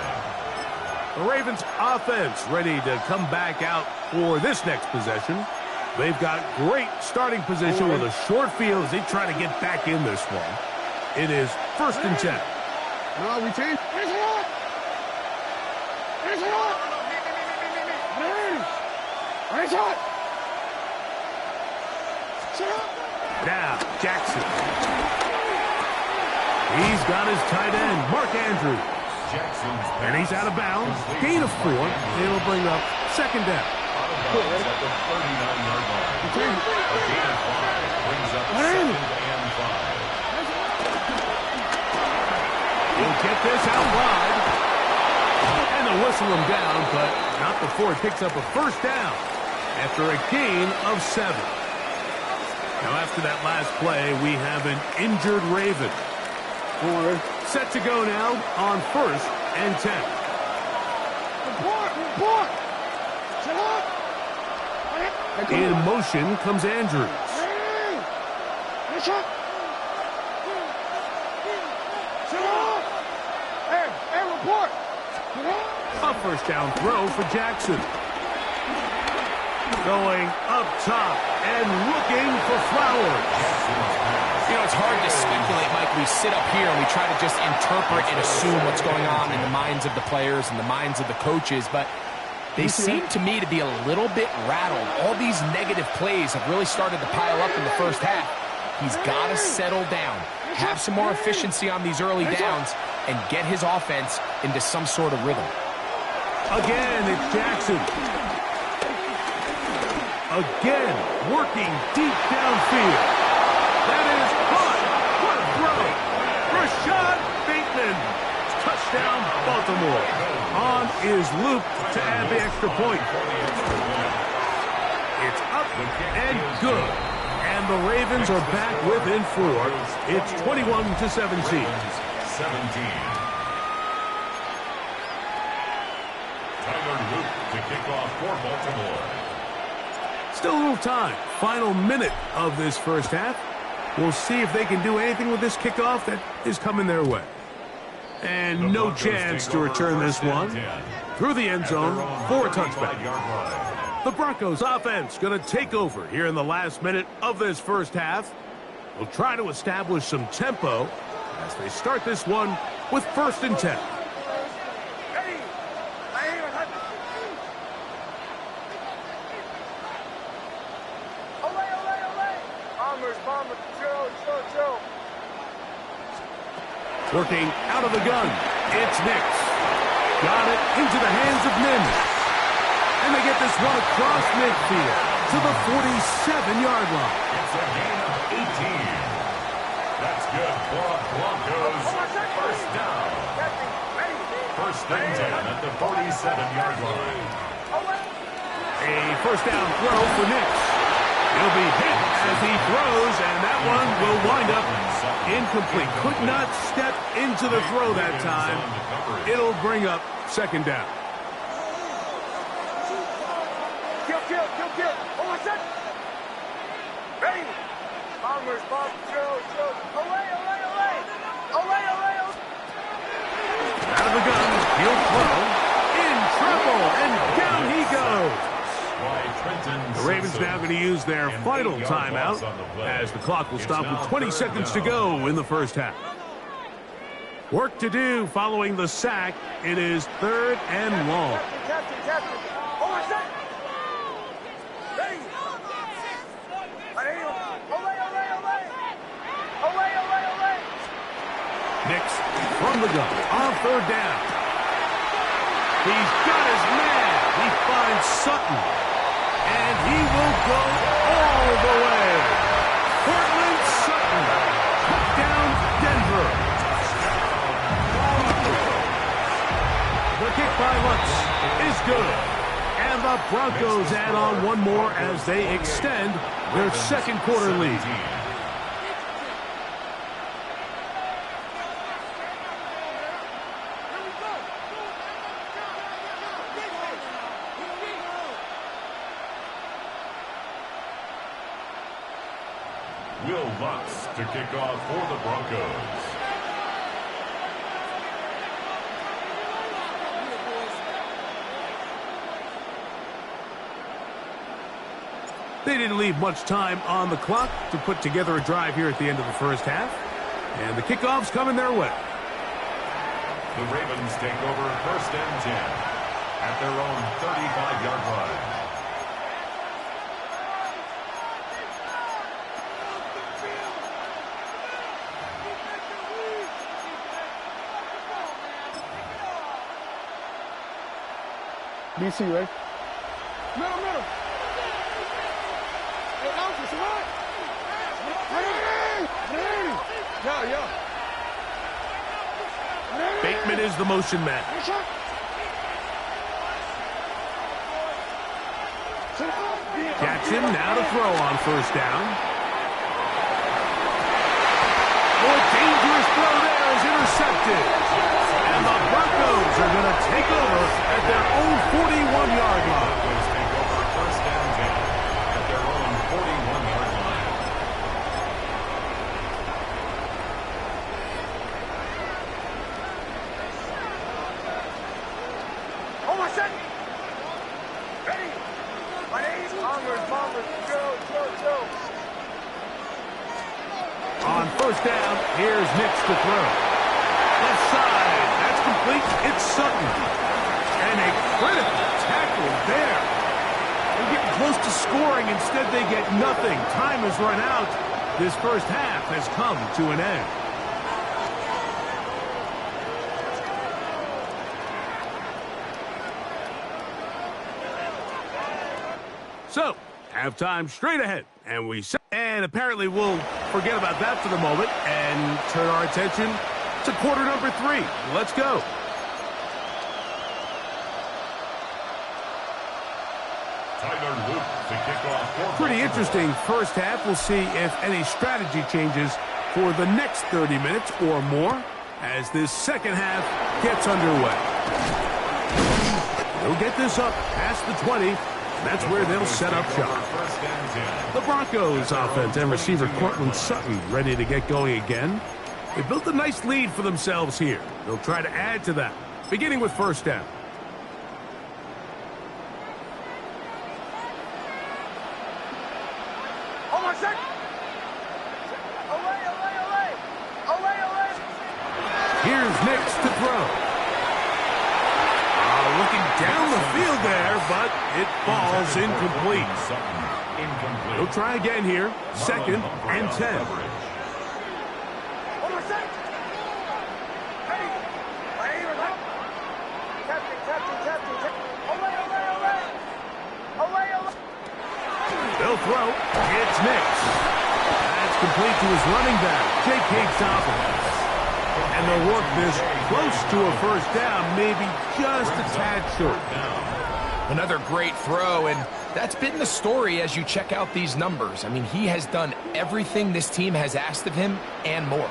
The Ravens offense ready to come back out for this next possession. They've got great starting position with a short field as they try to get back in this one. It is first and 10. No, we change. Here's it up. Here's it up. Here's it up. Now, Jackson. He's got his tight end, Mark Andrews. And he's out of bounds. Gain of 4. It'll bring up second down. Out of bounds at the 39-yard line. A gain of 5 brings up second and 5. He'll get this out wide. And they'll whistle him down, but not before it picks up a first down after a gain of 7. Now, after that last play, we have an injured Raven. Set to go now on first and 10. Report. In motion comes Andrews. Hey, report. A first down throw for Jackson. Going up top and looking for Flowers. You know, it's hard to speculate, Mike. We sit up here and we try to just interpret and assume what's going on in the minds of the players and the minds of the coaches, but they seem to me to be a little bit rattled. All these negative plays have really started to pile up in the first half. He's got to settle down, have some more efficiency on these early downs, and get his offense into some sort of rhythm. Again, it's Jackson. Again, working deep downfield. That is caught. What a throw. Rashad Bateman. Touchdown, Baltimore. On is Luke to add the extra point. It's up and good. And the Ravens are back within 4. It's 21-17. 17. Tyler Luke to kick off for Baltimore. Still a little time. Final minute of this first half. We'll see if they can do anything with this kickoff that is coming their way. And no chance to return this one through the end zone for a touchback. The Broncos offense going to take over here in the last minute of this first half. We'll try to establish some tempo as they start this one with first and 10. Working out of the gun. It's Nix. Got it into the hands of Mims. And they get this one across midfield to the 47-yard line. It's a gain of 18. That's good for a Broncos first down. First and 10 at the 47-yard line. A first down throw for Nix. He'll be hit as he throws, and that one will wind up incomplete. Could not step into the throw that time. It'll bring up second down. Kill. Hold on, set. Ready. Bombers, show. Away. Out of the gun, he'll throw. In trouble, and down he goes. The Ravens now going to use their final timeout as the clock will stop with 20 seconds to go in the first half. Work to do following the sack. It is third and long. Captain. Hold on, set. Ready. Away. Nix from the gun on third down. He's got his man. He finds Sutton. And he will go all the way. Cortland Sutton. Down Denver. The kick by Lutz is good. And the Broncos add on one more as they extend their second quarter lead. Will Lutz to kick off for the Broncos. They didn't leave much time on the clock to put together a drive here at the end of the first half. And the kickoff's coming their way. The Ravens take over first and 10 at their own 35-yard line. BC, right? Middle. Hey, Alphys, what? Yeah. Bateman is the motion man. Jackson now to throw on first down. A dangerous throw there is intercepted. And the Broncos are going to take over at their own 41-yard line. Broncos take over first and 10 at their own 41-yard line. Hold on, set. Ready. My name's Bombers, go. On first down, here's Nix to throw. Left side, that's complete. It's Sutton. And a critical tackle there. They're getting close to scoring. Instead, they get nothing. Time has run out. This first half has come to an end. So, halftime straight ahead. And apparently we'll forget about that for the moment and turn our attention to quarter number 3. Let's go. Tyler Luke to kick off. Pretty interesting first half. We'll see if any strategy changes for the next 30 minutes or more as this second half gets underway. They'll get this up past the 20. That's where they'll set up shop. The Broncos offense and receiver Cortland Sutton ready to get going again. They built a nice lead for themselves here. They'll try to add to that, beginning with first down. Hold on, set. Away. Here's Nix to throw. Looking down the field there, but it falls incomplete. He'll try again here. Second and 10. They'll throw. It's Nix. That's complete to his running back, J.K. Gtowncapp. And they'll work this close to a first down, maybe just a tad short. Another great throw, and that's been the story as you check out these numbers. I mean, he has done everything this team has asked of him and more.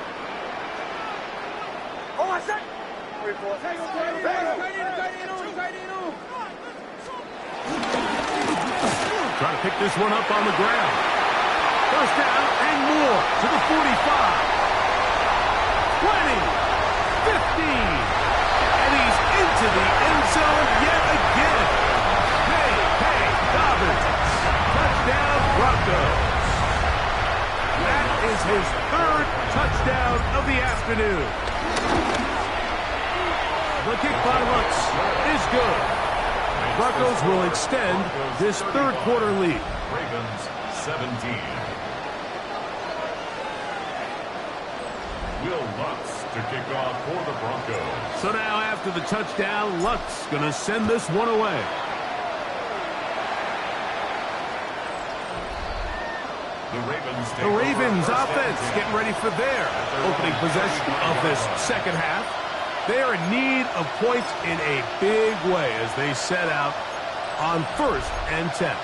Trying to pick this one up on the ground. First down and more to the 45. 20, 15, and he's into the end zone yet again. Hey, Dobbins. Touchdown, Broncos. That is his third touchdown of the afternoon. The kick by Lutz is good. Broncos will extend this third quarter lead. Ravens 17. Will Lutz to kick off for the Broncos. So now after the touchdown, Lutz going to send this one away. The Ravens offense getting ready for their opening possession of this second half. They are in need of points in a big way as they set out on 1st and 10.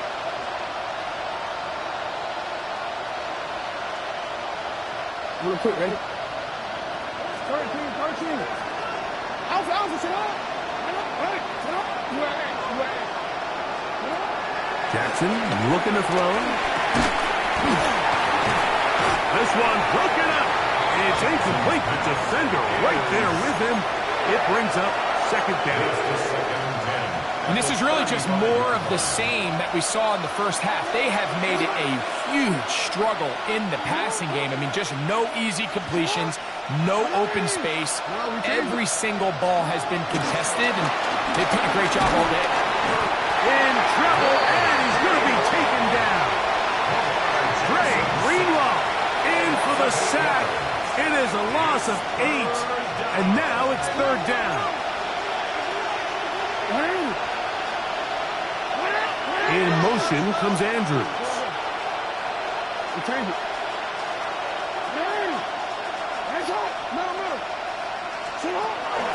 Real quick, ready? 13. Alpha, sit up. Jackson looking to throw. This one broken up. It's incomplete. The defender right there with him. It brings up second down. And this is really just more of the same that we saw in the first half. They have made it a huge struggle in the passing game. I mean, just no easy completions, no open space. Every single ball has been contested, and they've done a great job all day. In trouble, and he's going to be taken down. Greg Greenlaw in for the sack. It is a loss of 8, and now it's third down. In motion comes Andrews.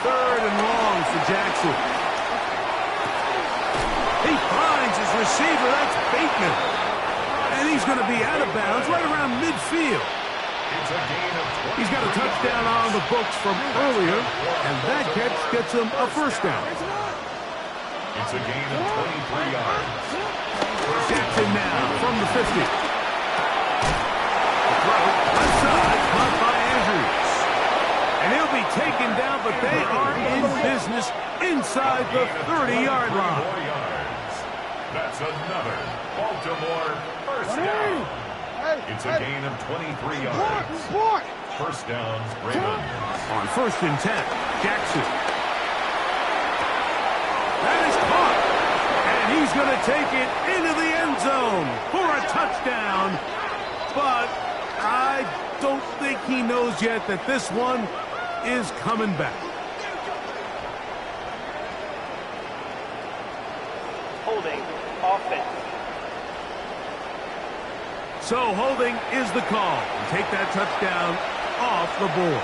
Third and long for Jackson. He finds his receiver. That's Bateman. And he's going to be out of bounds right around midfield. He's got a touchdown on the books from earlier, and that catch gets him a first down. It's a gain of 23 yards. Jackson now from the 50. The throw, left side, caught by Andrews. And he'll be taken down, but they are in business inside the 30-yard line. That's another Baltimore first down. It's a gain of 23 yards. First down, Ravens. On 1st and 10, Jackson. That is caught. And he's going to take it into the end zone for a touchdown. But I don't think he knows yet that this one is coming back. Holding offense. So holding is the call. Take that touchdown off the board.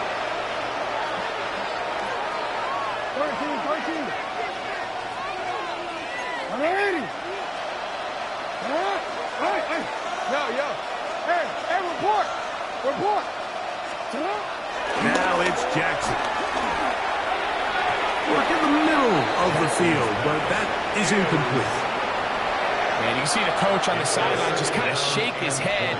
13. I'm ready. Yo. Hey, report. Now it's Jackson. Work in the middle of the field, but that is incomplete. And you can see the coach on the sideline just kind of shake his head.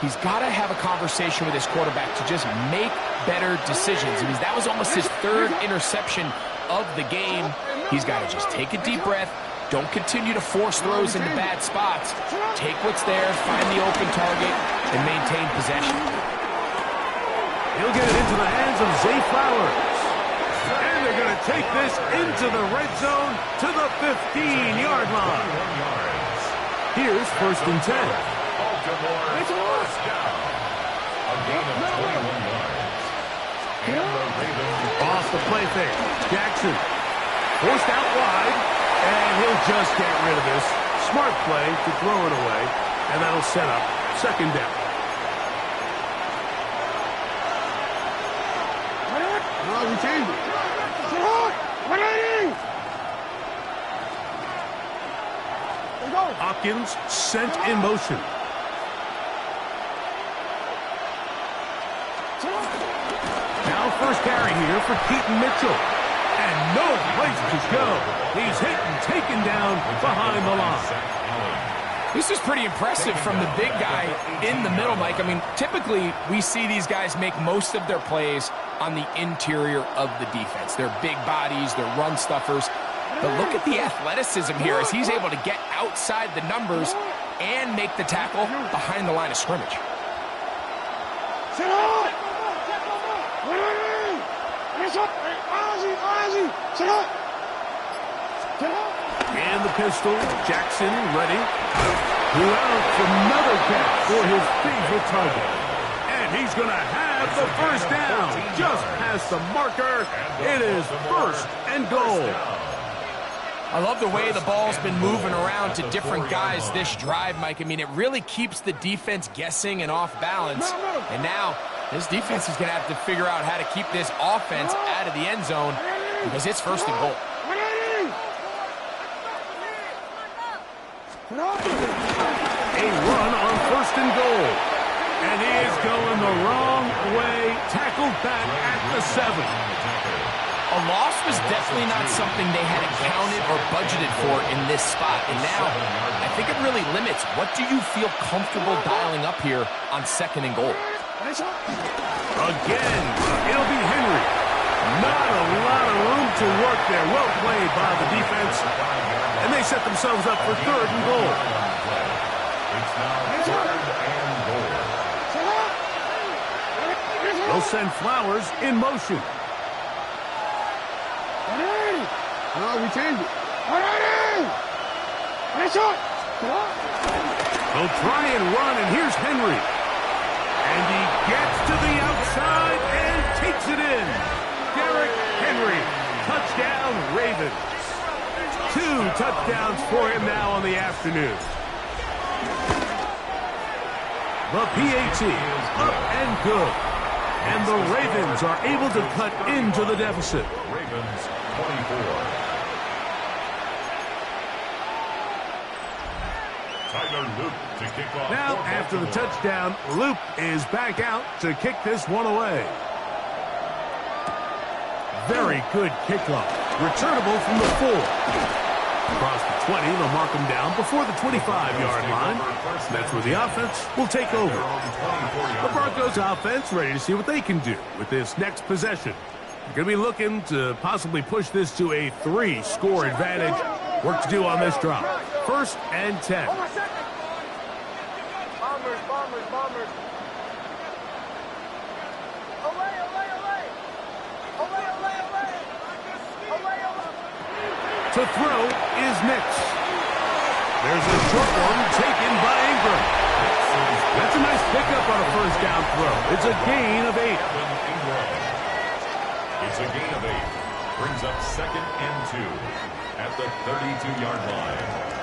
He's got to have a conversation with his quarterback to just make better decisions. I mean, that was almost his third interception of the game. He's got to just take a deep breath. Don't continue to force throws into bad spots. Take what's there, find the open target, and maintain possession. He'll get it into the hands of Zay Flowers. And they're going to take this into the red zone to the 15-yard line. Here's 1st and 10. Baltimore first down. A gain of 21 yards. And the Ravens off the play fake. Jackson forced out wide. just get rid of this. Smart play to throw it away, and that'll set up second down. We changed it. Hopkins sent in motion. Now first carry here for Keaton Mitchell. And no place to go. He's hit and taken down behind the line. This is pretty impressive from the big guy in the middle, Mike. I mean, typically we see these guys make most of their plays on the interior of the defense. They're big bodies, they're run stuffers. But look at the athleticism here as he's able to get outside the numbers and make the tackle behind the line of scrimmage. And the pistol, Jackson ready. Who out another catch for his favorite target. And he's going to have the first down. Just past the marker. It is first and goal. I love the way the ball's been moving around to different guys this drive, Mike. I mean, it really keeps the defense guessing and off balance. And now this defense is going to have to figure out how to keep this offense out of the end zone because it's first and goal. A run on first and goal. And he is going the wrong way. Tackled back at the 7. A loss was definitely not something they had accounted or budgeted for in this spot. And now, I think it really limits what do you feel comfortable dialing up here on second and goal. Again, it'll be Henry. Not a lot of room to work there. Well played by the defense. And they set themselves up for third and goal. It's now third and goal. They'll send Flowers in motion. We changed it. They'll try and run, and here's Henry. And he gets to the outside and takes it in. Derrick Henry, touchdown Ravens. 2 touchdowns for him now on the afternoon. The PAT is up and good. And the Ravens are able to cut into the deficit. Ravens 24. To kick off. Now, after the touchdown, Luke is back out to kick this one away. Very good kickoff. Returnable from the 4. Across the 20, they'll mark him down before the 25-yard line. That's where the offense will take over. The Broncos offense ready to see what they can do with this next possession. They're going to be looking to possibly push this to a 3-score advantage. Work to do on this drive. First and 10. Bombers. To throw is Nix. There's a short one taken by Ingram. That's a nice pickup on a first down throw. It's a gain of 8. It's a gain of 8. Brings up second and 2 at the 32-yard line.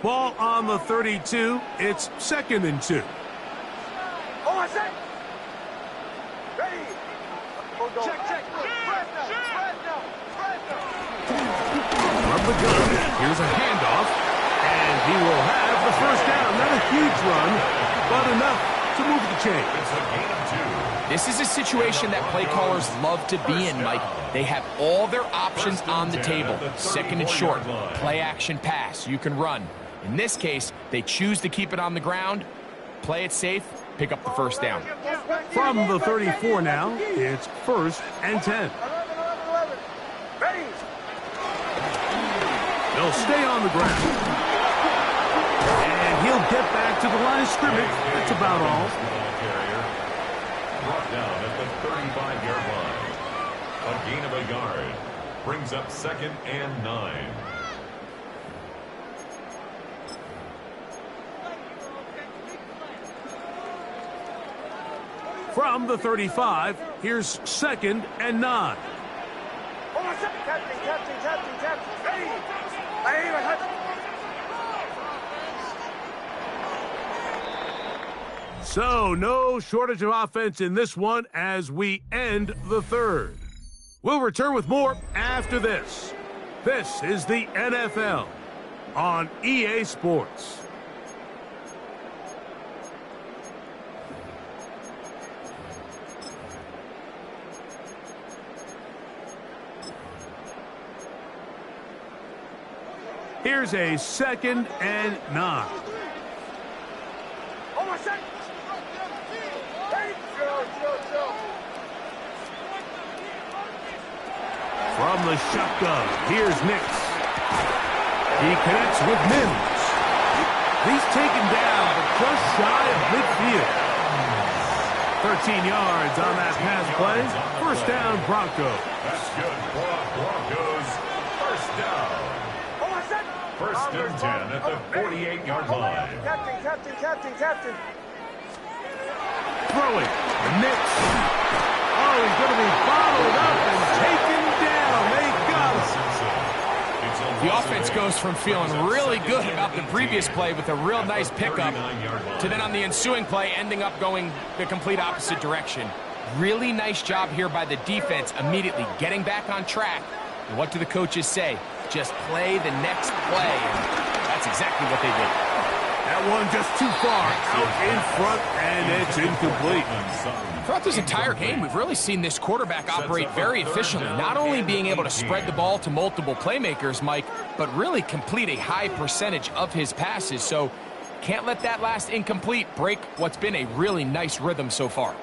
Ball on the 32. It's second and 2. Check. From the gun, here's a handoff, and he will have the first down. Not a huge run, but enough to move the chain. It's a gain of 2. This is a situation that play callers love to be in, Mike. They have all their options on the table. Second and short, play action pass, you can run. In this case, they choose to keep it on the ground, play it safe, pick up the first down. From the 34 now, it's first and 10. They'll stay on the ground. And he'll get back to the line of scrimmage. That's about all. Brought down at the 35-yard line. A gain of a yard. Brings up second and 9. From the 35, here's 2nd and 9. So, no shortage of offense in this one as we end the 3rd. We'll return with more after this. This is the NFL on EA Sports. Here's a 2nd and 9. From the shotgun, here's Nix. He connects with Mims. He's taken down, but just shy of midfield. 13 yards on that pass play. First down, Broncos. That's good for Broncos. First down. First and 10 at the 48-yard line. Captain. Throwing. Nix. Oh, he's going to be bottled up and taken down. They got him. The offense goes from feeling really good about the previous play with a real nice pickup to then on the ensuing play ending up going the complete opposite direction. Really nice job here by the defense immediately getting back on track. And what do the coaches say? Just play the next play. And that's exactly what they did. That one just too far out in front, and it's incomplete. Throughout this entire game, we've really seen this quarterback operate very efficiently, not only being able to spread the ball to multiple playmakers, Mike, but really complete a high percentage of his passes. So can't let that last incomplete break what's been a really nice rhythm so far.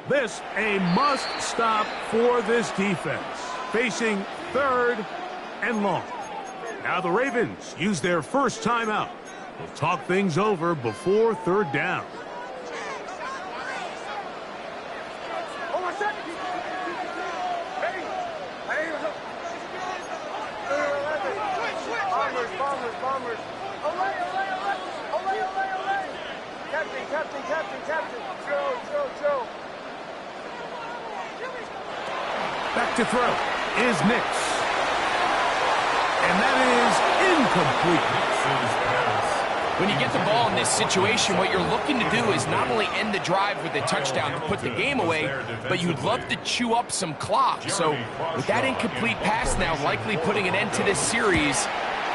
This a must stop for this defense, facing 3rd and long. Now the Ravens use their first timeout. We'll talk things over before 3rd down. Bombers. Captain. Joe. Back to throw is Nix. And that is incomplete. When you get the ball in this situation, what you're looking to do is not only end the drive with a touchdown to put the game away, but you'd love to chew up some clock. So with that incomplete pass now likely putting an end to this series,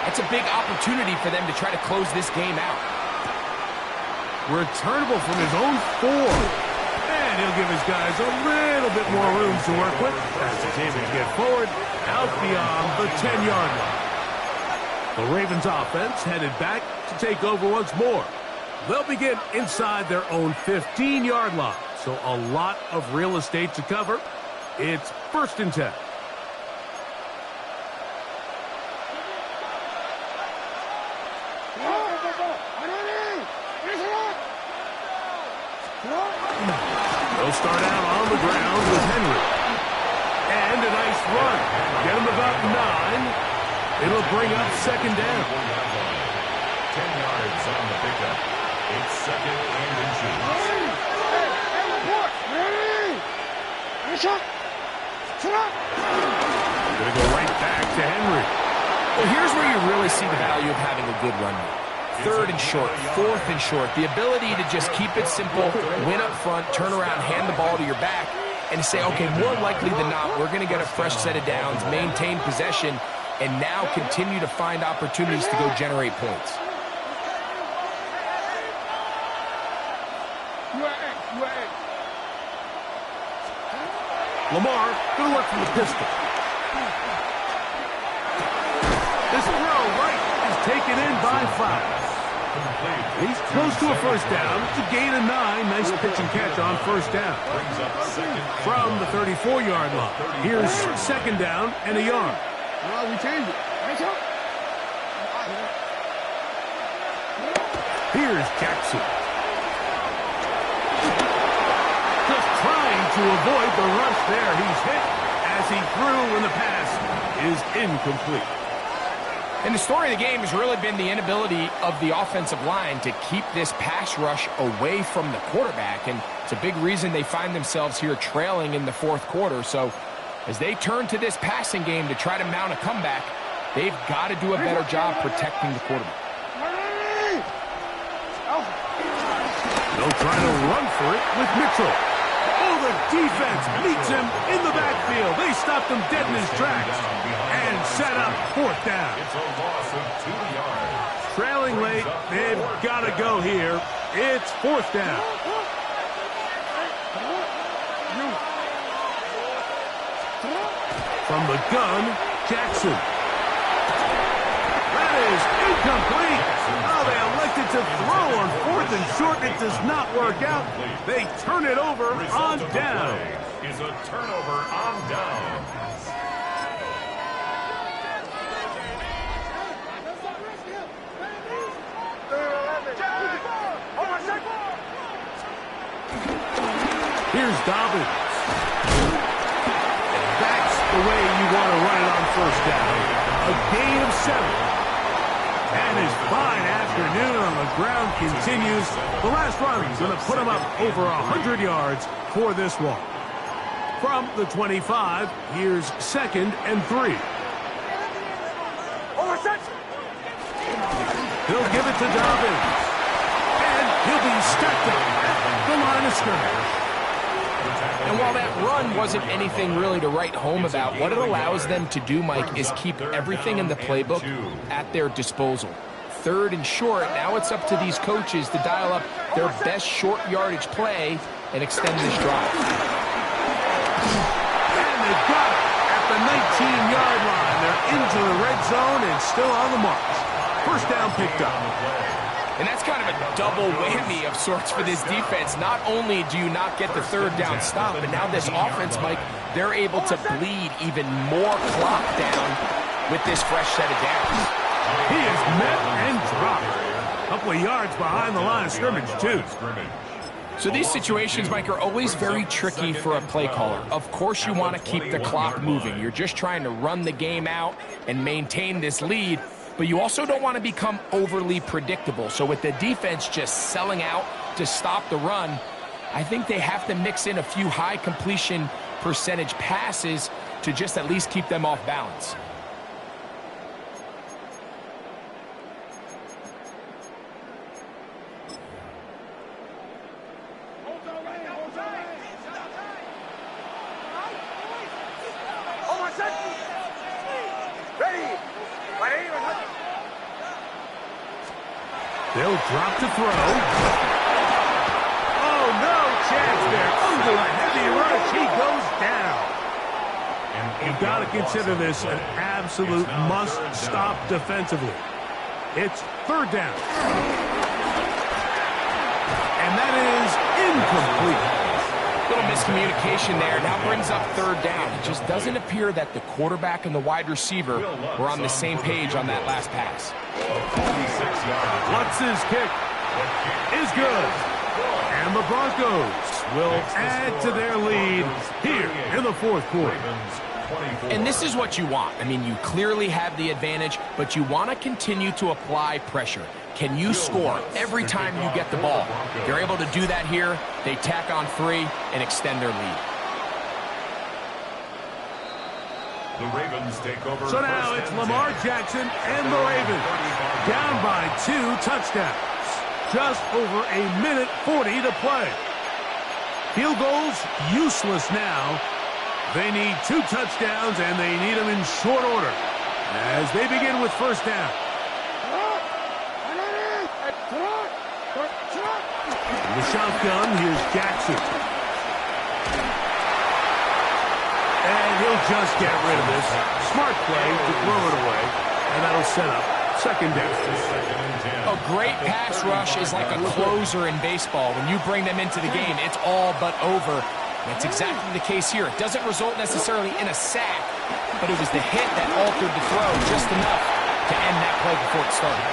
that's a big opportunity for them to try to close this game out. Returnable from his own 4. And he'll give his guys a little bit more room to work with as he's able to get forward out beyond the 10-yard line. The Ravens offense headed back to take over once more. They'll begin inside their own 15-yard line, so a lot of real estate to cover. It's 1st and 10. They'll start out on the ground with Henry. And a nice run. Get him about 9. It'll bring up 2nd down. 10 yards on the pickup. It's 2nd and inches. Gonna go right back to Henry. Well, here's where you really see the value of having a good run. 3rd and short, 4th and short. The ability to just keep it simple, win up front, turn around, hand the ball to your back, and say, okay, more likely than not, we're going to get a fresh set of downs, maintain possession, and now continue to find opportunities to go generate points. Lamar going to look for the pistol. This throw right is taken in by Flowers. He's close to a first down. It's a gain of 9. Nice pitch and catch on first down. From the 34-yard line. Here's 2nd down and a yard. We changed it. Here's Jackson. Just trying to avoid the rush there. He's hit as he threw, and the pass is incomplete. And the story of the game has really been the inability of the offensive line to keep this pass rush away from the quarterback. And it's a big reason they find themselves here trailing in the fourth quarter. So as they turn to this passing game to try to mount a comeback, they've got to do a better job protecting the quarterback. They'll try to run for it with Mitchell. Oh, the defense meets him in the backfield. They stopped him dead in his tracks and set up fourth down. It's a loss of 2 yards. Trailing late, they've got to go here. It's fourth down. From the gun, Jackson. That is incomplete. Oh, they elected to throw on fourth and short. It does not work out. They turn it over on down. Is a turnover on down. Here's Dobbins. And that's the way you want to run it on first down. A gain of 7. And his fine afternoon on the ground continues. The last run is going to put him up over 100 yards for this one. From the 25, here's 2nd and 3. He'll give it to Dobbins. And he'll be stacked up at the line of scrimmage. And while that run wasn't anything really to write home about, what it allows them to do, Mike, is keep everything in the playbook at their disposal. 3rd and short, now it's up to these coaches to dial up their best short yardage play and extend this drive. And they've got it at the 19-yard line. They're into the red zone and still on the march. First down picked up. And that's kind of a double whammy of sorts for this defense. Not only do you not get the 3rd down stop, but now this offense, Mike, they're able to bleed even more clock down with this fresh set of downs. He is met and dropped. A couple of yards behind the line of scrimmage, too. So these situations, Mike, are always very tricky for a play caller. Of course you want to keep the clock moving. You're just trying to run the game out and maintain this lead. But you also don't want to become overly predictable. So with the defense just selling out to stop the run, I think they have to mix in a few high completion percentage passes to just at least keep them off balance. They'll drop to throw. Oh, no chance there. Under a heavy rush, he goes down. You've got to consider this an absolute must-stop defensively. It's 3rd down. And that is incomplete. Little miscommunication there. Now brings up 3rd down. It just doesn't appear that the quarterback and the wide receiver were on the same page on that last pass. Lutz's kick is good. And the Broncos will add to their lead here in the fourth quarter. And this is what you want. I mean, you clearly have the advantage, but you want to continue to apply pressure. Can you score every time you get the ball? They're able to do that here. They tack on 3 and extend their lead. The Ravens take over. So now it's Lamar Jackson and the Ravens down by 2 touchdowns. Just over 1:40 to play. Field goals useless now. They need 2 touchdowns and they need them in short order as they begin with first down. In the shotgun, here's Jackson. And he'll just get rid of this. Smart play to throw it away. And that'll set up second down. A great pass rush is like a closer in baseball. When you bring them into the game, it's all but over. That's exactly the case here. It doesn't result necessarily in a sack, but it was the hit that altered the throw just enough to end that play before it started.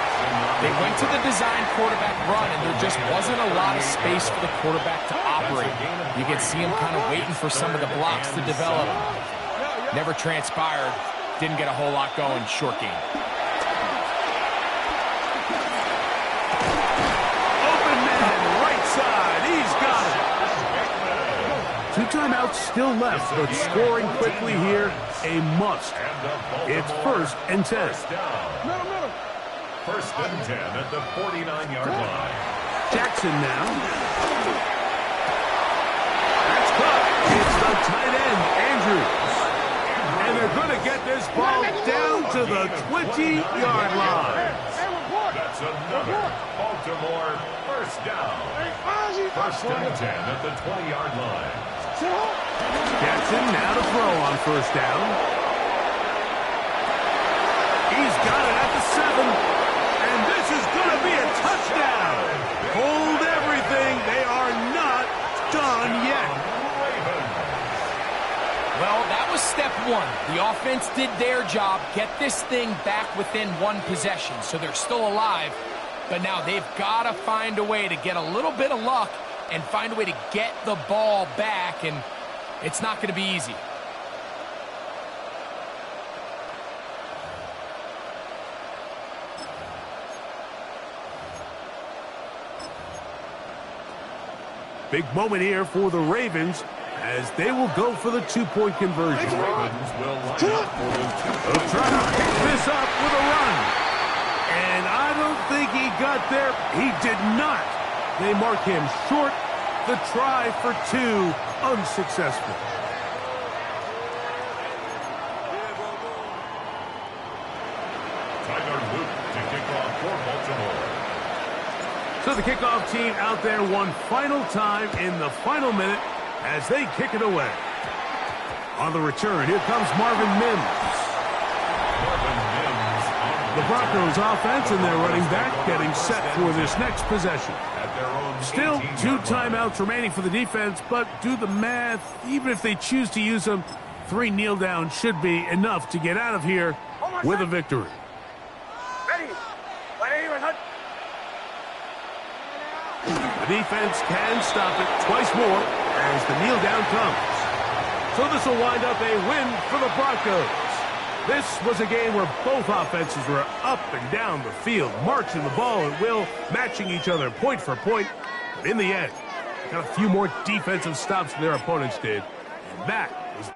They went to the design quarterback run, and there just wasn't a lot of space for the quarterback to operate. You could see him kind of waiting for some of the blocks to develop. Never transpired. Didn't get a whole lot going. Short game. timeouts still left, but scoring quickly here, a must. It's 1st and 10. First and 10 at the 49-yard line. Jackson now. That's caught. It's the tight end, Andrews. And they're going to get this ball down to the 20-yard line. That's another Baltimore first down. First and 10 at the 20-yard line. Jackson now to throw on first down. He's got it at the 7. And this is going to be a touchdown. Hold everything. They are not done yet. Well, that was step 1. The offense did their job, get this thing back within 1 possession, so they're still alive. But now they've got to find a way to get a little bit of luck and find a way to get the ball back, and it's not going to be easy. Big moment here for the Ravens as they will go for the 2-point conversion. The Ravens will line up for the 2-point. They'll try to pick this up with a run. And I don't think he got there. He did not. They mark him short. The try for 2 unsuccessful. Tyler Luke to kick off for Baltimore. So the kickoff team out there one final time in the final minute as they kick it away. On the return, here comes Marvin Mims. The Broncos offense and their running back getting set for this next possession. Still 2 timeouts remaining for the defense, but do the math. Even if they choose to use them, 3 kneel downs should be enough to get out of here with a victory. The defense can stop it twice more as the kneel down comes. So this will wind up a win for the Broncos. This was a game where both offenses were up and down the field, marching the ball at will, matching each other point for point. But in the end, got a few more defensive stops than their opponents did. And that was...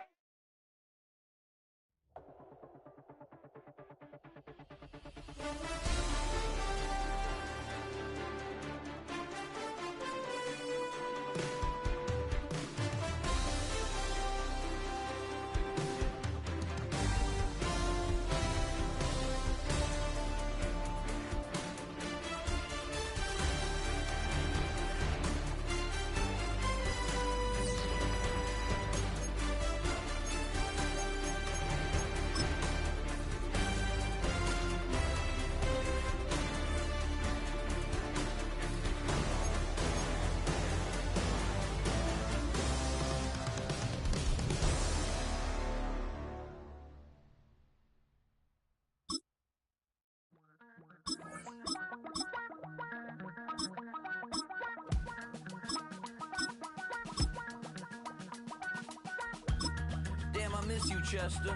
Damn, I miss you, Chester.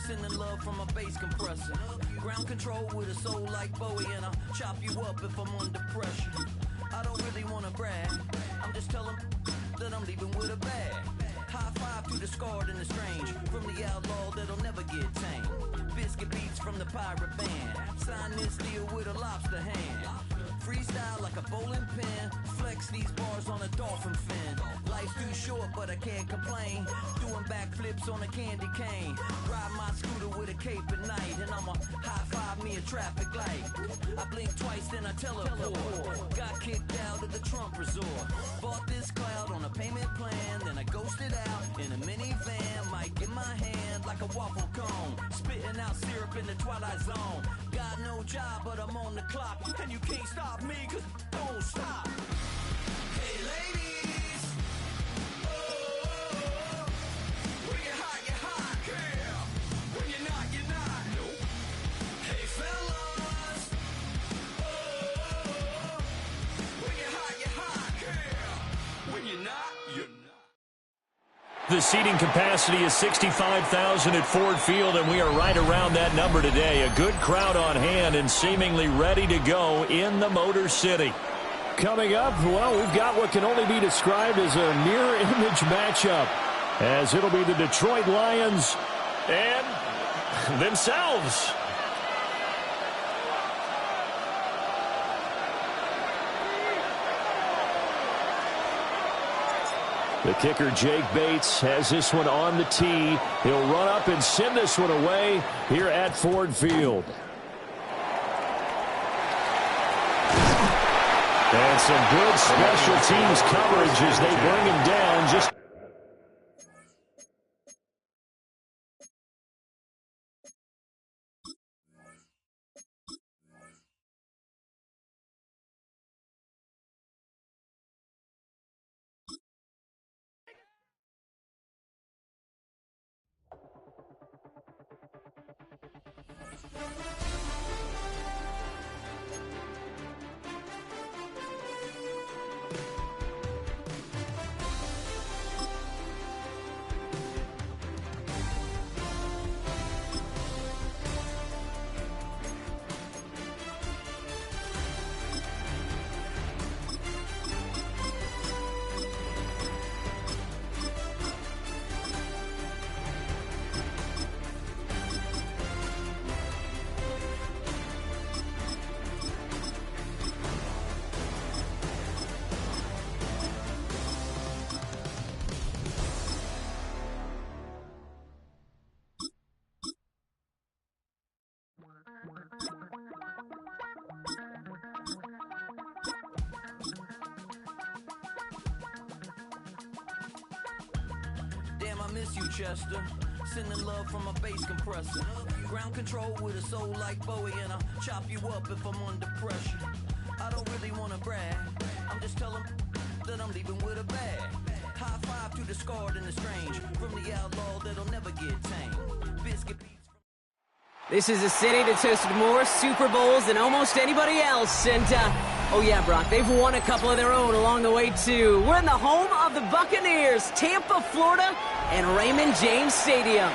Sending love from a bass compressor. Ground control with a soul like Bowie, and I'll chop you up if I'm under pressure. I don't really want to brag. I'm just telling that I'm leaving with a bag. High five to the scarred and the strange. From the outlaw that'll never get tamed. Biscuit beats from the pirate band. Sign this deal with a lobster hand. Freestyle like a bowling pin. Flex these bars on a dolphin fin. Life's too short, but I can't complain. Doing backflips on a candy cane. Ride my scooter with a cape at night. And I'ma high five me a traffic light. I blink twice, then I teleport. Got kicked out of the Trump resort. Bought this cloud on a payment plan. Then I ghosted out in a minivan. Mic in my hand like a waffle cone. Spitting out syrup in the twilight zone. Got no job, but I'm on the clock. And you can't stop me, cause don't stop. Hey ladies, oh, when you're hot, girl. When you're not, nope. Hey fellas, oh, when you're hot, girl. When you're not, you're not. The seating capacity is 65,000 at Ford Field, and we are right around that number today. A good crowd on hand and seemingly ready to go in the Motor City. coming up, well, we've got what can only be described as a mirror image matchup, as it'll be the Detroit Lions and themselves. The kicker, Jake Bates, has this one on the tee. He'll run up and send this one away here at Ford Field. And some good special teams coverage as they bring him down. Just Damn, I miss you, Chester. Sending love from a bass compressor. Ground control with a soul like Bowie, and I'll chop you up if I'm under pressure. I don't really want to brag. I'm just telling that I'm leaving with a bag. High five to the scarred and the strange. From the outlaw that'll never get tamed. Biscuit beats. This is a city that's hosted more Super Bowls than almost anybody else. And, oh yeah, Brock, they've won a couple of their own along the way, too. We're in the home of the Buccaneers, Tampa, Florida, and Raymond James Stadium.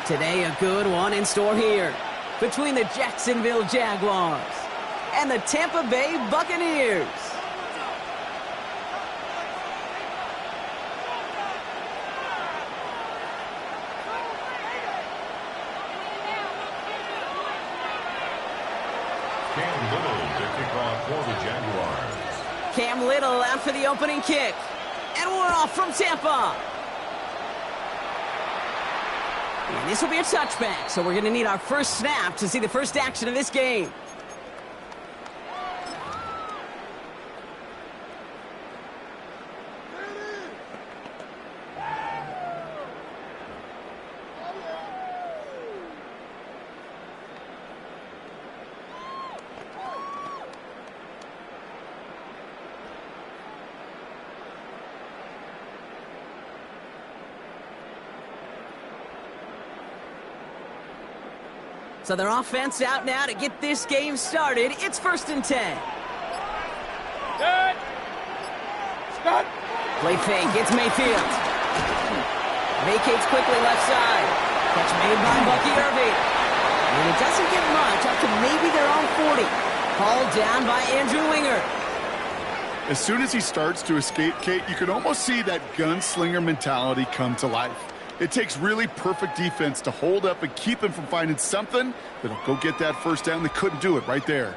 Today, a good one in store here between the Jacksonville Jaguars and the Tampa Bay Buccaneers. Cam Little to kick off for the Jaguars. Cam Little out for the opening kick. And we're off from Tampa. And this will be a touchback, so we're going to need our first snap to see the first action of this game. So their offense out now to get this game started. It's 1st and 10. Good. Stop. Play fake. It's Mayfield. Vacates quickly left side. Catch made by Bucky Irving. And it doesn't get much, up to maybe their own 40. Hauled down by Andrew Winger. As soon as he starts to escape, Kate, you can almost see that gunslinger mentality come to life. It takes really perfect defense to hold up and keep him from finding something that'll go get that first down. They couldn't do it right there.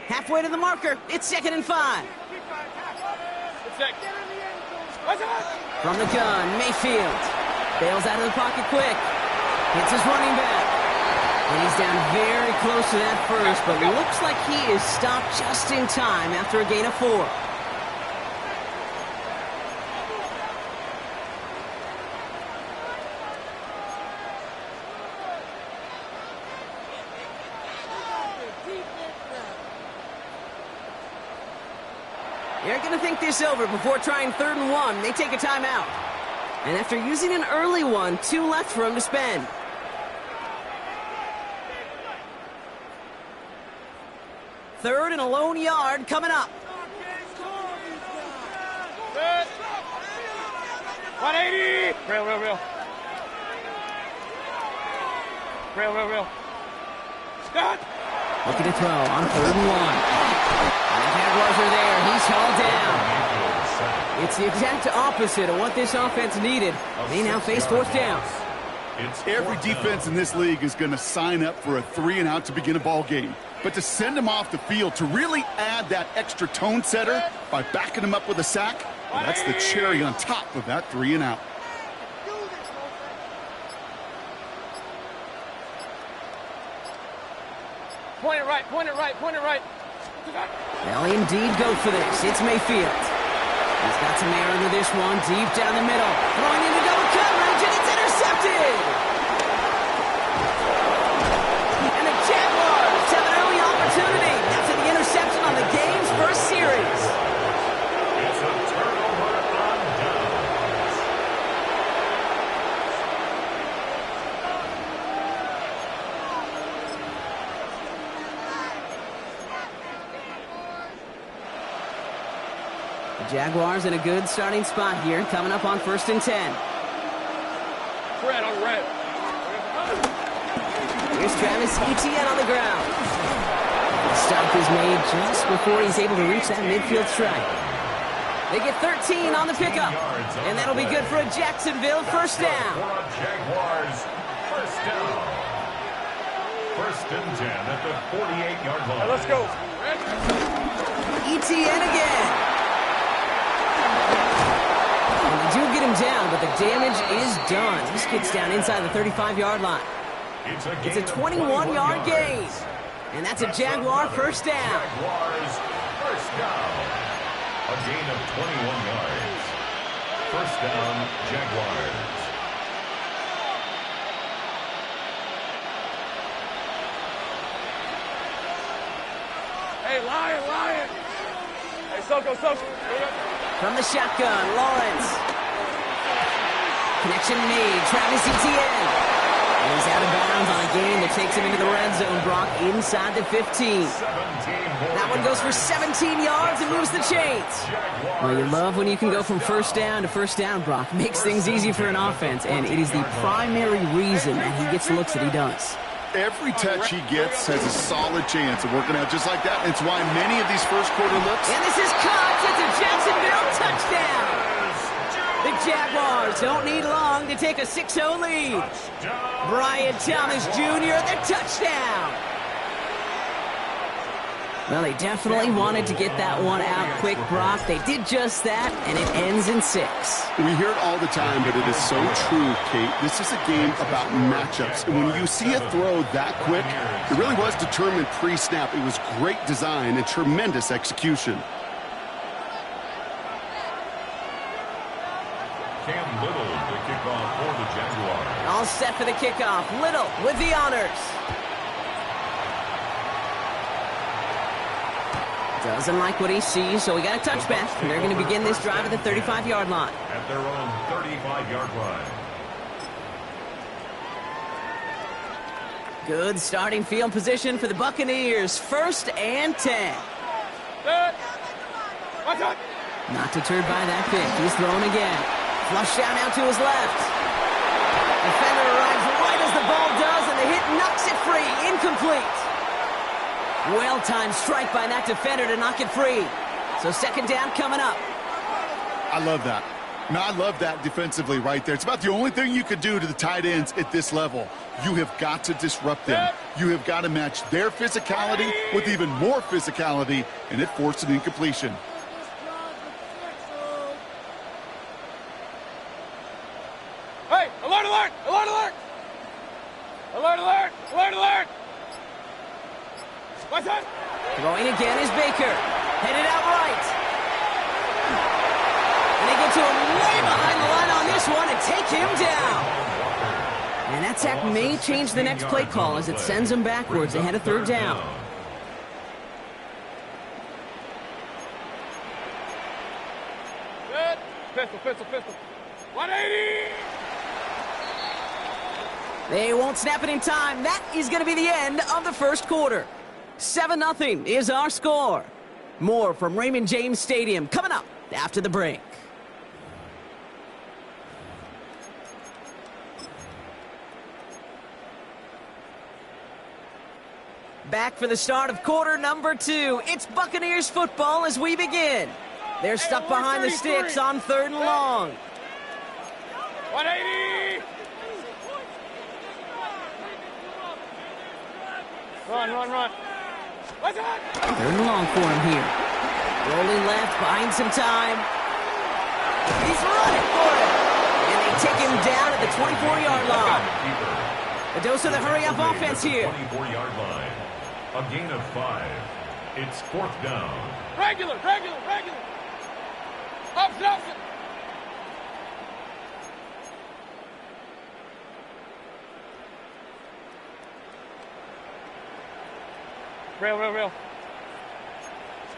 Halfway to the marker. It's 2nd and 5. From the gun, Mayfield. Bails out of the pocket quick. Hits his running back. And he's down very close to that first, but looks like he is stopped just in time after a gain of 4. They're going to think this over before trying 3rd and 1. They take a timeout. And after using an early one, 2 left for him to spend. 3rd and a lone yard coming up. 180. Real. Scott. Looking to throw on 3rd and 1. And the Jaguars are there. He's hauled down. It's the exact opposite of what this offense needed. They now face 4th down. Every defense in this league is going to sign up for a 3-and-out to begin a ball game. But to send them off the field, to really add that extra tone setter by backing them up with a sack, well, that's the cherry on top of that 3-and-out. Point it right. They'll indeed go for this. It's Mayfield. He's got some air into this one, deep down the middle. Throwing into double coverage, and it's intercepted! And the Jaguars have an early opportunity after the interception on the game's first series. It's a turnover on downs. The Jaguars in a good starting spot here, coming up on 1st and 10. Red on red. Here's Travis Etienne on the ground. The stop is made just before he's able to reach that midfield strike. They get 13 on the pickup, and that'll be good for a Jacksonville 1st down. Jaguars, 1st down. 1st and 10 at the 48-yard line. Let's go. Etienne again. And they do get him down, but the damage is done. This gets down inside the 35-yard line. It's a 21-yard gain. And that's a Jaguar 1st down. Jaguars, 1st down. A gain of 21 yards. 1st down, Jaguars. Hey, Lion. Hey, Soko. From the shotgun, Lawrence. Connection made. Travis Etienne. And he's out of bounds on a gain that takes him into the red zone. Brock inside the 15. That one goes for 17 yards and moves the chains. Well, you love when you can go from 1st down to 1st down, Brock. Makes things easy for an offense, and it is the primary reason that he gets the looks that he does. Every touch he gets has a solid chance of working out just like that. It's why many of these first quarter looks. And this is caught. It's a Jacksonville touchdown. The Jaguars don't need long to take a 6-0 lead. Brian Thomas Jr., the touchdown. Well, they definitely wanted to get that one out quick, Brock. They did just that, and it ends in 6. We hear it all the time, but it is so true, Kate. This is a game about matchups. And when you see a throw that quick, it really was determined pre-snap. It was great design and tremendous execution. Cam Little, the kickoff for the Jaguars. All set for the kickoff. Little with the honors. Doesn't like what he sees, so we got a touchback. And they're going to begin this drive at the 35-yard line. At their own 35-yard line. Good starting field position for the Buccaneers. 1st and 10. Not deterred by that pick. He's thrown again. Flush down out to his left. Defender arrives right as the ball does, and the hit knocks it free. Incomplete. Well-timed strike by that defender to knock it free. So 2nd down coming up. I love that. No, I love that defensively right there. It's about the only thing you could do to the tight ends at this level. You have got to disrupt them. You have got to match their physicality with even more physicality, and it forced an incompletion. Hey, alert, alert, alert, alert! Alert, alert, alert, alert! What's that? Throwing again is Baker. Headed out right. And they get to him way behind the line on this one and take him down. And that sack may change the next play call as it sends him backwards ahead of 3rd down. Good. Pistol. 180! They won't snap it in time. That is going to be the end of the 1st quarter. 7-0 is our score. More from Raymond James Stadium coming up after the break. Back for the start of quarter number 2. It's Buccaneers football as we begin. They're stuck behind the sticks on 3rd and long. 180! Run. What's that? 3rd and long for him here. Rolling left, buying some time. He's running for it. And they take him down at the 24-yard line. A dose of the hurry-up offense here. 24-yard line. A gain of 5. It's 4th down. Regular. Option. Rail.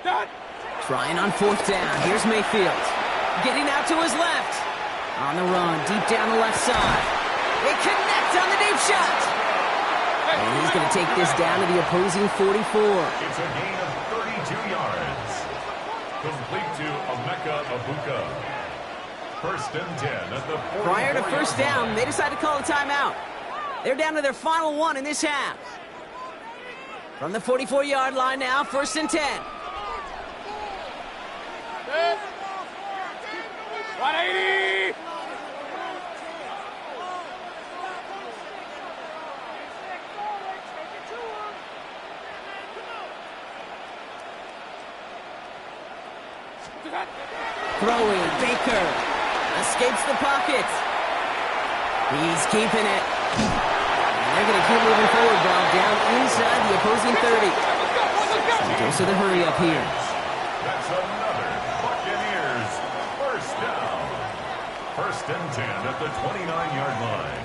Start. Trying on 4th down. Here's Mayfield. Getting out to his left. On the run, deep down the left side. They connect on the deep shot. And he's going to take this down to the opposing 44. It's a gain of 32 yards. Complete to Emeka Abuka. 1st and 10 at the 44. Prior to 1st down, they decide to call a timeout. They're down to their final one in this half. From the 44-yard line now, 1st and 10. 180! Throwing, Baker escapes the pocket. He's keeping it. And they're going to keep moving forward, Bob, down inside the opposing 30. Goes to the hurry up here. That's another Buccaneers 1st down. 1st and 10 at the 29-yard line.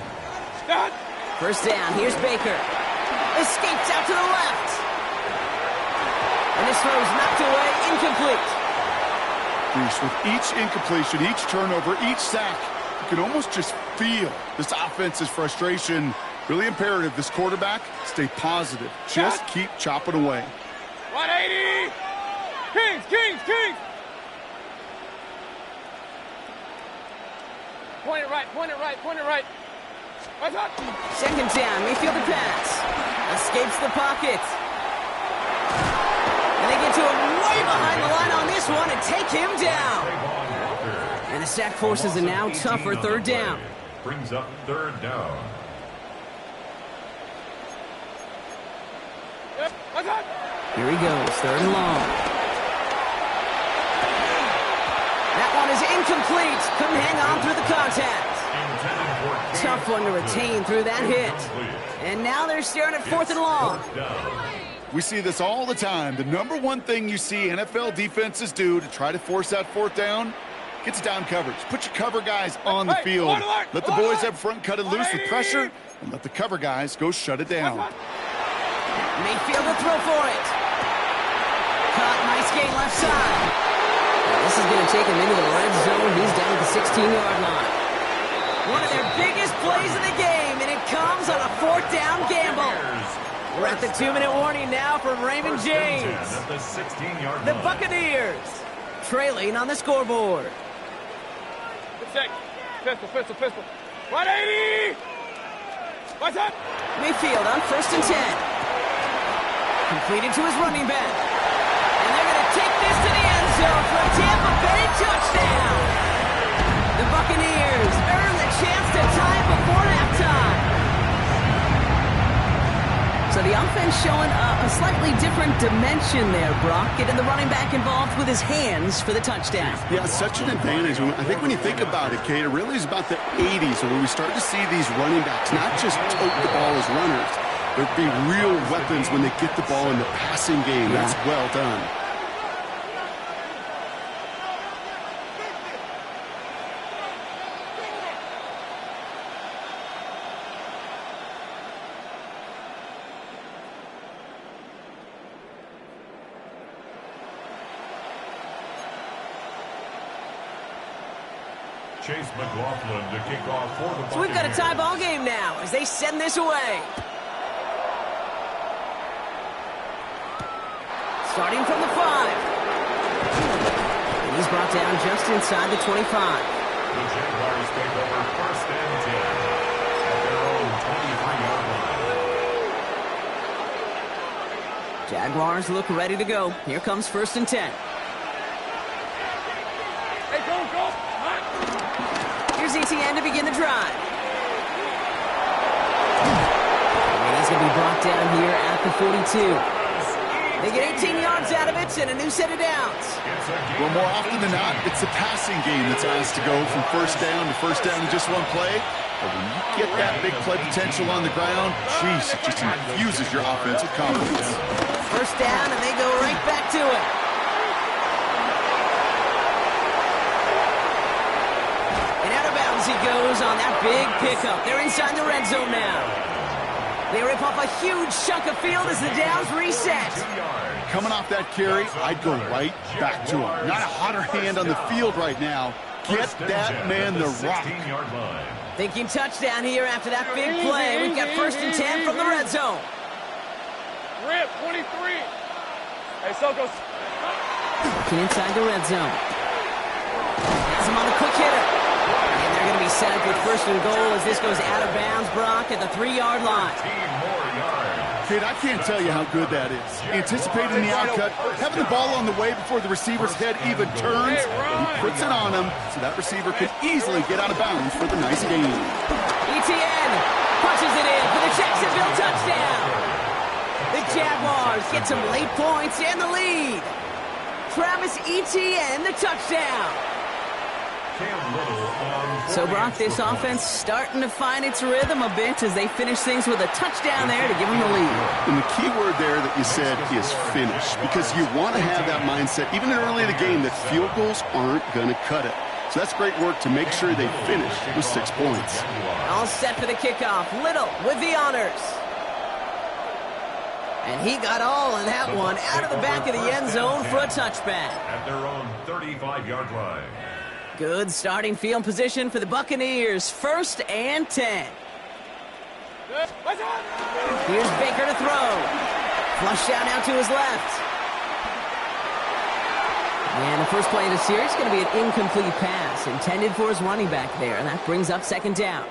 1st down, here's Baker. Escapes out to the left. And this throw's knocked away, incomplete. With each incompletion, each turnover, each sack, you can almost just feel this offense's frustration. Really imperative this quarterback stay positive. Just keep chopping away. 180! Kings! Point it right. What's up? 2nd down, Mayfield the pass. Escapes the pocket. And they get to him way behind the line on this one and take him down. And the sack forces a now tougher 3rd down. Brings up 3rd down. Here he goes, 3rd and long. That one is incomplete. Couldn't hang on through the contact. Tough one to retain through that hit. And now they're staring at 4th and long. We see this all the time. The number one thing you see NFL defenses do to try to force that 4th down, gets down coverage. Put your cover guys on the field. Let the boys up front cut it loose with pressure, and let the cover guys go shut it down. Mayfield will throw for it. Caught, nice gain left side. This is going to take him into the red zone. He's down at the 16-yard line. One of their biggest plays of the game, and it comes on a 4th down gamble. We're at the 2-minute warning now from Raymond James. The Buccaneers trailing on the scoreboard. Pistol. 180! What's up? Mayfield on 1st and 10. Completed to his running back. And they're going to take this to the end zone for a Tampa Bay touchdown. The Buccaneers earn the chance to tie it before halftime. So the offense showing a slightly different dimension there, Brock. Getting the running back involved with his hands for the touchdown. Yeah, such an advantage. I think when you think about it, Kate, it really is about the 80s when we start to see these running backs not just tote the ball as runners. There'd be real weapons when they get the ball in the passing game. That's well done. Chase McLaughlin to kick off for the Buccaneers. So we've got a tie ball game now as they send this away. starting from the 5. And he's brought down just inside the 25. The Jaguars take over 1st and 10 at their own 23-yard line. Jaguars look ready to go. Here comes 1st and 10. Hey, go. Here's ETN to begin the drive. And he's going to be brought down here at the 42. They get 18 yards out of it and a new set of downs. Well, more often than not, it's the passing game that's asked to go from first down in just one play. But when you get that big play potential on the ground, geez, it just infuses your offensive confidence. First down, and they go right back to it. And out of bounds he goes on that big pickup. They're inside the red zone now. They rip off a huge chunk of field as the downs reset. Coming off that carry, I'd go right back to him. Not a hotter hand on the field right now. Get that man the rock. Thinking touchdown here after that big play. We've got 1st and 10 from the red zone. Rip, 23. Hey, Sokos. Looking inside the red zone. Has him on the quick hitter. And they're going to be set up with 1st and goal as this goes out of bounds, Brock, at the 3-yard line. Kid, I can't tell you how good that is. Anticipating the outcut, having the ball on the way before the receiver's head even turns, and he puts it on him so that receiver could easily get out of bounds for the nice gain. ETN punches it in for the Jacksonville touchdown. The Jaguars get some late points and the lead. Travis Etienne, the touchdown. So, Brock, this offense starting to find its rhythm a bit as they finish things with a touchdown there to give them the lead. And the key word there that you said is finish, because you want to have that mindset, even early in the game, that field goals aren't going to cut it. So that's great work to make sure they finish with 6 points. All set for the kickoff. Little with the honors. And he got all in that one out of the back of the end zone for a touchback. At their own 35-yard line. Good starting field position for the Buccaneers. 1st and 10. Here's Baker to throw. Flush down now to his left. And the first play of the series is going to be an incomplete pass intended for his running back there. And that brings up 2nd down.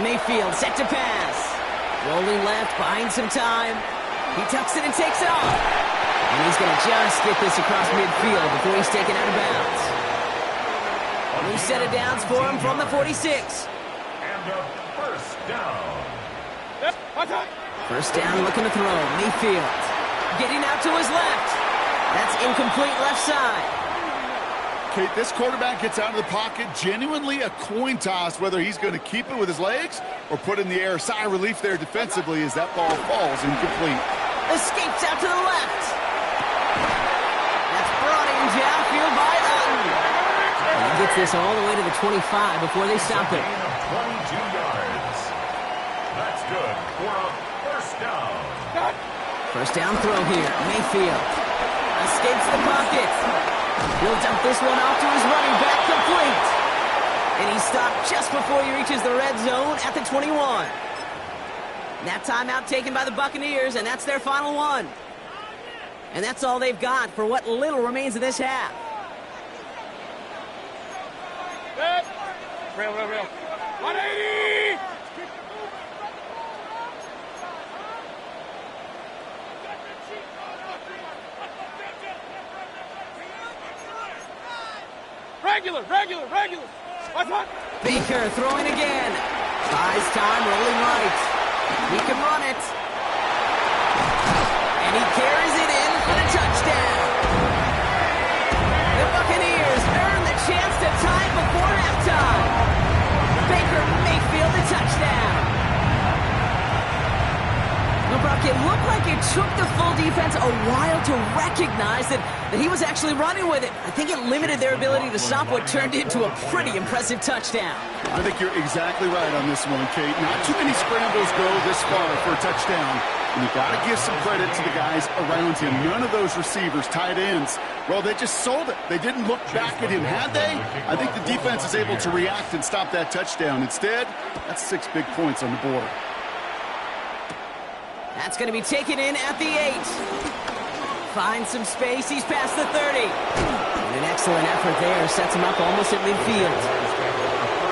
Mayfield set to pass. Rolling left, buying some time. He tucks it and takes it off. And he's going to just get this across midfield before he's taken out of bounds. A new set of downs for him from the 46. And a 1st down. 1st down looking to throw. Mayfield getting out to his left. That's incomplete left side. Kate, this quarterback gets out of the pocket, genuinely a coin toss whether he's going to keep it with his legs or put it in the air. Sigh of relief there defensively as that ball falls incomplete. Escapes out to the left. That's brought in downfield by Utton. And he gets this all the way to the 25 before they stop it. 22 yards. That's good for a 1st down. 1st down throw here. Mayfield escapes the pocket. He'll dump this one off to his running back, complete. And he stopped just before he reaches the red zone at the 21. That timeout taken by the Buccaneers, and that's their final one. And that's all they've got for what little remains of this half. Real. 180! Regular. Baker throwing again. Buys time, rolling right. He can run it. And he carries it in for the touchdown. The Buccaneers earn the chance to tie it before halftime. Baker Mayfield the touchdown. Well, Brock, it looked like it took the full defense a while to recognize that he was actually running with it. I think it limited their ability to stop what turned into a pretty impressive touchdown. I think you're exactly right on this one, Kate. Not too many scrambles go this far for a touchdown. And you got to give some credit to the guys around him. None of those receivers, tight ends, well, they just sold it. They didn't look back at him. Had they? I think the defense is able to react and stop that touchdown. Instead, that's 6 big points on the board. That's going to be taken in at the 8. Finds some space. He's past the 30. And an excellent effort there. Sets him up almost at midfield.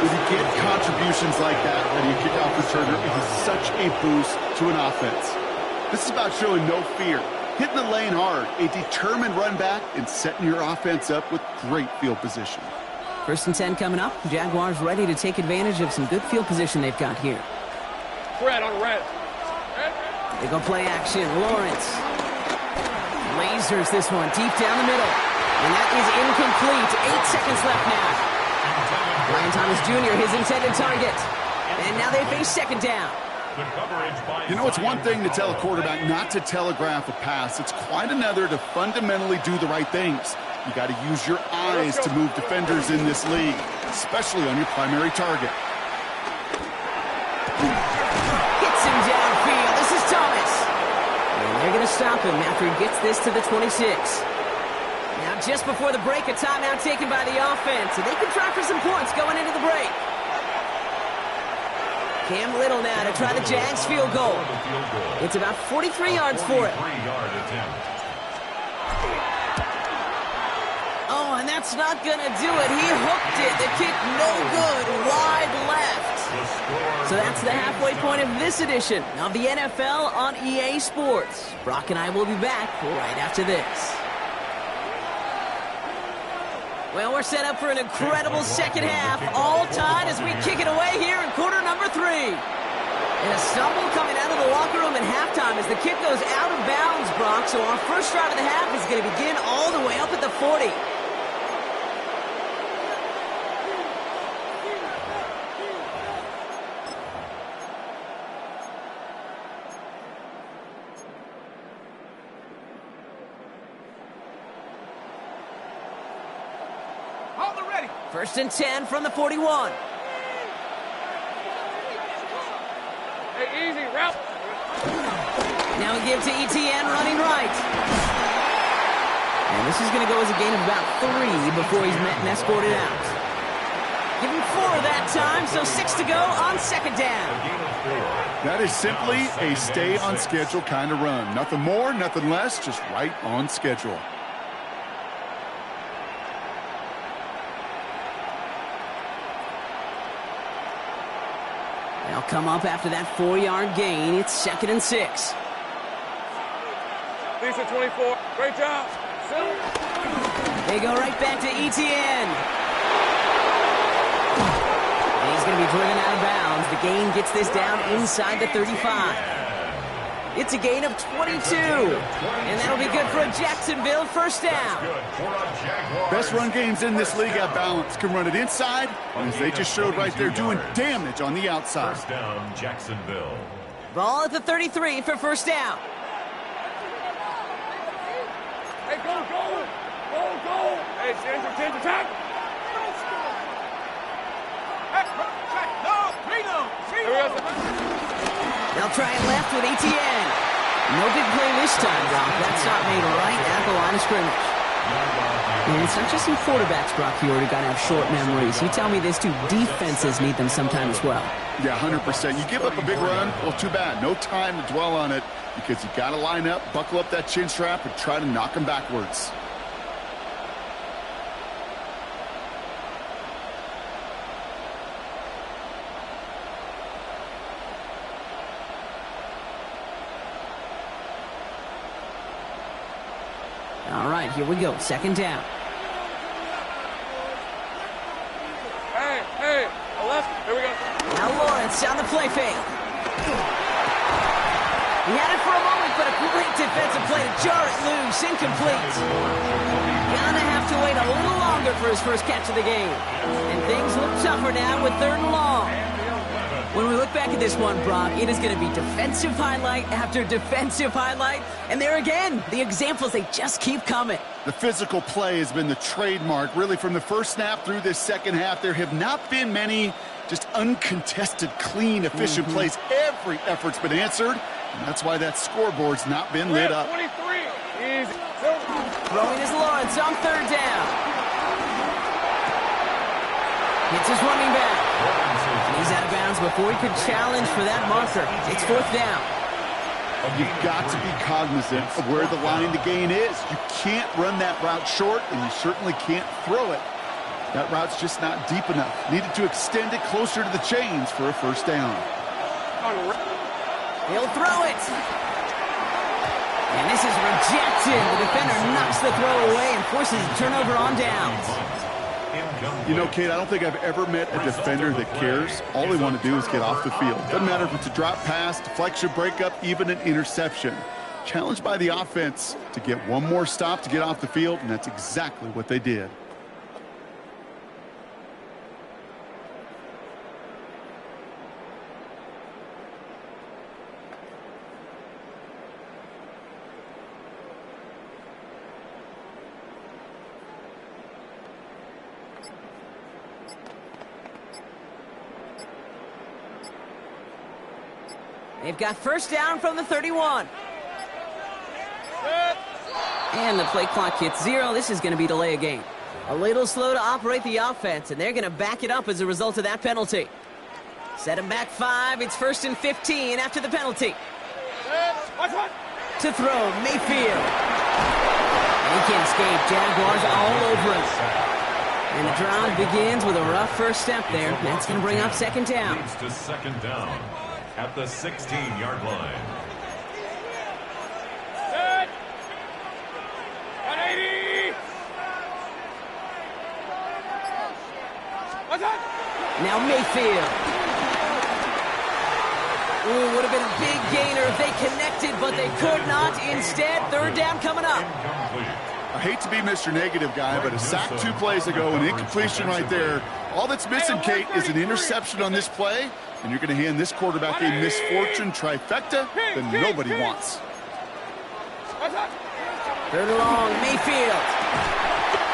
When you get contributions like that out of your kickoff returner, it is such a boost to an offense. This is about showing no fear, hitting the lane hard, a determined run back, and setting your offense up with great field position. 1st and 10 coming up. Jaguars ready to take advantage of some good field position they've got here. Red on red. They go play action. Lawrence lasers this one deep down the middle. And that is incomplete. 8 seconds left now. Ryan Thomas Jr., his intended target. And now they face 2nd down. You know, it's one thing to tell a quarterback not to telegraph a pass. It's quite another to fundamentally do the right things. You got to use your eyes to move defenders in this league, especially on your primary target. Hits him downfield. This is Thomas. And they're going to stop him after he gets this to the 26. Now, just before the break, a timeout taken by the offense, and they can try for some points going into the break. Cam Little now to try the Jags field goal. It's about 43 yards for it. Oh, and that's not going to do it. He hooked it. The kick no good. Wide left. So that's the halfway point of this edition of the NFL on EA Sports. Brock and I will be back right after this. Well, we're set up for an incredible second half, all tied as we kick it away here in quarter number 3. And a stumble coming out of the locker room at halftime as the kick goes out of bounds, Brock. So our first drive of the half is going to begin all the way up at the 40. First and 10 from the 41. Hey, easy, route. Now we give to ETN running right. And this is going to go as a gain of about 3 before he's met and escorted out. Give him 4 that time, so 6 to go on 2nd down. That is simply a stay on schedule kind of run. Nothing more, nothing less, just right on schedule. They'll come up after that 4-yard gain. It's 2nd and 6. Lisa 24. Great job. They go right back to ETN. And he's going to be driven out of bounds. The gain gets this down inside the 35. It's a gain of 22. And that'll be good for a Jacksonville first down. Best run games in this league at balance. Can run it inside, and as they just showed right there, doing damage on the outside. First down, Jacksonville. Ball at the 33 for first down. Hey, go, go. Go, go. Hey, change your tackle. They'll try it left with ETN. No big play this time, Brock. That stop made right at the line of scrimmage. And it's not just some quarterbacks, Brock, you already got to have short memories. You tell me this too, defenses need them sometimes as well. Yeah, 100%. You give up a big run, well, too bad. No time to dwell on it because you got to line up, buckle up that chin strap, and try to knock them backwards. All right, here we go. 2nd down. Hey, left. Here we go. Now Lawrence on the play fake. He had it for a moment, but a great defensive play to jar it loose. Incomplete. Gonna have to wait a little longer for his first catch of the game. And things look tougher now with 3rd and long. When we look back at this one, Brock, it is going to be defensive highlight after defensive highlight. And there again, the examples, they just keep coming. The physical play has been the trademark, really, from the first snap through this second half. There have not been many just uncontested, clean, efficient plays. Every effort's been answered, And that's why that scoreboard's not been lit up. 23. Easy. Throwing is Lawrence on third down. Hits his running back. And he's out of bounds before he could challenge for that marker. It's fourth down. You've got to be cognizant of where the line to gain is. You can't run that route short, and you certainly can't throw it. That route's just not deep enough. Needed to extend it closer to the chains for a first down. He'll throw it. And this is rejected. The defender knocks the throw away and forces a turnover on downs. You know, Kate, I don't think I've ever met a defender that cares. All they want to do is get off the field. Doesn't matter if it's a drop pass, deflection, breakup, even an interception. Challenged by the offense to get one more stop to get off the field, and that's exactly what they did. They've got first down from the 31. And the play clock hits 0. This is going to be delay a game. A little slow to operate the offense, and they're going to back it up as a result of that penalty. Set him back 5. It's 1st and 15 after the penalty. To throw, Mayfield. And he can't escape. Jaguars all over him. And the drive begins with a rough first step there. That's going to bring up second down. Leads to second down at the 16-yard line. 180. Now Mayfield. Ooh, would have been a big gainer if they connected, but they could not. Instead, third down coming up. I hate to be Mr. Negative Guy, but a sack 2 plays ago, an incompletion right there. All that's missing, Kate, is an interception on this play, and you're going to hand this quarterback a misfortune trifecta that nobody wants. Third and long, Mayfield.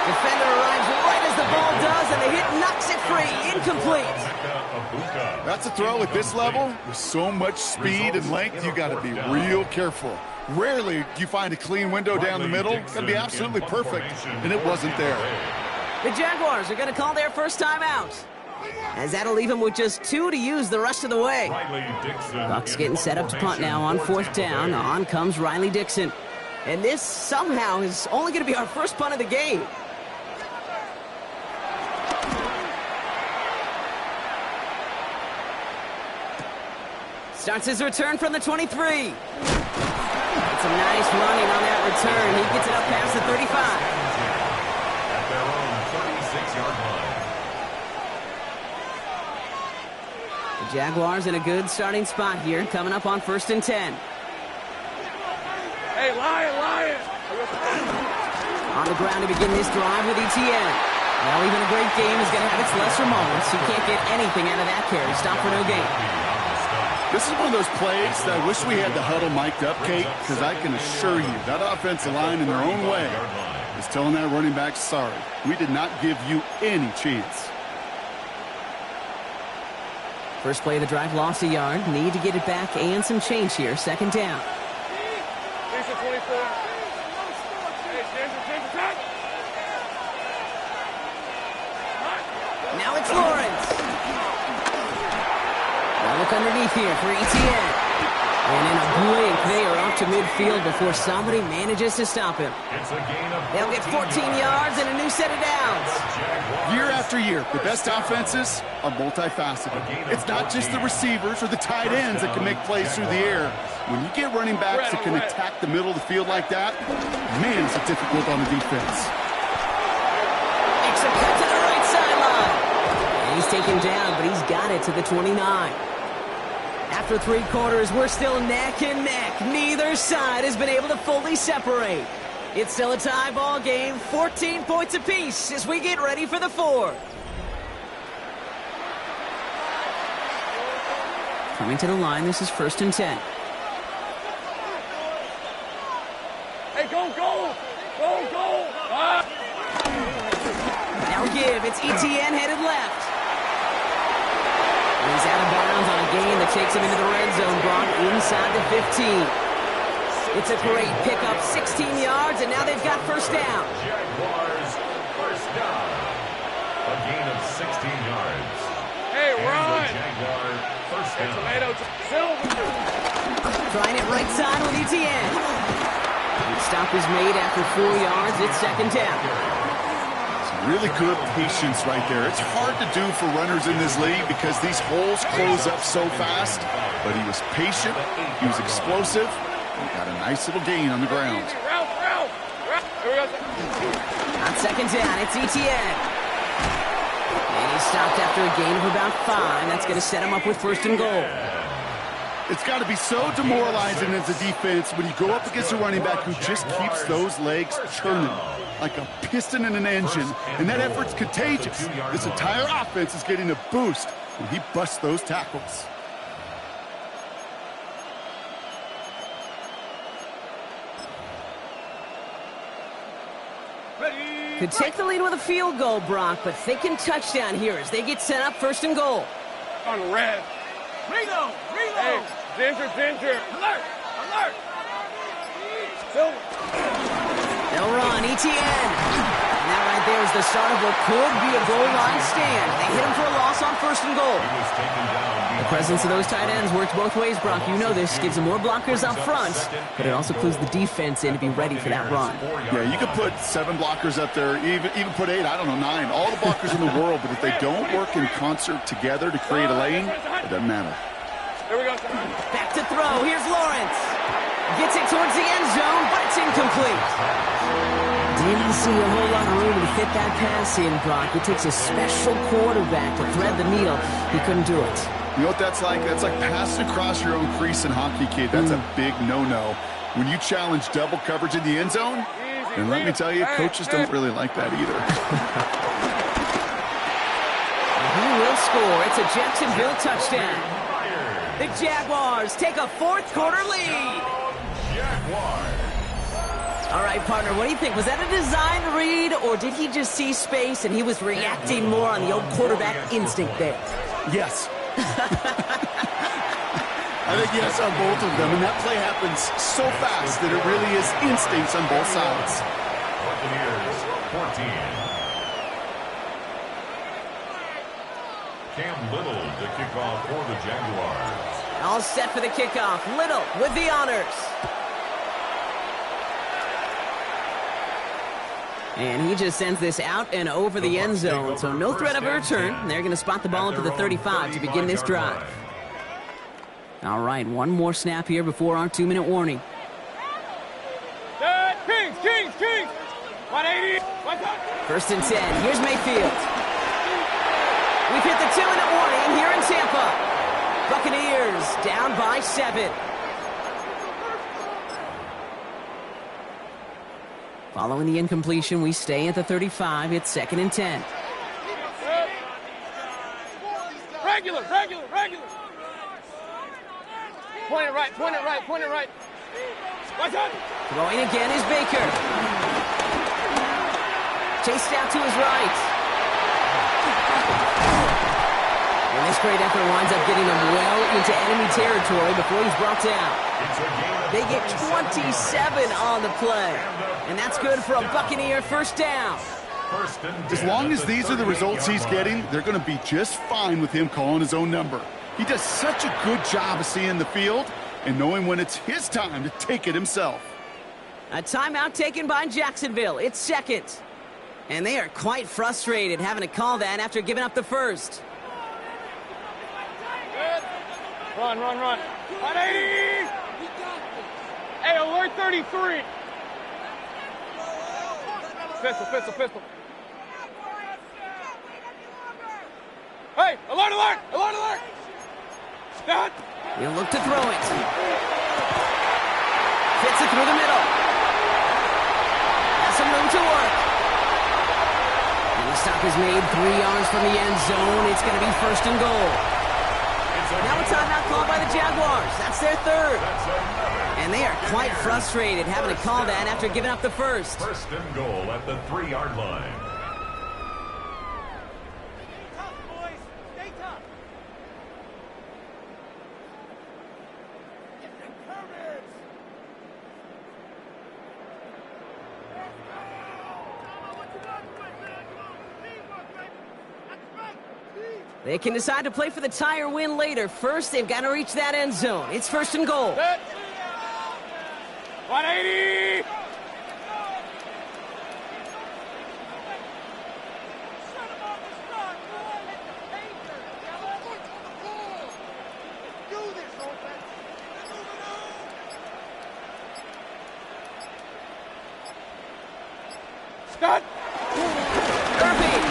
Defender arrives right as the ball does, and the hit knocks it free. Incomplete. That's a throw at this level. With so much speed and length, you got to be real careful. Rarely do you find a clean window down the middle. It's going to be absolutely perfect, and it wasn't there. The Jaguars are going to call their first time out, as that'll leave them with just 2 to use the rest of the way. Bucks getting set up to punt now on fourth down. On comes Riley Dixon. And this somehow is only going to be our first punt of the game. Starts his return from the 23. It's a nice running on that return. He gets it up past the 35. At their own 36-yard line. The Jaguars in a good starting spot here, coming up on 1st and 10. Hey, Lion! On the ground to begin this drive with Etienne. Well, even a great game is going to have its lesser moments. He can't get anything out of that carry. Stop for no gain. This is one of those plays that I wish we had the huddle mic'd up, Kate, because I can assure you that offensive line in their own way is telling that running back, sorry, we did not give you any chance. First play of the drive, lost a yard. Need to get it back and some change here. Second down. Now it's Lawrence. Now look underneath here for Etienne. And in a blink, they are off to midfield before somebody manages to stop him. They'll get 14 yards and a new set of downs. Year after year, the best offenses are multifaceted. It's not just the receivers or the tight ends that can make plays through the air. When you get running backs that can attack the middle of the field like that, man, is it difficult on the defense. Makes a cut to the right sideline. And he's taken down, but he's got it to the 29. After 3 quarters, we're still neck and neck. Neither side has been able to fully separate. It's still a tie ball game, 14 points apiece as we get ready for the 4th. Coming to the line, this is 1st and 10. Hey, go! Now give, it's Etienne headed left. And he's out of bounds on a gain that that takes him into the red zone, Brock, inside the 15. It's a great pickup, 16 yards, and now they've got first down. Jaguars first down. A gain of 16 yards. Hey, run! Jaguar first down. Trying it right side with Etienne. The stop is made after 4 yards. It's second down. Really good patience right there. It's hard to do for runners in this league because these holes close up so fast. But he was patient. He was explosive. He got a nice little gain on the ground. On second down, it's Etienne. And he stopped after a gain of about 5. That's going to set him up with first and goal. It's got to be so demoralizing as a defense when you go up against a running back who just keeps those legs churning like a piston in an engine, and that effort's contagious. This entire offense is getting a boost when he busts those tackles. Could take the lead with a field goal, Brock, but thinking touchdown here as they get set up first and goal. On red. Reload! Hey, Ginger! Alert! Silver! They'll run, Etienne. And that right there is the start of what could be a goal line stand. They hit him for a loss on first and goal. The presence of those tight ends works both ways, Brock. You know this. Gives them more blockers up front, but it also clues the defense in to be ready for that run. Yeah, you could put 7 blockers up there, even put 8, I don't know, 9. All the blockers in the world, but if they don't work in concert together to create a lane, it doesn't matter. Here we go. Back to throw. Here's Lawrence. Gets it towards the end zone, but it's incomplete. Didn't see a whole lot of room to fit that pass in, Brock. It takes a special quarterback to thread the needle. He couldn't do it. You know what that's like? That's like passing across your own crease in hockey, kid. That's a big no-no. When you challenge double coverage in the end zone, and let me tell you, coaches don't really like that either. He will score. It's a Jacksonville touchdown. The Jaguars take a fourth-quarter lead. All right, partner, what do you think? Was that a design read, or did he just see space and he was reacting more on the old quarterback instinct there? Yes. I think yes on both of them, and that play happens so fast that it really is instincts on both sides. Buccaneers 14. Cam Little to kick off for the Jaguars. All set for the kickoff. Little with the honors. And he just sends this out and over the end zone, so no threat of a return. They're going to spot the ball up to the 35 to begin this drive. All right, one more snap here before our 2-minute warning. Kings! 180! First and 10. Here's Mayfield. We've hit the 2-minute warning here in Tampa. Buccaneers down by 7. Following the incompletion, we stay at the 35. It's second and 10. Regular! Point it right. What's up? Throwing again is Baker. Chased out to his right. And this great effort winds up getting him well into enemy territory before he's brought down. They get 27 on the play. And that's good for a Buccaneer first down. As long as these are the results he's getting, they're going to be just fine with him calling his own number. He does such a good job of seeing the field and knowing when it's his time to take it himself. A timeout taken by Jacksonville. It's second. And they are quite frustrated having to call that after giving up the first. Run. 180! Hey, alert 33! Pistol. Hey, alert! Dad! He'll look to throw it. Fits it through the middle. Has some room to work. And the stop is made 3 yards from the end zone. It's going to be first and goal. Now a timeout called by the Jaguars. That's their third. And they are quite frustrated having to call that after giving up the first. First and goal at the 3-yard line. They can decide to play for the tie or win later. First, they've got to reach that end zone. It's 1st and goal. 180! Scott! Irving!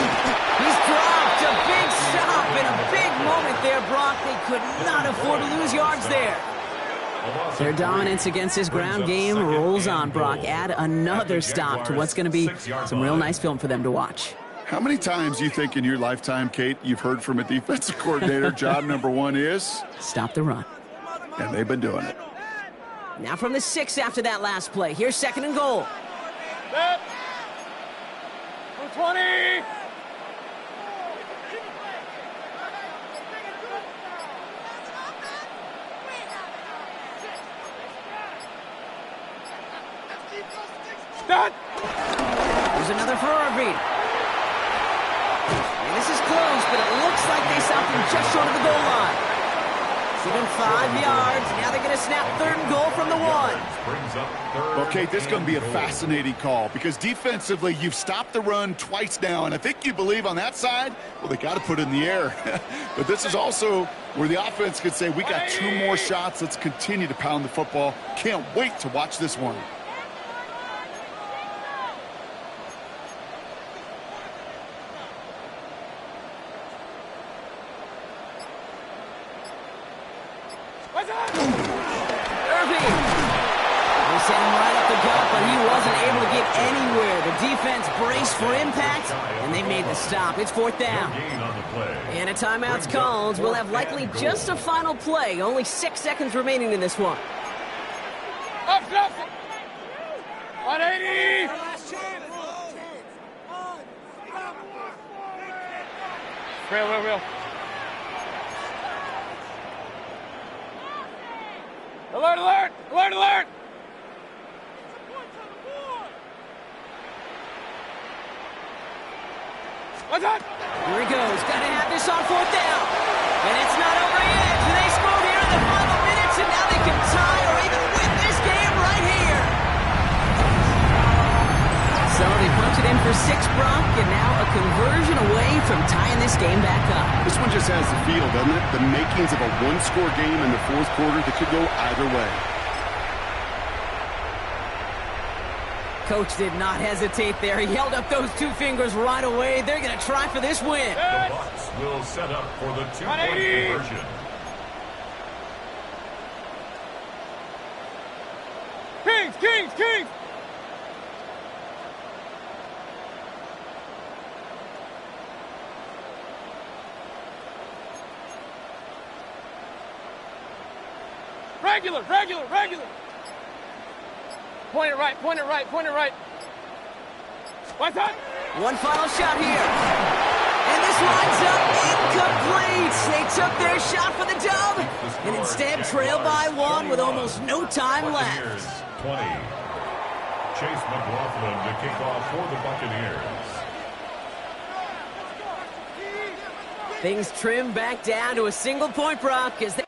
He's dropped a big stop in a big moment there, Brock. They could not afford to lose yards there. Their dominance against his ground game rolls on, Brock. Add another stop to what's going to be some real nice film for them to watch. How many times do you think in your lifetime, Kate, you've heard from a defensive coordinator, job number 1 is? Stop the run. And they've been doing it. Now from the 6 after that last play. Here's 2nd and goal. 20! Stop! There's another for Irving. And this is close, but it looks like they stopped him just short of the goal line. Even 5 yards. Now they're going to snap 3rd and goal from the 1. Well, Kate, this is going to be a fascinating call because defensively, you've stopped the run twice now, and I think you believe on that side, well, they got to put it in the air. But this is also where the offense could say, we got 2 more shots. Let's continue to pound the football. Can't wait to watch this one. For impact, and they made the stop. It's 4th down. And a timeout's called. We'll have likely just a final play. Only 6 seconds remaining in this one. Up, 180! Real. Alert! What's up? Here he goes. Got to have this on 4th down. And it's not over yet. They score here in the final minutes, and now they can tie or even win this game right here. So they punch it in for 6, Brock, and now a conversion away from tying this game back up. This one just has the feel, doesn't it? The makings of a 1-score game in the 4th quarter that could go either way. Coach did not hesitate there. He held up those 2 fingers right away. They're going to try for this win. The Bucs will set up for the 2-point conversion. Kings! Regular! Point it right. What's up? One final shot here. And this lines up incomplete. They took their shot for the dub and instead trailed by 1 with almost no time left. 20. Chase McLaughlin to kick off for the Buccaneers. Things trim back down to a single point, Brock, as they